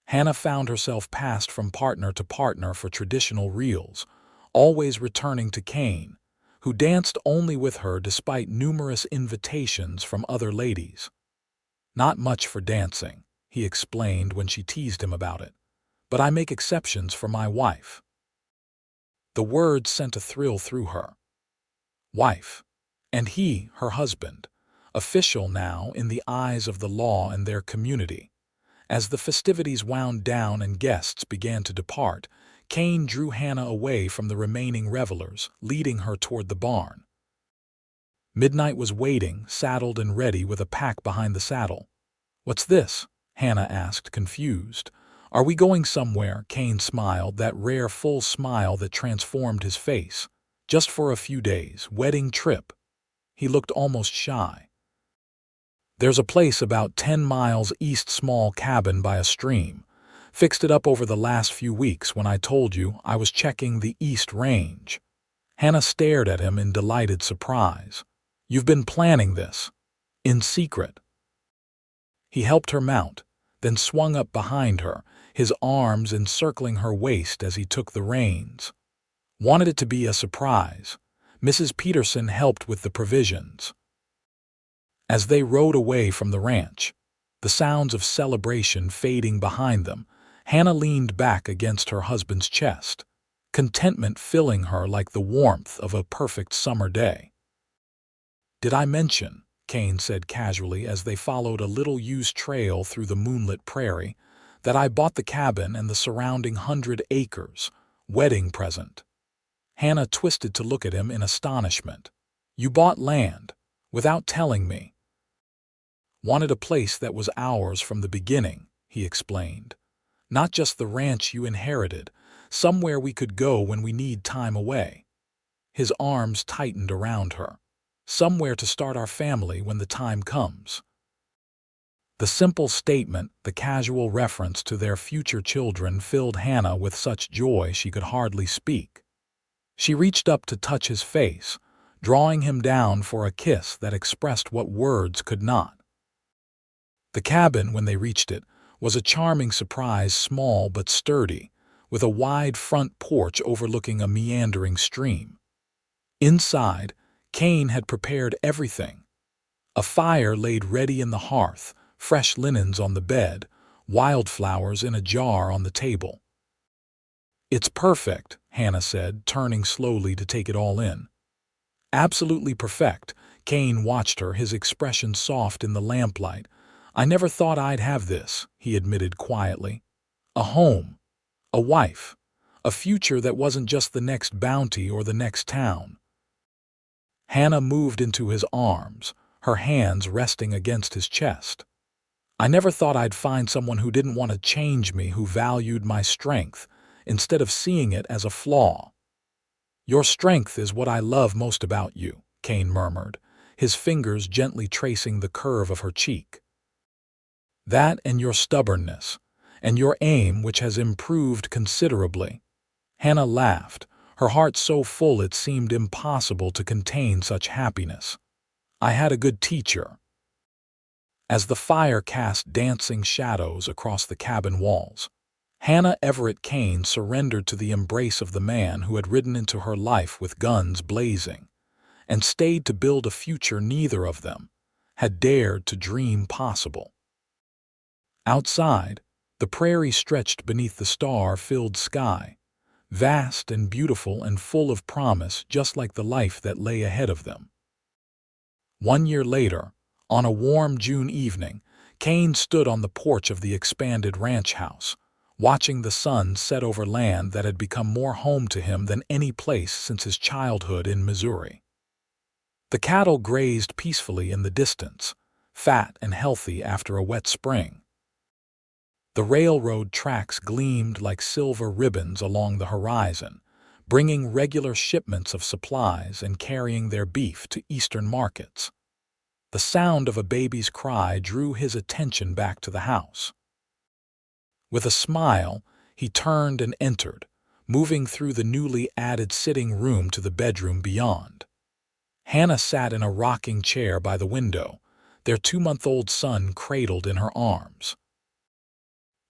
Hannah found herself passed from partner to partner for traditional reels, always returning to Kane, who danced only with her despite numerous invitations from other ladies. Not much for dancing, he explained when she teased him about it, but I make exceptions for my wife. The words sent a thrill through her. Wife. And he, her husband, official now in the eyes of the law and their community. As the festivities wound down and guests began to depart, Kane drew Hannah away from the remaining revelers, leading her toward the barn. Midnight was waiting, saddled and ready with a pack behind the saddle. What's this? Hannah asked, confused. Are we going somewhere? Kane smiled, that rare full smile that transformed his face. Just for a few days, wedding trip. He looked almost shy. There's a place about 10 miles east, small cabin by a stream. Fixed it up over the last few weeks when I told you I was checking the East Range. Hannah stared at him in delighted surprise. You've been planning this? In secret? He helped her mount, then swung up behind her, his arms encircling her waist as he took the reins. Wanted it to be a surprise. Mrs. Peterson helped with the provisions. As they rode away from the ranch, the sounds of celebration fading behind them, Hannah leaned back against her husband's chest, contentment filling her like the warmth of a perfect summer day. Did I mention, Kane said casually as they followed a little used trail through the moonlit prairie, that I bought the cabin and the surrounding 100 acres, wedding present? Hannah twisted to look at him in astonishment. You bought land, without telling me. Wanted a place that was ours from the beginning, he explained. Not just the ranch you inherited, somewhere we could go when we need time away. His arms tightened around her. Somewhere to start our family when the time comes. The simple statement, the casual reference to their future children, filled Hannah with such joy she could hardly speak. She reached up to touch his face, drawing him down for a kiss that expressed what words could not. The cabin, when they reached it, was a charming surprise, small but sturdy, with a wide front porch overlooking a meandering stream. Inside, Kane had prepared everything. A fire laid ready in the hearth, fresh linens on the bed, wildflowers in a jar on the table. "It's perfect," Hannah said, turning slowly to take it all in. "Absolutely perfect." Kane watched her, his expression soft in the lamplight. "I never thought I'd have this," he admitted quietly. "A home, a wife, a future that wasn't just the next bounty or the next town." Hannah moved into his arms, her hands resting against his chest. "I never thought I'd find someone who didn't want to change me, who valued my strength, instead of seeing it as a flaw." "Your strength is what I love most about you," Kane murmured, his fingers gently tracing the curve of her cheek. "That and your stubbornness, and your aim, which has improved considerably." Hannah laughed, her heart so full it seemed impossible to contain such happiness. "I had a good teacher." As the fire cast dancing shadows across the cabin walls, Hannah Everett Kane surrendered to the embrace of the man who had ridden into her life with guns blazing, and stayed to build a future neither of them had dared to dream possible. Outside, the prairie stretched beneath the star-filled sky, vast and beautiful and full of promise, just like the life that lay ahead of them. 1 year later, on a warm June evening, Kane stood on the porch of the expanded ranch house, watching the sun set over land that had become more home to him than any place since his childhood in Missouri. The cattle grazed peacefully in the distance, fat and healthy after a wet spring. The railroad tracks gleamed like silver ribbons along the horizon, bringing regular shipments of supplies and carrying their beef to eastern markets. The sound of a baby's cry drew his attention back to the house. With a smile, he turned and entered, moving through the newly added sitting room to the bedroom beyond. Hannah sat in a rocking chair by the window, their 2-month-old son cradled in her arms.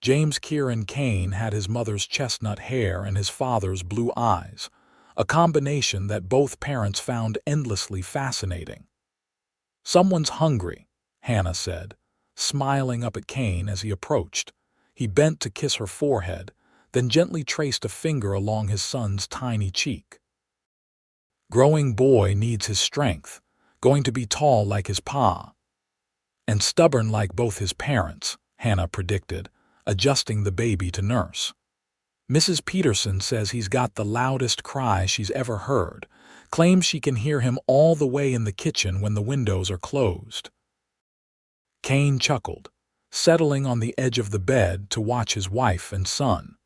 James Kieran Kane had his mother's chestnut hair and his father's blue eyes, a combination that both parents found endlessly fascinating. "Someone's hungry," Hannah said, smiling up at Kane as he approached. He bent to kiss her forehead, then gently traced a finger along his son's tiny cheek. "Growing boy needs his strength, going to be tall like his pa." "And stubborn like both his parents," Hannah predicted, adjusting the baby to nurse. "Mrs. Peterson says he's got the loudest cry she's ever heard, claims she can hear him all the way in the kitchen when the windows are closed." Kane chuckled, settling on the edge of the bed to watch his wife and son.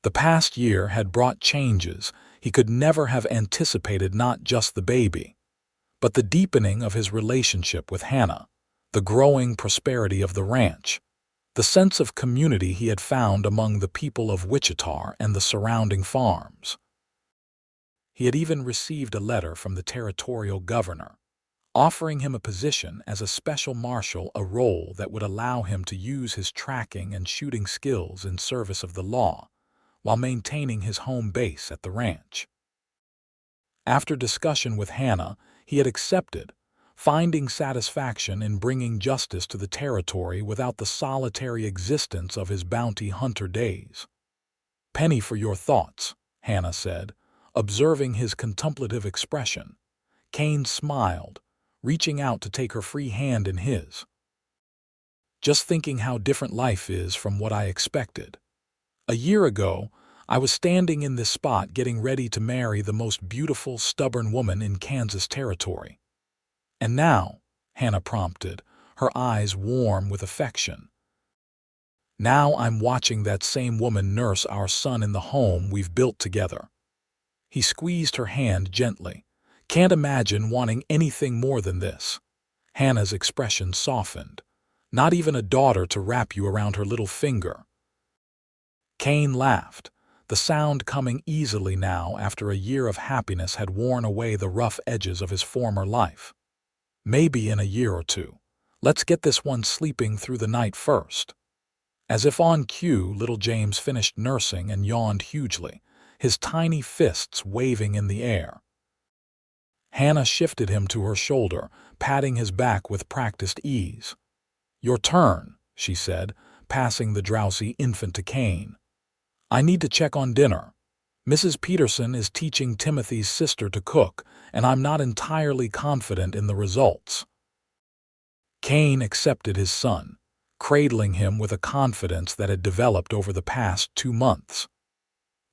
The past year had brought changes he could never have anticipated, not just the baby, but the deepening of his relationship with Hannah, the growing prosperity of the ranch, the sense of community he had found among the people of Wichita and the surrounding farms. He had even received a letter from the territorial governor, offering him a position as a special marshal, a role that would allow him to use his tracking and shooting skills in service of the law, while maintaining his home base at the ranch. After discussion with Hannah, he had accepted, finding satisfaction in bringing justice to the territory without the solitary existence of his bounty hunter days. "Penny for your thoughts," Hannah said, observing his contemplative expression. Kane smiled, reaching out to take her free hand in his. "Just thinking how different life is from what I expected. A year ago, I was standing in this spot getting ready to marry the most beautiful, stubborn woman in Kansas territory. And now," Hannah prompted, her eyes warm with affection, "now I'm watching that same woman nurse our son in the home we've built together." He squeezed her hand gently. "Can't imagine wanting anything more than this." Hannah's expression softened. "Not even a daughter to wrap you around her little finger." Kane laughed, the sound coming easily now after a year of happiness had worn away the rough edges of his former life. Maybe in a year or two. Let's get this one sleeping through the night first. As if on cue, little James finished nursing and yawned hugely, his tiny fists waving in the air. Hannah shifted him to her shoulder, patting his back with practiced ease. "Your turn," she said, passing the drowsy infant to Kane. "I need to check on dinner. Mrs. Peterson is teaching Timothy's sister to cook, and I'm not entirely confident in the results." Kane accepted his son, cradling him with a confidence that had developed over the past 2 months.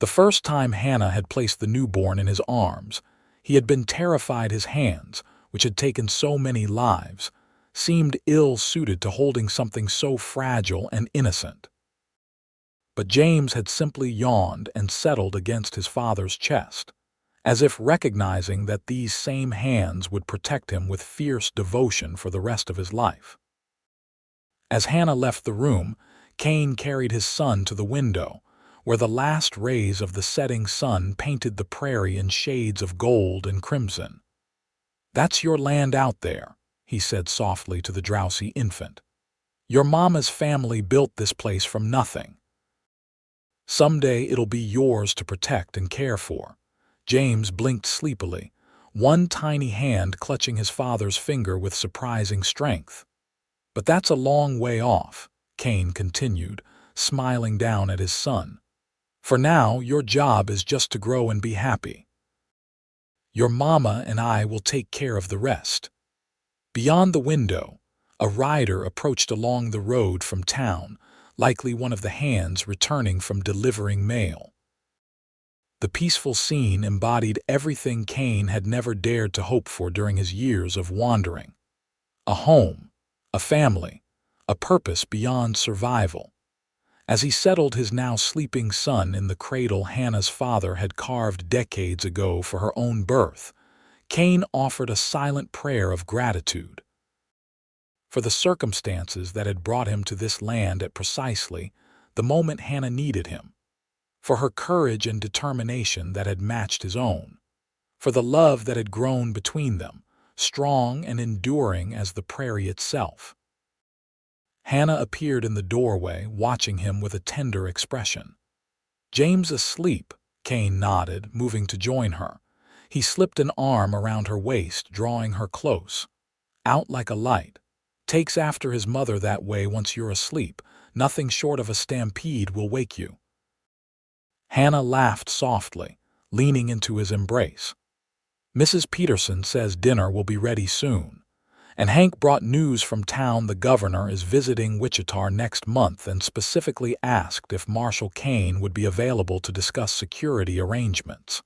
The first time Hannah had placed the newborn in his arms, he had been terrified. His hands, which had taken so many lives, seemed ill-suited to holding something so fragile and innocent. But James had simply yawned and settled against his father's chest, as if recognizing that these same hands would protect him with fierce devotion for the rest of his life. As Hannah left the room, Kane carried his son to the window, where the last rays of the setting sun painted the prairie in shades of gold and crimson. "That's your land out there," he said softly to the drowsy infant. "Your mama's family built this place from nothing. Someday it'll be yours to protect and care for." James blinked sleepily, one tiny hand clutching his father's finger with surprising strength. "But that's a long way off," Kane continued, smiling down at his son. "For now, your job is just to grow and be happy. Your mama and I will take care of the rest." Beyond the window, a rider approached along the road from town, likely one of the hands returning from delivering mail. The peaceful scene embodied everything Kane had never dared to hope for during his years of wandering. A home, a family, a purpose beyond survival. As he settled his now sleeping son in the cradle Hannah's father had carved decades ago for her own birth, Kane offered a silent prayer of gratitude for the circumstances that had brought him to this land at precisely the moment Hannah needed him, for her courage and determination that had matched his own, for the love that had grown between them, strong and enduring as the prairie itself. Hannah appeared in the doorway, watching him with a tender expression. "James asleep," Kane nodded, moving to join her. He slipped an arm around her waist, drawing her close. "Out like a light. Takes after his mother that way once you're asleep. Nothing short of a stampede will wake you." Hannah laughed softly, leaning into his embrace. "Mrs. Peterson says dinner will be ready soon. And Hank brought news from town. The governor is visiting Wichita next month and specifically asked if Marshal Kane would be available to discuss security arrangements."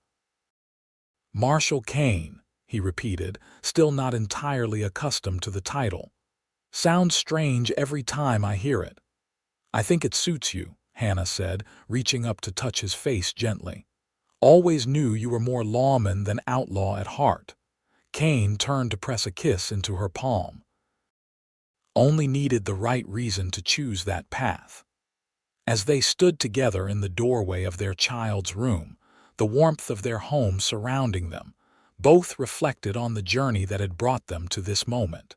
"Marshal Kane," he repeated, still not entirely accustomed to the title. "Sounds strange every time I hear it." "I think it suits you," Hannah said, reaching up to touch his face gently. "Always knew you were more lawman than outlaw at heart." Kane turned to press a kiss into her palm. Only needed the right reason to choose that path. As they stood together in the doorway of their child's room, the warmth of their home surrounding them, both reflected on the journey that had brought them to this moment.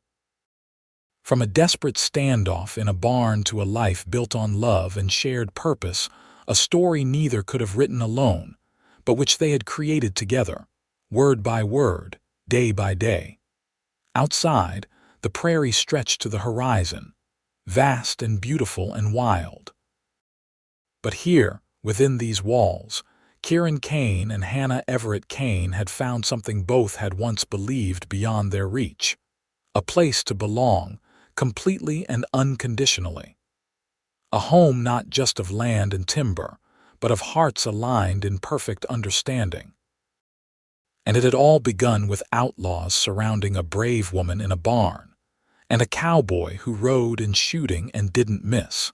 From a desperate standoff in a barn to a life built on love and shared purpose, a story neither could have written alone, but which they had created together, word by word, day by day. Outside, the prairie stretched to the horizon, vast and beautiful and wild. But here, within these walls, Kieran Kane and Hannah Everett Kane had found something both had once believed beyond their reach. A place to belong, completely and unconditionally. A home not just of land and timber, but of hearts aligned in perfect understanding. And it had all begun with outlaws surrounding a brave woman in a barn, and a cowboy who rode in shooting and didn't miss.